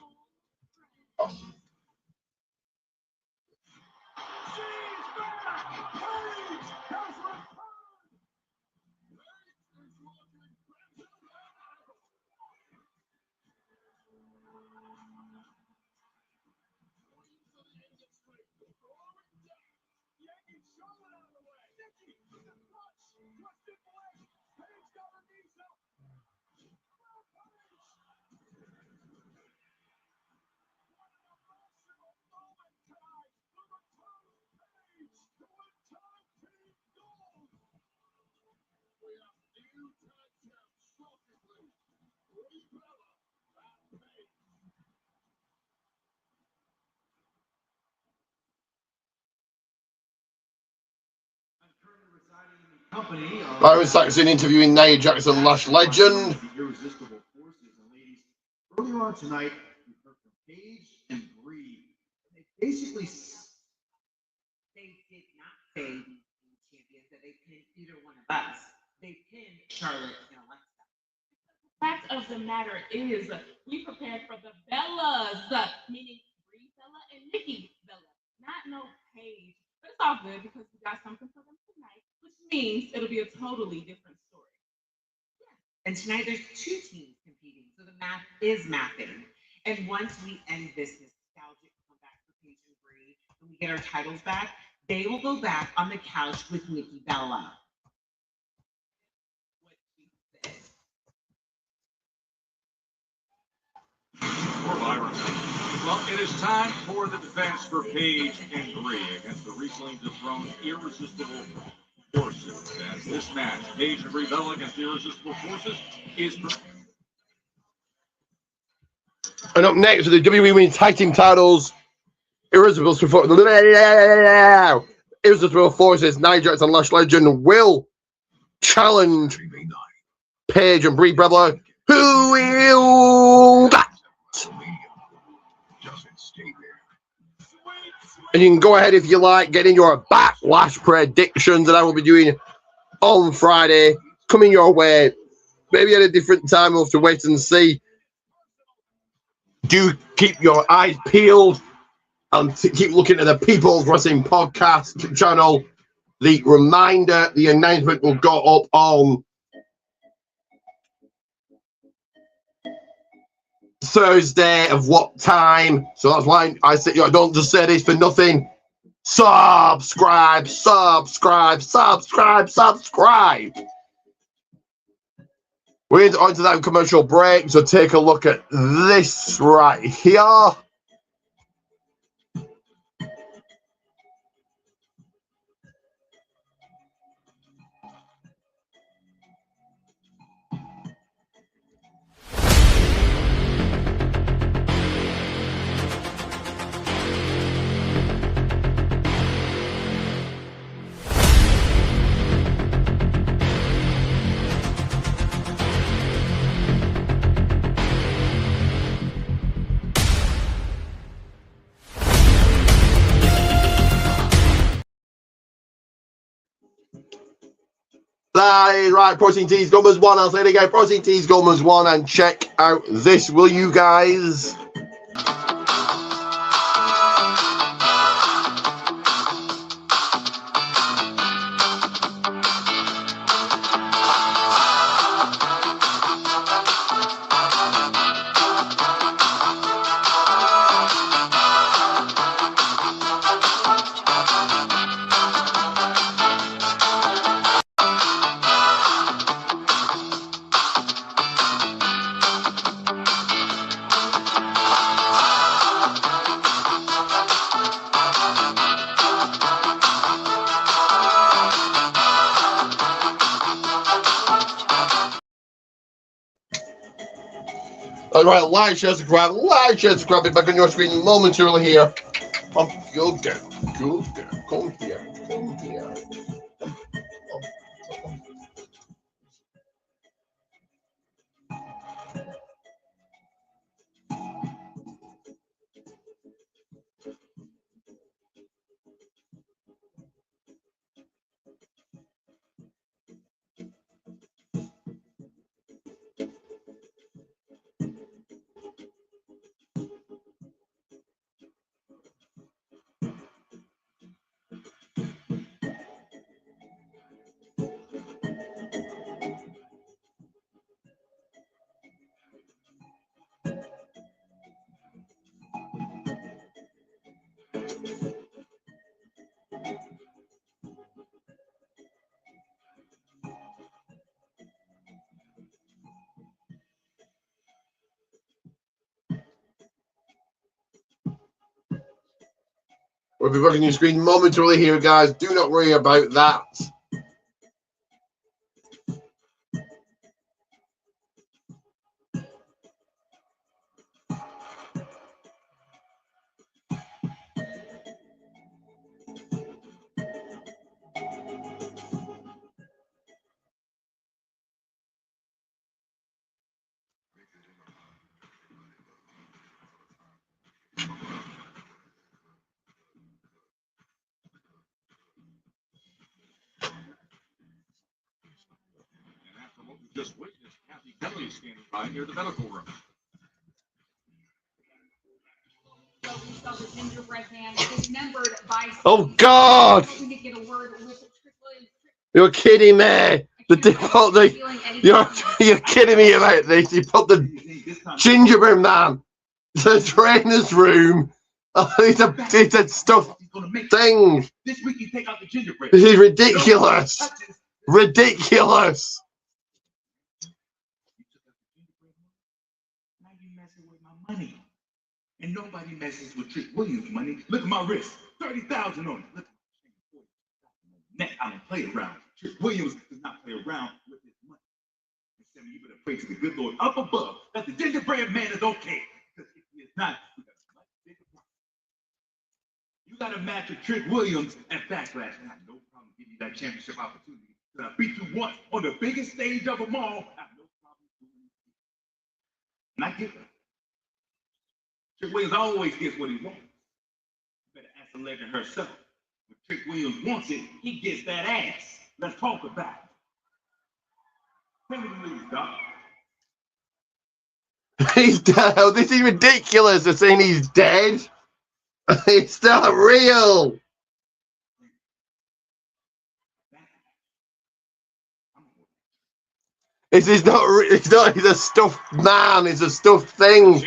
Byron Saxon interviewing Nia Jackson, Lash Legend. Irresistible forces. And ladies, earlier on tonight, we heard from Paige and Bree. They basically They did not say these champions that they pinned either one of us. They pinned Charlotte and Alexa. The fact of the matter is, we prepared for the Bellas, meaning Brie Bella and Nikki Bella, not no Paige. But it's all good because we got something for them tonight, which means it'll be a totally different story. And tonight there's two teams competing, so the math is mathing. And once we end this nostalgic comeback for Paige and Bree, and we get our titles back, they will go back on the couch with Nikki Bella. Well, it is time for the defense for Paige and Bree against the recently dethroned Irresistible Forces. As this match, Paige and Bree Bella against the Irresistible Forces, is. And up next are the WWE Women's Tag Team titles. Irresistible Forces, Nia Jackson, Lash Legend will challenge Paige and Brie Bella. Who will that? And you can go ahead if you like, get in your backlash predictions that I will be doing on Friday, coming your way. Maybe at a different time, we'll have to wait and see. Do keep your eyes peeled and keep looking at the People's Wrestling Podcast channel. The reminder, the announcement will go up on Thursday of what time. So that's why I say, I don't just say this for nothing. Subscribe. We're on to that commercial break, so take a look at this right here. That is right, Protein Tees Gummers 1. I'll say it again, Protein Tees Gummers 1, and check out this, will you guys? right, like, share, subscribe, be back on your screen momentarily here. Good girl, come here, come here. We'll be back on your screen momentarily here, guys. Do not worry about that. Just witnessed Kathy Kelly standing by near the medical room. Oh God! You're kidding me! You're kidding me about this. You put the gingerbread man to the trainer's room. Oh, it's a stuffed thing. This week you take out the gingerbread. This is ridiculous. Ridiculous. Now you messing with my money. And nobody messes with Trick Williams' money. Look at my wrist. 30,000 on it. Look at my neck. I don't play around. Trick Williams does not play around with his money. And Sammy, you better pray to the good Lord up above that the gingerbread man is okay. Because if he is not, we got a much bigger problem. You got a match with Trick Williams at Backlash. And I have no problem giving you that championship opportunity. Because I beat you once on the biggest stage of them all. I have no problem doing it. And I get that. Trick Williams always gets what he wants. You better ask the legend herself. When Trick Williams wants it, he gets that ass. Let's talk about it. Tell me the news, Doc. He's dead. Oh, this is ridiculous. They're saying he's dead. It's not real. It's not. He's a stuffed man. It's a stuffed thing.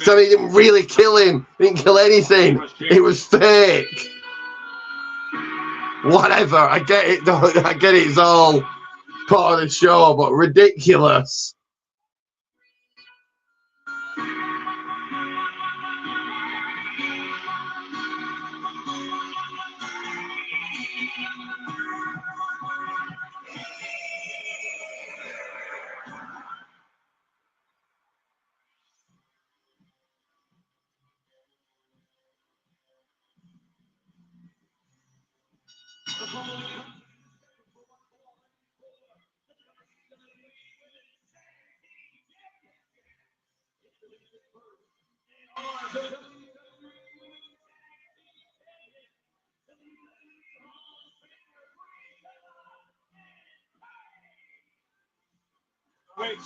So he didn't really kill him. He didn't kill anything. It was fake. Whatever. I get it. I get it. It's all part of the show, but ridiculous.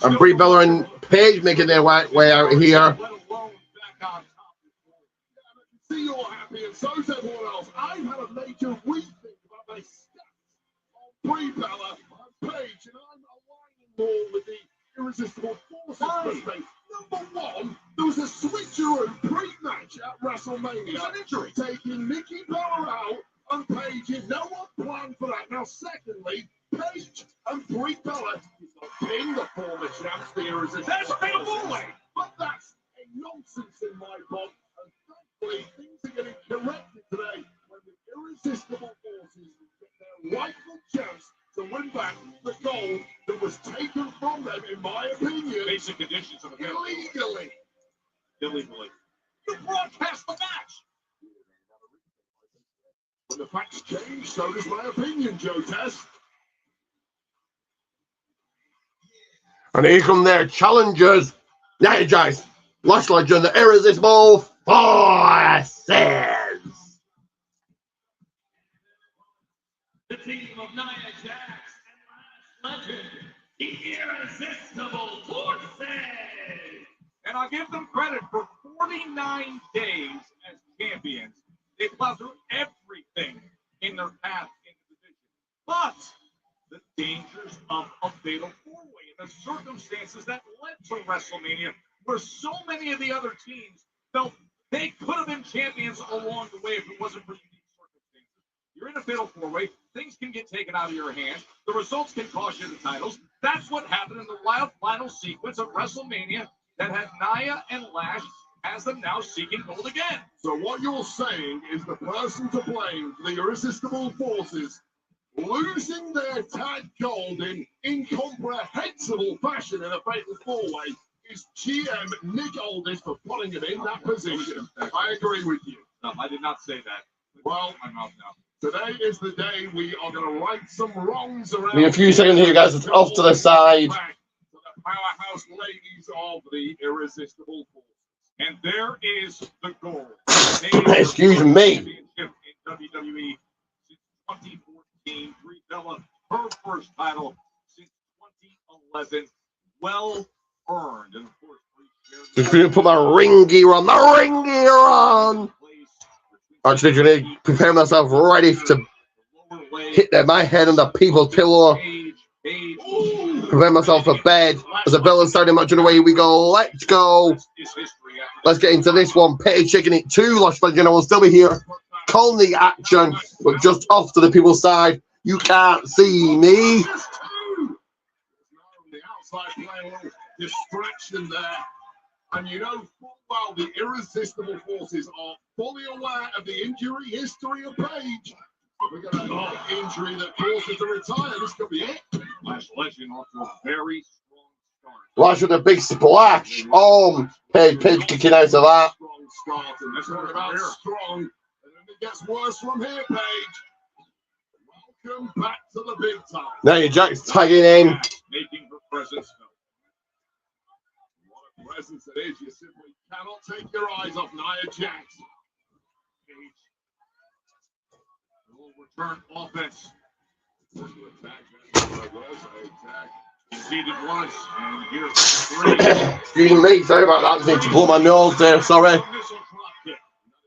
And Brie Bella and Paige making their way out here. See, you're happy, and so's everyone else. I've had a major rethink about my stats on Brie Bella and Paige, and I'm aligning more with the irresistible forces for space. Number one, there was a switcheroo pre-match at WrestleMania. It's an injury. Taking Nikki Bella out and Paige in. No one planned for that. Now, secondly, Paige and Brie Bella is not being the former champs, the irresistible. That's fatal bully. But that's a nonsense in my book. And thankfully, things are getting corrected today when the irresistible forces get their rightful chance to win back the gold that was was taken from them, in my opinion, Basic conditions of the illegally. Illegally. You broadcast the match. When the facts change, so does my opinion, Joe Test. And here come their challengers. Nia Jax, Lash Legend, the Irresistible Forces. The team of Nia Jax and Lash Legend, the Irresistible Forces. And I give them credit for 49 days as champions. They plowed through everything in their path into the division. But the dangers of a fatal four-way and the circumstances that led to WrestleMania, where so many of the other teams felt they could have been champions along the way if it wasn't for unique circumstances. You're in a fatal four-way, things can get taken out of your hands, the results can cost you the titles. That's what happened in the wild final sequence of WrestleMania that had Nia and Lash as them now seeking gold again. So what you're saying is the person to blame for the Irresistible Forces losing their tag gold in incomprehensible fashion in a fatal four-way is GM Nick Aldis for putting him in that position. I agree with you. No, I did not say that. Well, My mouth now. today is the day we are going to right some wrongs around. In a few seconds here, guys. It's off to the side. Back to the powerhouse ladies of the Irresistible Forces. And there is the goal. Excuse me. In WWE since 2014, Brie Bella, her first title since 2011. Well earned. And of course, Just going to put my ring gear on. My ring gear on. Actually, going to prepare myself ready to hit my head on the people's pillow. Prepare myself for bed. As the bell is starting much of the way, here we go. Let's go. Let's get into this one. Petty Chicken It 2. Lash Legend, I will still be here. Calling the action, but just off to the people's side. You can't see me. The outside playing a little distraction there. And you know full well the Irresistible Forces are fully aware of the injury history of Paige. We're going to have an injury that forces to retire. This could be it. Lash Legend off to a very strong start. Lash with a big splash. Paige kicking out of that. Strong start. And that's what about strong. And then it gets worse from here, Paige. Welcome back to the big time. Nia Jax tagging in. Making her presence felt. What a presence it is. You simply cannot take your eyes off Nia Jax. Paige will return offense. Seated once, and here's three. Excuse me, sorry about that. I just need to blow my nose there, sorry.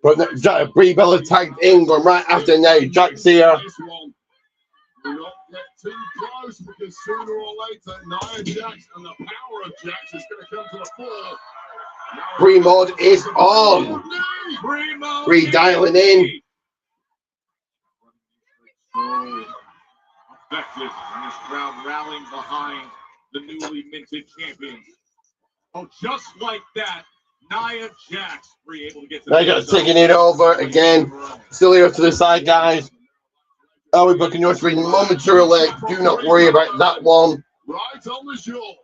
But Brie Bella tagged in, going right after Nia Jax here. Do not get too close because sooner or later, Nia Jax and the power of Jax is going to come to the fore. Brie mode is on. Brie dialing in. So effective, and this crowd rallying behind the newly minted champions. Oh, just like that, Nia Jax able to get to Nia Jax taking it over again. Still here to the side, guys. I'll be booking your screen momentarily. Do not worry about that one. Right on the shore.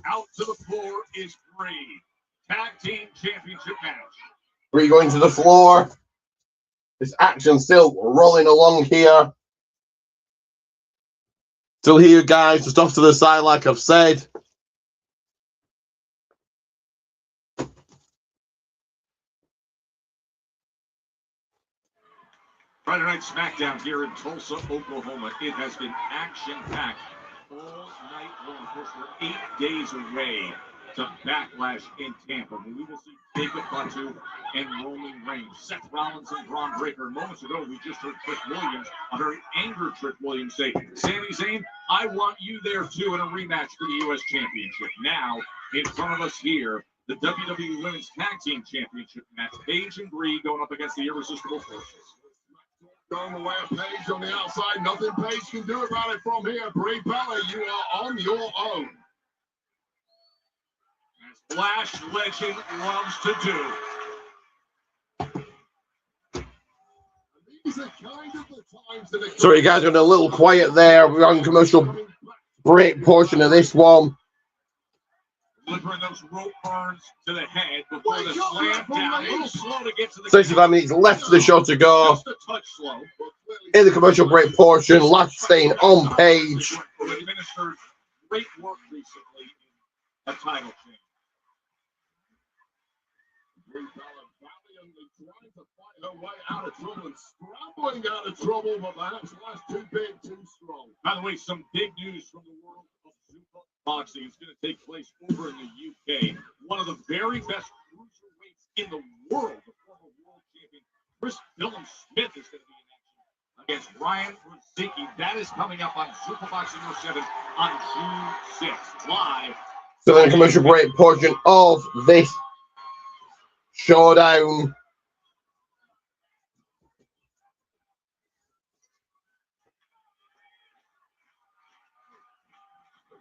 Out to the floor is Brie. Tag team championship match. Brie going to the floor. This action still rolling along here. Still here, guys. Just off to the side, like I've said. Friday Night Smackdown here in Tulsa, Oklahoma. It has been action-packed all night long. Of course, we're 8 days away to Backlash in Tampa. We will see Jacob Fatu and Roman Reigns. Seth Rollins and Braun Breaker. Moments ago, we just heard Trick Williams, a very angered Trick Williams, say, Sami Zayn, I want you there too in a rematch for the U.S. Championship. Now, in front of us here, the WWE Women's Tag Team Championship match. Paige and Brie going up against the Irresistible Forces. Going the way of Paige on the outside. Nothing Paige can do about it from here. Brie Bella, you are on your own. As Lash Legend loves to do. These are kind of the times that Sorry, guys, we're a little quiet there. We're on commercial break portion of this one. Delivering those rope burns to the head before the slam down. A little slow to get to the 65 minutes left of the show to go. Just a touch slow. In the commercial break portion, Lash staying on Page. Administered great work recently in a title change. Trying to fight her way out of trouble and scrambling out of trouble, but perhaps Lash too big, too strong. By the way, some big news from the world of Super boxing. It's going to take place over in the UK. One of the very best cruiserweights in the world, the former world champion, Chris Dylan Smith, is going to be in action against Ryan Ruzicki. That is coming up on Super Boxing 07 on June 6th, live. So then, commercial break portion of this showdown.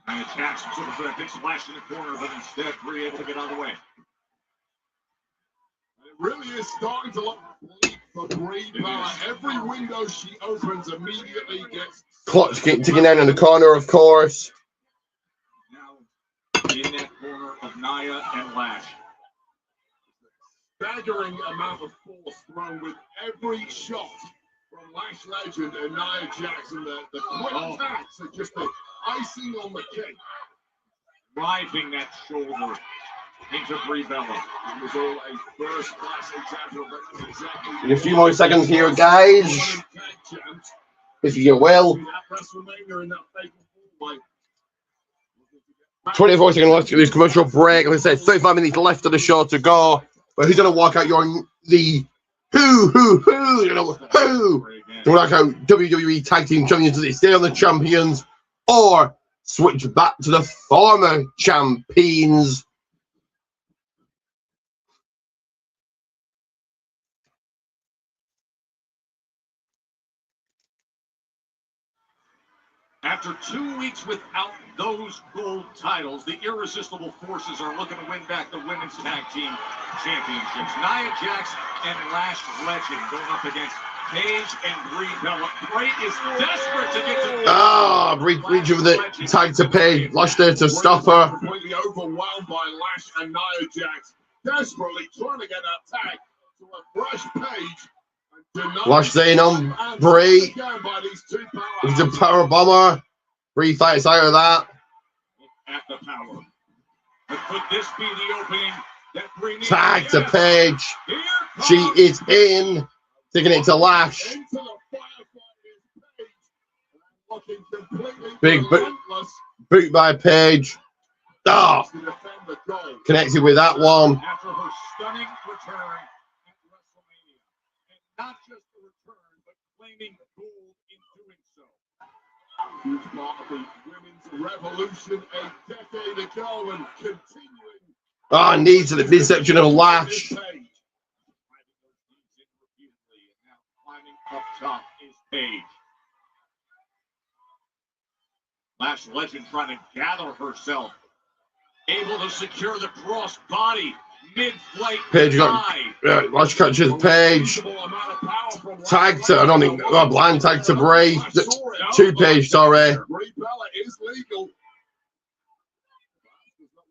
And Jackson looking for that big splash in the corner, but instead Bree able to get out of the way. It really is starting to look bleak for Bree Bella. Every window she opens immediately gets... Clock's ticking down in the corner, of course. Now in that corner of Nia and Lash. Staggering amount of force thrown with every shot from Lash Legend and Nia Jackson. The quick attacks are just the icing on the cake. Driving that shoulder into Brie Bella. It was all a first-class example of exactly... In a few more seconds here, guys. If you will. 24 seconds left to this commercial break. Like I said, 35 minutes left of the show to go. But who's going to walk out the who, you know, who to walk out WWE Tag Team Champions? Do they stay on the champions or switch back to the former champions? After 2 weeks without those gold titles, the Irresistible Forces are looking to win back the Women's Tag Team Championships. Nia Jax and Lash Legend going up against Paige and Brie Bella. Brie is desperate to get to... Brie reaching with it. Tag to Paige. Lash there to stop her. Completely overwhelmed by Lash and Nia Jax. Desperately trying to get that tag to a fresh Paige. Lash staying on Brie. He's a power bomber. Brie fights out of that. At the power. But could this be the opening that Brie needs? Tag to Paige. She is in. Taking it to Lash. Big boot by Paige. Oh, connected with that one. After her stunning return at WrestleMania. And not just the return, but claiming gold in doing so. Huge part of the women's revolution a decade ago and continuing. Needs to the midsection of Lash. Up top is Paige. Lash Legend trying to gather herself. Able to secure the cross body mid-flight. Paige got Lash catches Paige. Tag to, I don't think, blind tag to Brie. To Paige, sorry. Brie Bella is legal.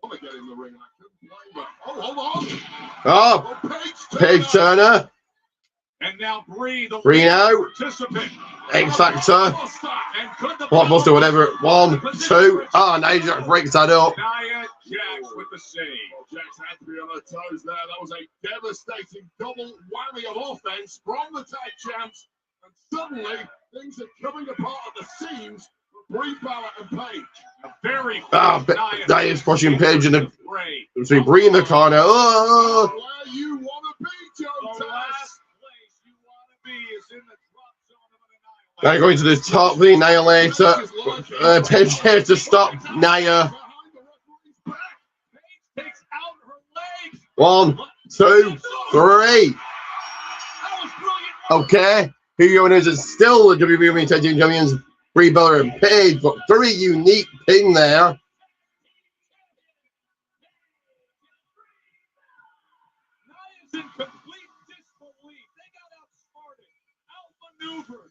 I want to get in the ring. I couldn't blame her. Oh, hold on. Paige Turner. And now Brie, the now. participant. X Factor. Blockbuster, whatever. 1, 2. Nia breaks that up. Nia Jax with the save. Well, Jax had to be on her toes there. That was a devastating double whammy of offense from the tag champs. And suddenly, things are coming apart at the seams for Brie Bella and Paige. A very Nia's pushing Paige in the... Between Brie in the corner. Where you want to be, Joe Taz. Now going to the top, the Annihilator. Paige here to stop Nia. 1, 2, 3. Okay. Who you know is still the WWE Tag Team Champions, Brie Bella and Paige, but very unique pin there.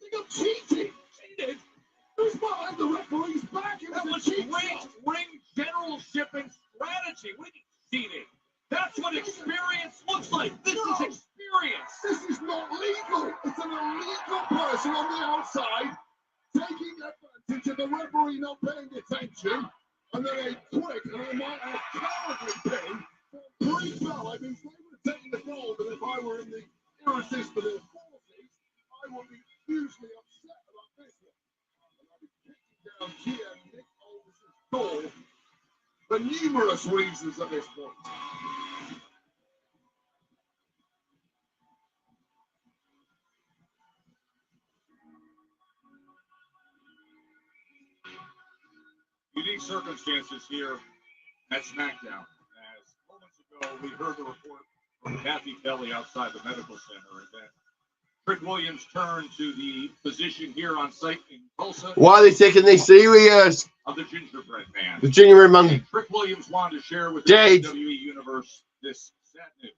They got cheated. Who's behind the referee's back? It was a cheat. attention, the referee not paying attention, and then a quick, and I might add cowardly pin for 3 fell. I've been favored of taking the goal, but if I were in the irresistible 40s, I would be hugely upset about this one. And I'd be kicking down GM Nick Aldis's door for numerous reasons at this point. Unique circumstances here at Smackdown. As moments ago, we heard the report from Kathy Kelly outside the medical center that Trick Williams turned to the position here on site in Tulsa. Why are they taking this serious? Of the gingerbread man. The gingerbread man. Trick Williams wanted to share with the Dead. WWE universe this sad news.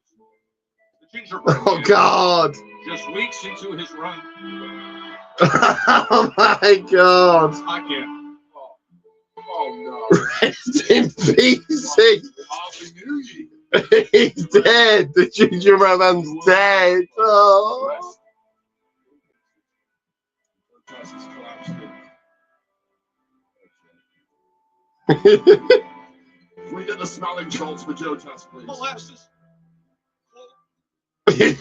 The gingerbread Oh man, God. just weeks into his run. Oh my God. I can't. Oh no. Rest in peace. Happy New Year. He's dead. The gingerbread man's dead. Oh. We get the smelling salts for Joe Test, please. Molasses.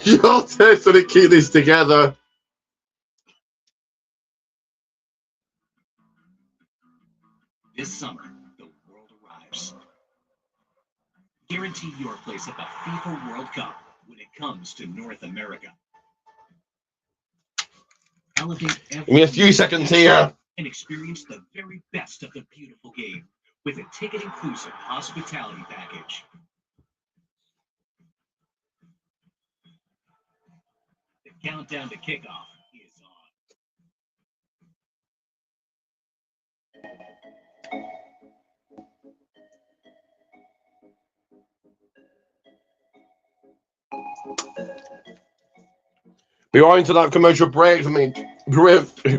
Your test to keep this together. This summer, the world arrives. Guarantee your place at the FIFA World Cup when it comes to North America. Elevate Give me a few seconds here. and experience the very best of the beautiful game with a ticket-inclusive hospitality package. The countdown to kickoff is on. We are into that commercial break. I mean,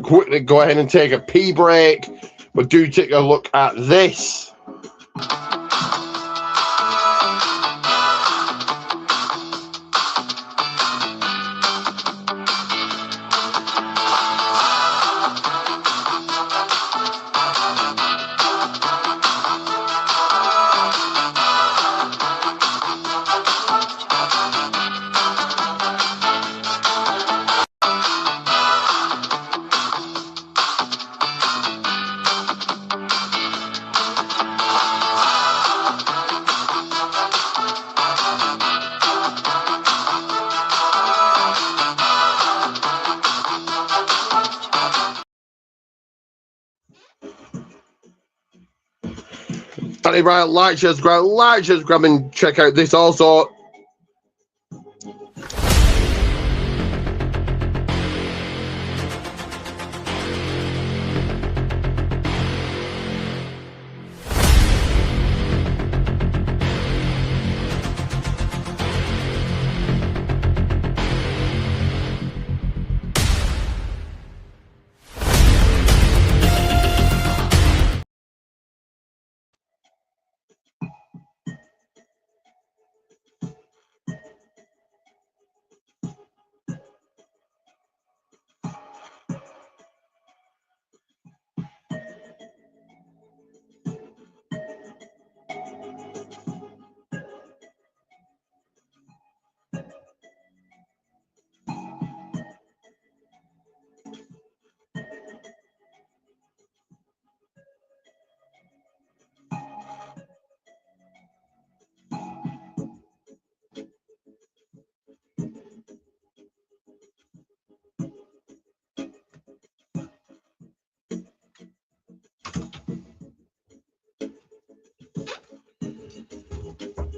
quickly go ahead and take a pee break, but do take a look at this. Right, like, share, subscribe, and check out this also.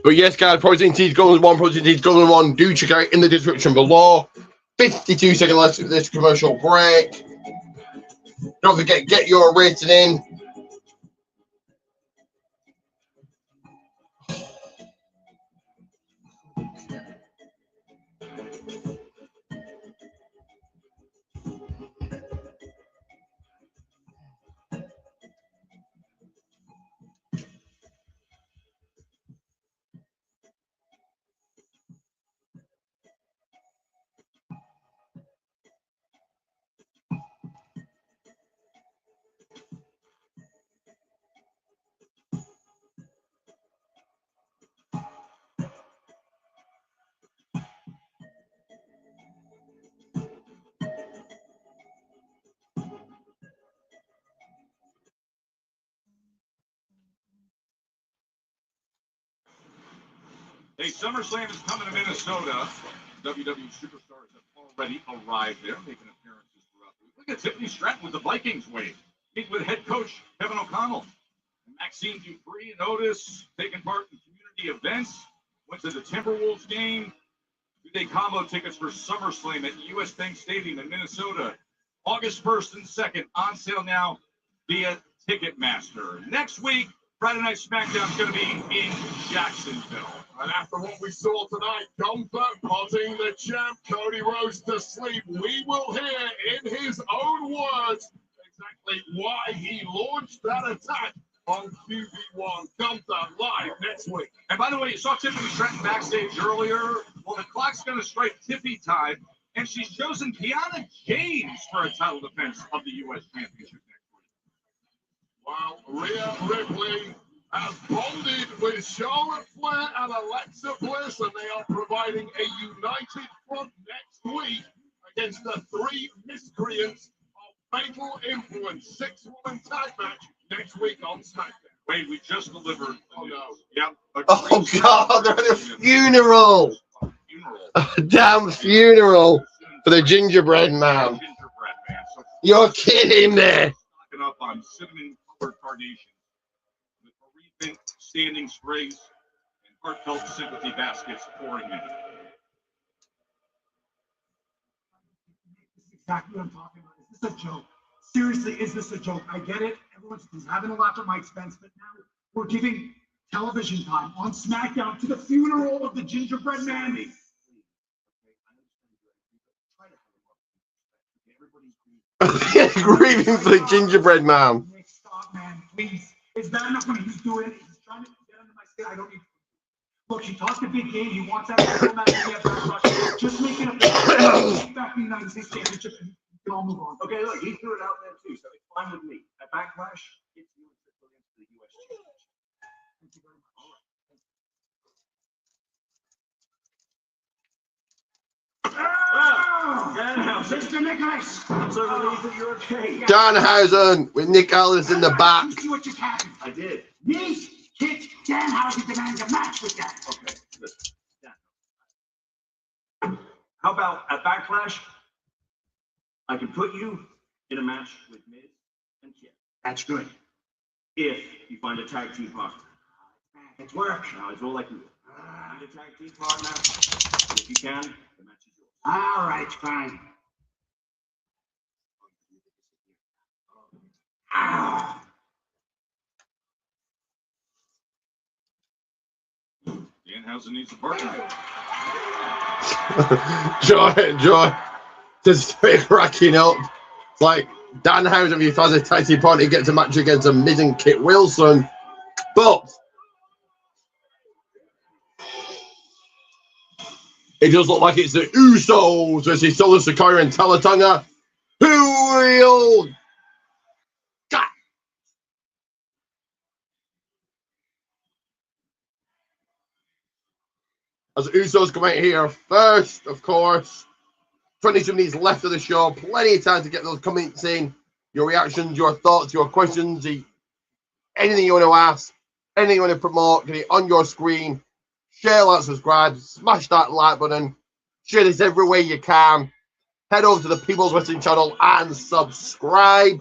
But yes, guys, Protein Teas Golden One, Protein Teas Golden One. Do check out in the description below. 52 seconds left of this commercial break. Don't forget, get your rating in. Hey, SummerSlam is coming to Minnesota. WWE superstars have already arrived there, making appearances throughout the week. Look at Tiffany Stratton with the Vikings wave. Meet with head coach Kevin O'Connell. Maxine Dupree and Otis taking part in community events. Went to the Timberwolves game. Two-day combo tickets for SummerSlam at US Bank Stadium in Minnesota. August 1st and 2nd. On sale now via Ticketmaster. Next week, Friday Night Smackdown is going to be in Jacksonville. And after what we saw tonight, Gunther putting the champ Cody Rhodes to sleep, we will hear in his own words exactly why he launched that attack on QB1. Gunther live next week. And by the way, you saw Tiffany Stratton backstage earlier. Well, the clock's going to strike Tiffy time, and she's chosen Kiana James for a title defense of the U.S. Championship next week. While Rhea Ripley has bonded with Charlotte Flair and Alexa Bliss, and they are providing a united front next week against the three miscreants of Fatal Influence 6-woman tag match next week on SmackDown. Wait, we just delivered. Oh no. Yep. Oh God, they're at a funeral. A damn funeral for the gingerbread man. You're kidding me. Stocking up on cinnamon-colored carnations with bereavement standing sprays and heartfelt sympathy baskets pouring in. This is exactly what I'm talking about. Is this a joke? Seriously, is this a joke? I get it. Everyone's having a laugh at my expense, but now we're giving television time on SmackDown to the funeral of the gingerbread man. Grieving for the gingerbread man. Nick, stop, man, please. It's bad enough when he's doing it. He's trying to get under my skin. I don't need. Look, he talks a big game. He wants that title match. He has Backlash. Just make it a back in the United States Championship, and we can all move on. Okay, look, he threw it out there too, so it's fine with me. At Backlash, it's you and Triple H for the U.S. Championship. Thank you very much. All right. Mr. Nicholas, I'm so relieved that you're okay. Danhausen with Nick Aldis in the back. You see what just happened? I did. Nate kicked Danhausen demands a match with that. Okay, listen. Dan. How about at Backlash, I can put you in a match with Miz and Kid. That's good. If you find a tag team partner. It's work. Now, it's all like you. Find a tag team partner. If you can, the match is yours. All right, fine. Ow. Danhausen needs a partner. Joy, just cracking up. It's like Danhausen, if he finds a tag team partner, he gets a match against a Miz and Kit Wilson. But it does look like it's the Usos versus Solo Sikoa and Talatonga. Who will got? As the Usos come out here first, of course. 22 minutes left of the show. Plenty of time to get those comments in. Your reactions, your thoughts, your questions, anything you want to ask, anything you want to promote, get it on your screen. Share, like, subscribe, smash that like button. Share this every way you can. Head over to the People's Wrestling channel and subscribe.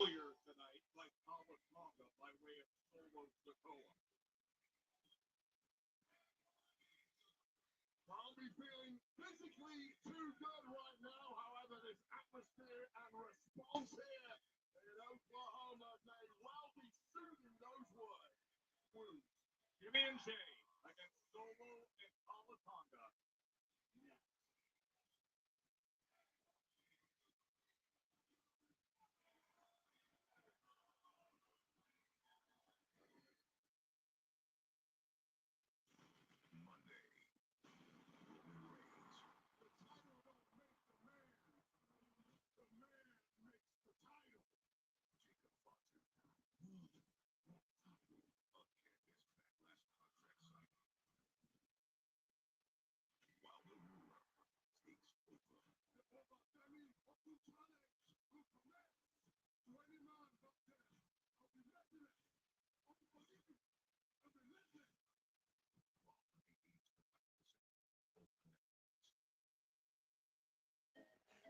Earlier tonight, like Talatonga by way of Solo Sikoa. I'll be feeling physically too good right now. However, this atmosphere and response here in Oklahoma may well be soothing those wounds. Jimmy and Jay against Solo and Talatonga.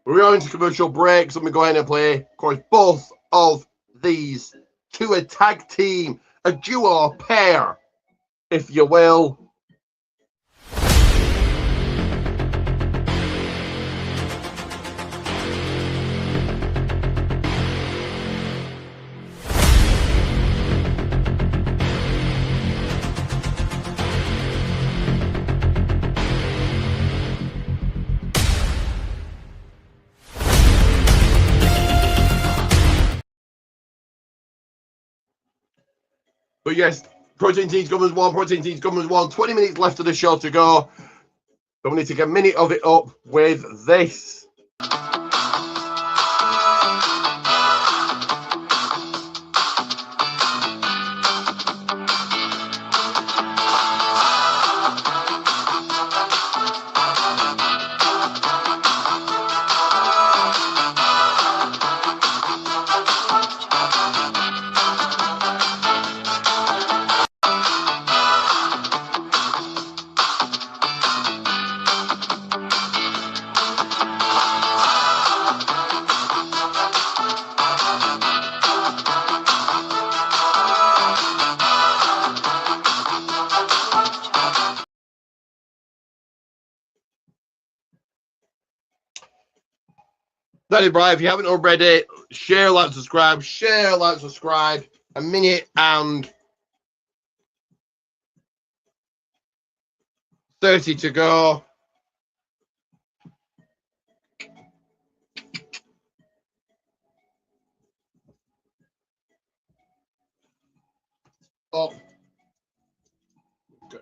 We're going to commercial breaks. Let me go ahead and play, of course, both of these to a tag team, a duo pair, if you will. But yes, Protein Teams Governors 1, Protein Teams Governors 1, 20 minutes left of the show to go. So we need to get a minute of it up with this. That is right. If you haven't already, share, like, subscribe. Share, like, subscribe. A minute and 30 to go. Oh. Okay.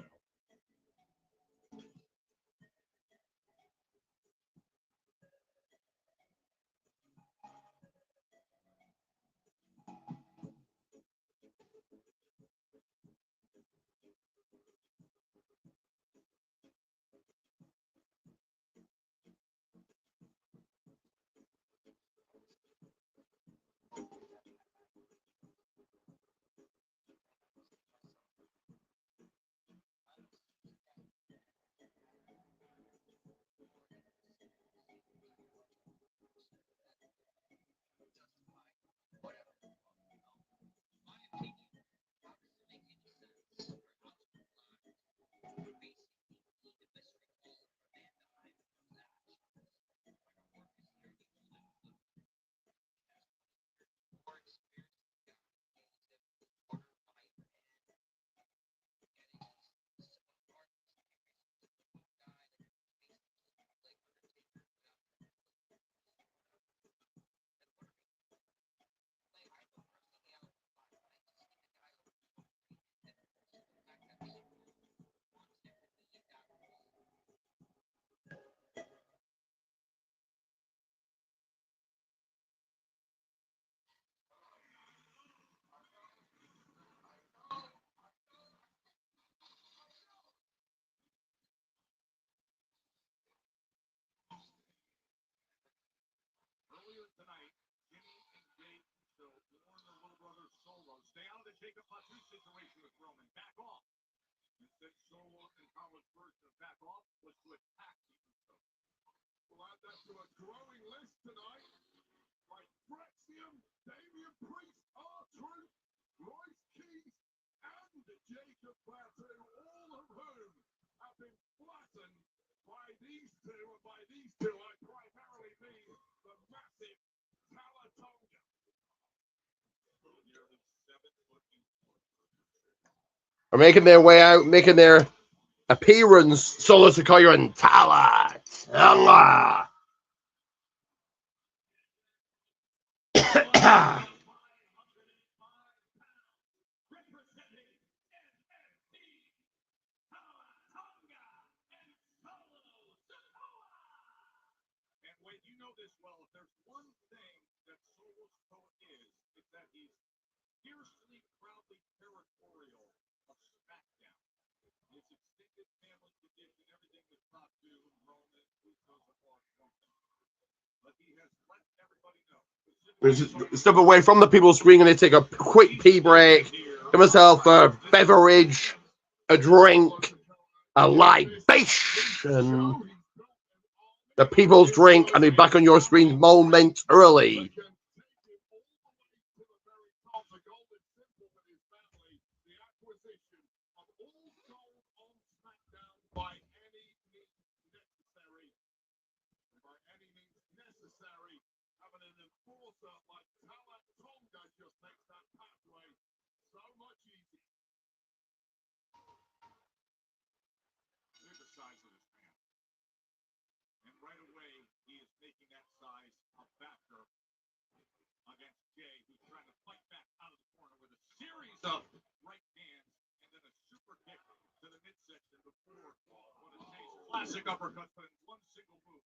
Earlier tonight, Jimmy and Jake still warn their little brother Solo, stay out of the Jacob Fatu situation with Roman. Back off. Instead, Solo and Carlos' version of back off was to attack the Usos. We'll add that to a growing list tonight. Like Brexium, Damian Priest, R-Truth, Royce Keys, and Jacob Fatu, all of whom have been flattened by these two, and by these two I primarily mean the massive Talatonga. Nearly 7 foot. Are making their way out, making their appearance. Solo Sikoa and Talatonga. And when you know this well, if there's one thing that Solo Sikoa is, it's that he's fiercely, proudly territorial of Smackdown. His extended family tradition, everything with Fatu, Roman, Usos, and Mark. Step away from the people screaming. They take a quick pee break. Give myself a beverage, a drink, a libation. The people's drink, and be back on your screen momentarily. Of right hands and then a super kick to the midsection before what a chase. Classic uppercut, but in one single move.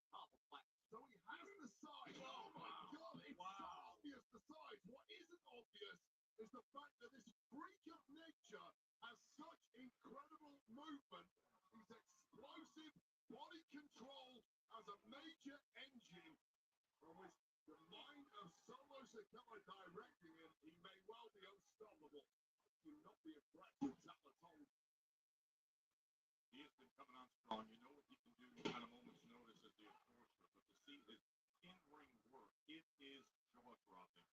So he has the size. Oh my God! It's so obvious the size. What isn't obvious is the fact that this freak of nature has such incredible movement. He's explosive, body control as a major engine. From which the mind of Solo Sikoa directing him, he may well be unstoppable. Do not be afraid of Talatong. He has been coming on strong. You know what he can do at a moment's notice as the enforcer, but to see his in-ring work, it is jaw-dropping.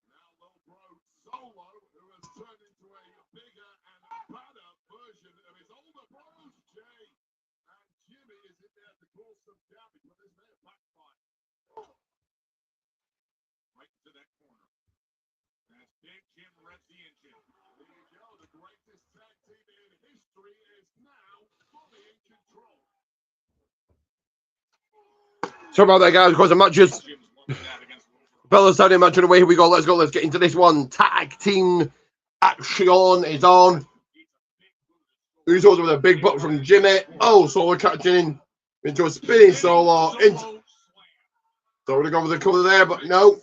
Now low bro Solo, who has turned into a bigger and badder version of his older bros, Jay. And Jimmy is in there to cause some damage, but this may have backfired. Right to that corner. As Big Jim revs the engine. There you go. The greatest tag team in history is now fully in control. Sorry about that, guys. Because the matches. Fellas, starting match away. Here we go. Let's go. Let's get into this one. Tag team action is on. Usos with a big butt from Jimmy. Oh, Solo catching into a spinning Solo. So we're going to go with the cover there, but no.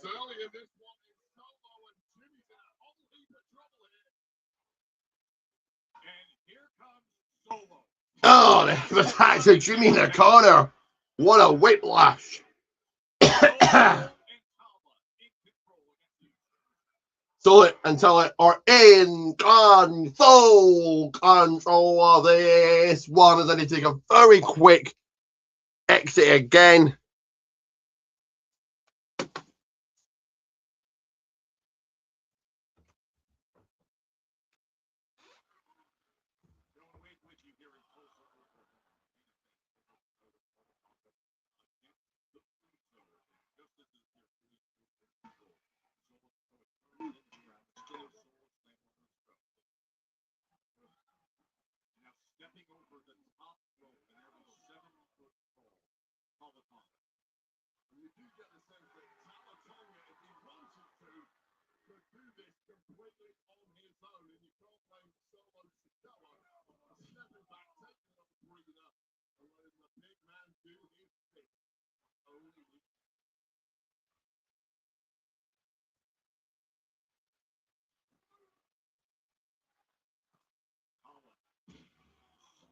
Oh, the attacks of Jimmy in the corner. What a whiplash. Solid and Solid are in full control of this one as they take a very quick exit again. Stepping over the top rope and every 7-foot tall Talatong. You do get the sense that Talatonga, if he wanted to, could do this completely on his own, and you can't blame Solo Sikoa for stepping back, taking a little breather, and letting the big man do his thing. Only he can.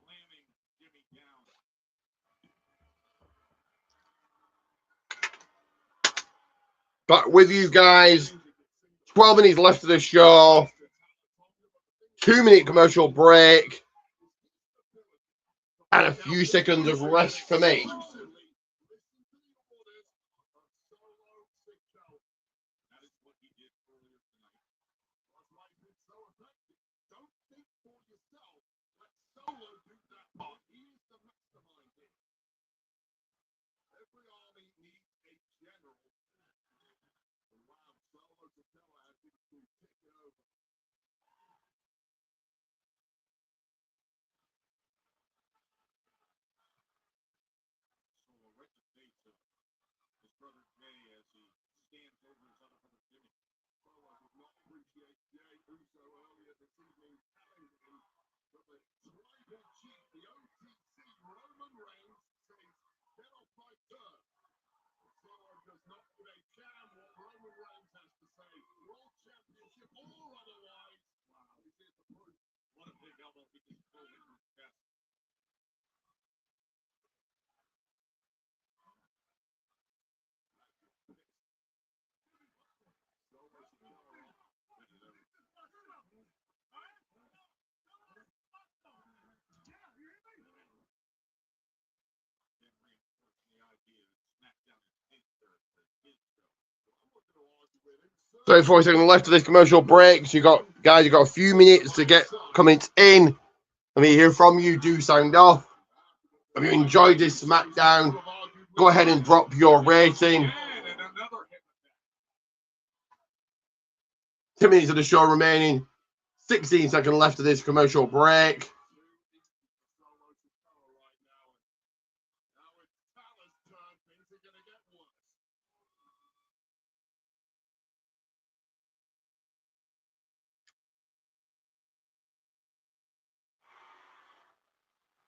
Slamming Jimmy down. Back with you guys. 12 minutes left of the show. 2-minute commercial break. And a few seconds of rest for me. His brother Jay as he stands over his other brother Jimmy. Well, I would not appreciate Jay Uso earlier this evening telling me that the tribal chief, the OTC, Roman Reigns, says, get off my turf. Solo does not give a damn what Roman Reigns has to say. World Championship or otherwise. Wow, this is the proof. What a big elbow he just pulled into his chest. 34 seconds left of this commercial break. So you got a few minutes to get comments in. Let me hear from you. Do sound off. Have you enjoyed this SmackDown? Go ahead and drop your rating. 10 minutes of the show remaining. 16 seconds left of this commercial break.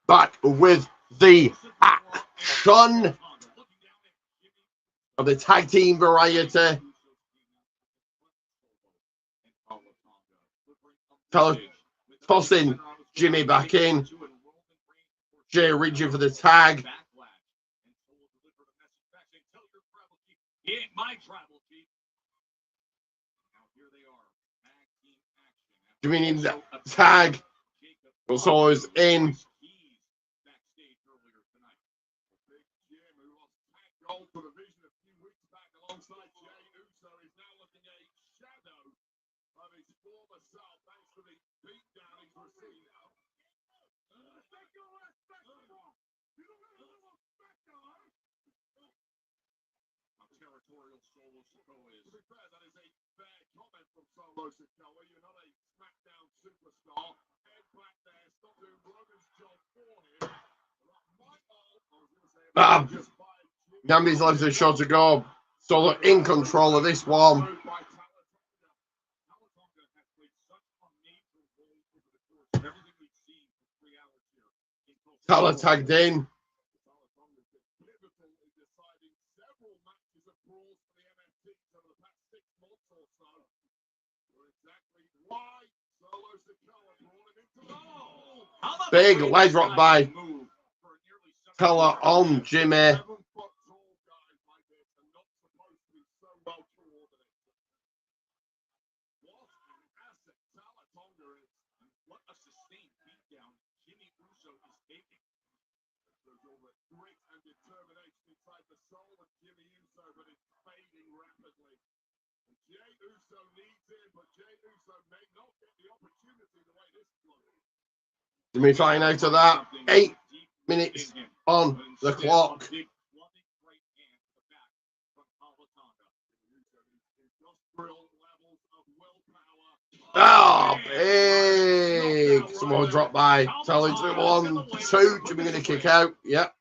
Back with the action of the tag team variety. Tossing Jimmy back in. Jay reaching for the tag. Jimmy needs that tag. Solo is in. Territorial Solo Sikoa is. To be fair, that is a fair comment from Solo Sikoa. You're not a SmackDown superstar. Head back there, stop doing Roman's job for him. Yami's left a shot to go. Solo in control of this one. Tala tagged in. Big leg drop by Tala on Jimmy. Jey Uso needs him, but Jey Uso may not get the opportunity the way this flows. Jimmy trying out of that. 8 minutes on the clock. Oh, big. Someone dropped by. Telling 1, 2. Jimmy going to kick out. Yep.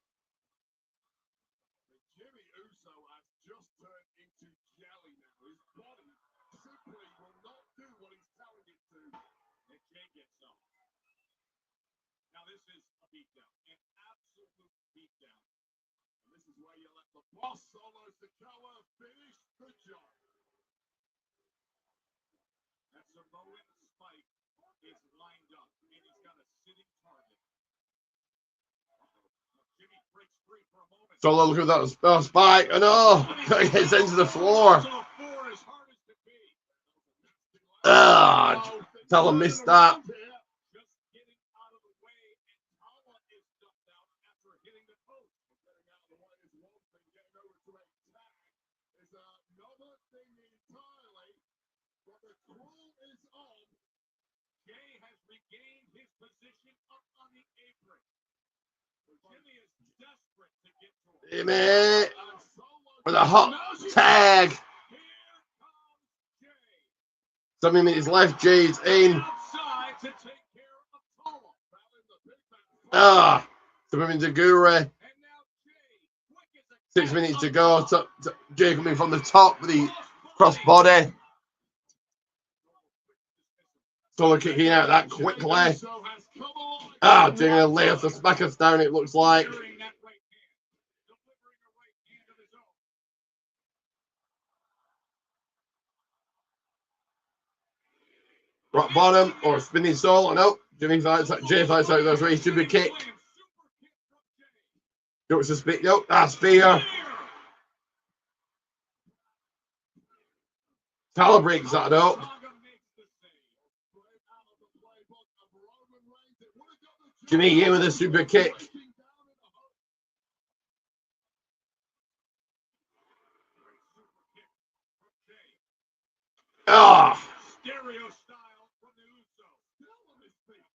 Boss Solo Sikoa finished the job. And Samoan Spike is lined up, and he's got a sitting target. Jimmy breaks free for a moment. Solo, look at that spike. I know. It's into the floor. Tell him missed that. Jimmy with a hot tag. 7 minutes left. Jay's in. 7 minutes to Guru. 6 minutes to go. Jay coming from the top with the crossbody. Solo kicking out that quickly. Jay gonna lay us the smackers down, it looks like. Rock bottom or spinning Solo. No, Jay fights out those ways. Super kick. Looks a spit. Nope, spear. Tala breaks that up. Jimmy in with a super kick. Ah. Stereo style from the Uso. Still on his feet.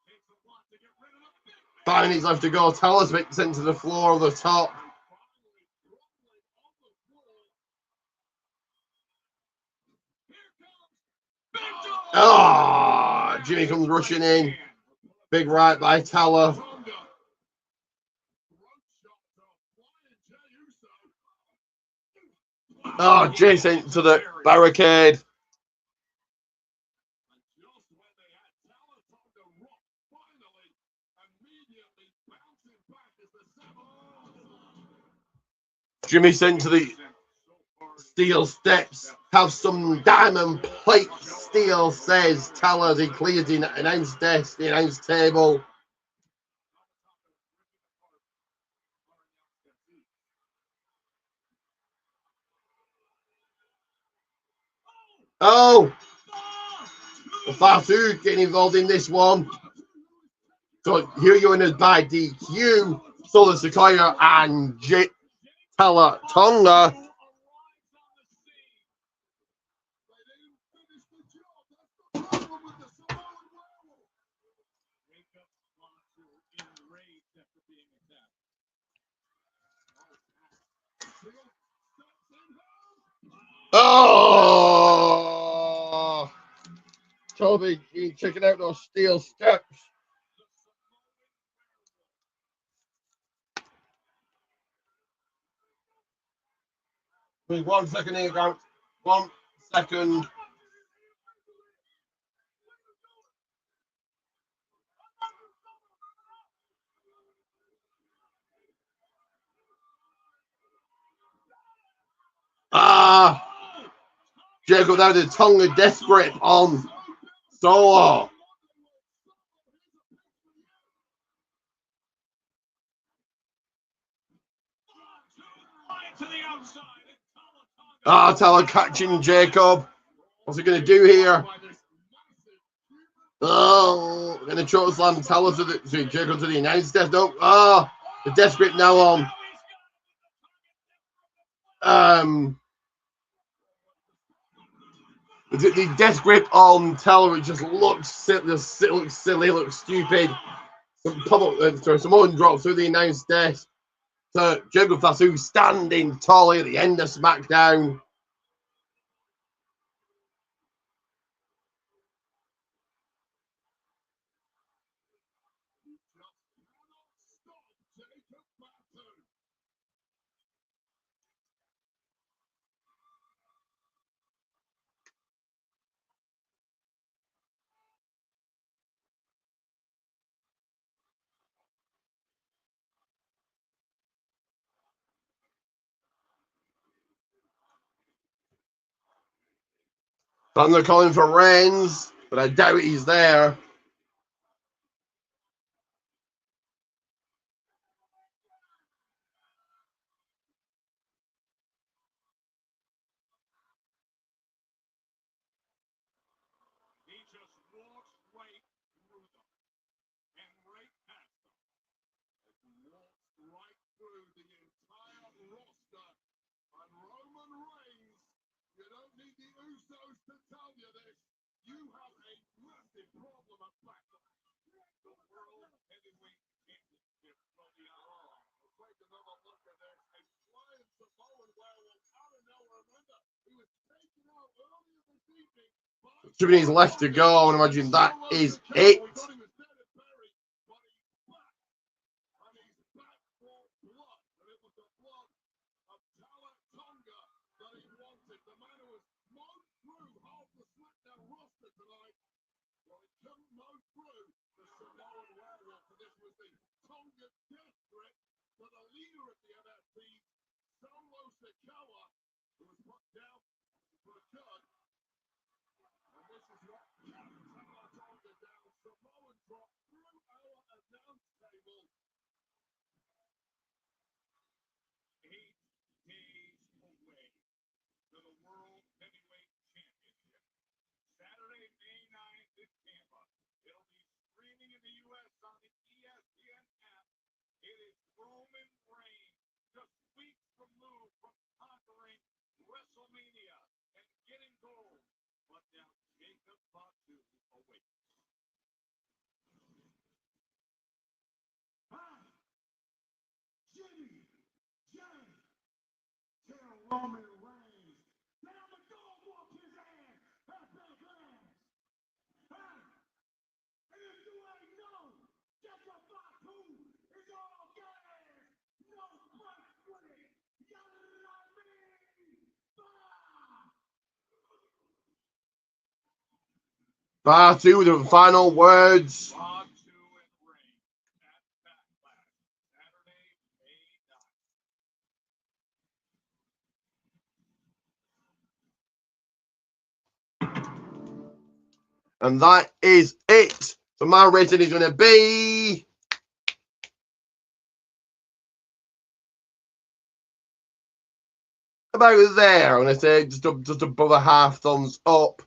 Takes a lot to get rid of the big man. 5 minutes left to go. Tallis sent to the floor on the top. Ah, Jimmy comes rushing in. Big right by Tala. Oh, Jason to the barricade. Jimmy sent to the steel steps. Have some diamond plate steel, says Tala as he clears the announce desk, the announce table. Oh, Fatu getting involved in this one. So here you're in by DQ, Solar Sequoia and Tala Tonga. Oh, Toby, you checking out those steel steps. Wait 1 second here, guys. 1 second. Ah, Jacob now the Tonga death grip on Solo. Ah, Tala catching Jacob. What's he going to do here? Oh, going to choke slam Tala to the Jacob to the United States. No, ah, the death grip now on. The death grip on Tala, it just looks silly, looks stupid. Samoan drop through the announced desk. So Jacob Fasu standing tall at the end of Smackdown. Thunder calling for Reigns, but I doubt he's there. He just walks right through them and right past them. Walks right through the entire roster on Roman Reigns. You don't need the Usos to tell you this. You have a massive problem at Backlash. The World Heavyweight Championship from the Raw. Take another look at this. A flying Samoan werewolf out of nowhere. Remember, he was taken out earlier this evening. 2 minutes left to go. I would imagine that is it. Saturday, May 9th in Tampa. It'll be streaming in the U.S. on the ESPN app. It is Roman Reigns, just weeks removed from conquering WrestleMania and getting gold Roman Reigns. Now the dog whoop his ass at Backlash. Hey, and if you ain't know, Jacob Fatu is all gas. No break with it. You know what I mean? Fatu with the final words. And that is it. So my rating is going to be about there. I'm going to say just above a half thumbs up.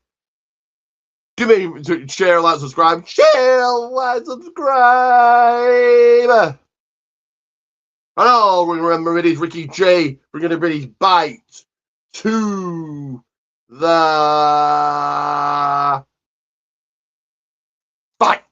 Give me share, like, subscribe. Share, like, subscribe. And all we remember it is Ricky J. We're going to bring his bite to the fight.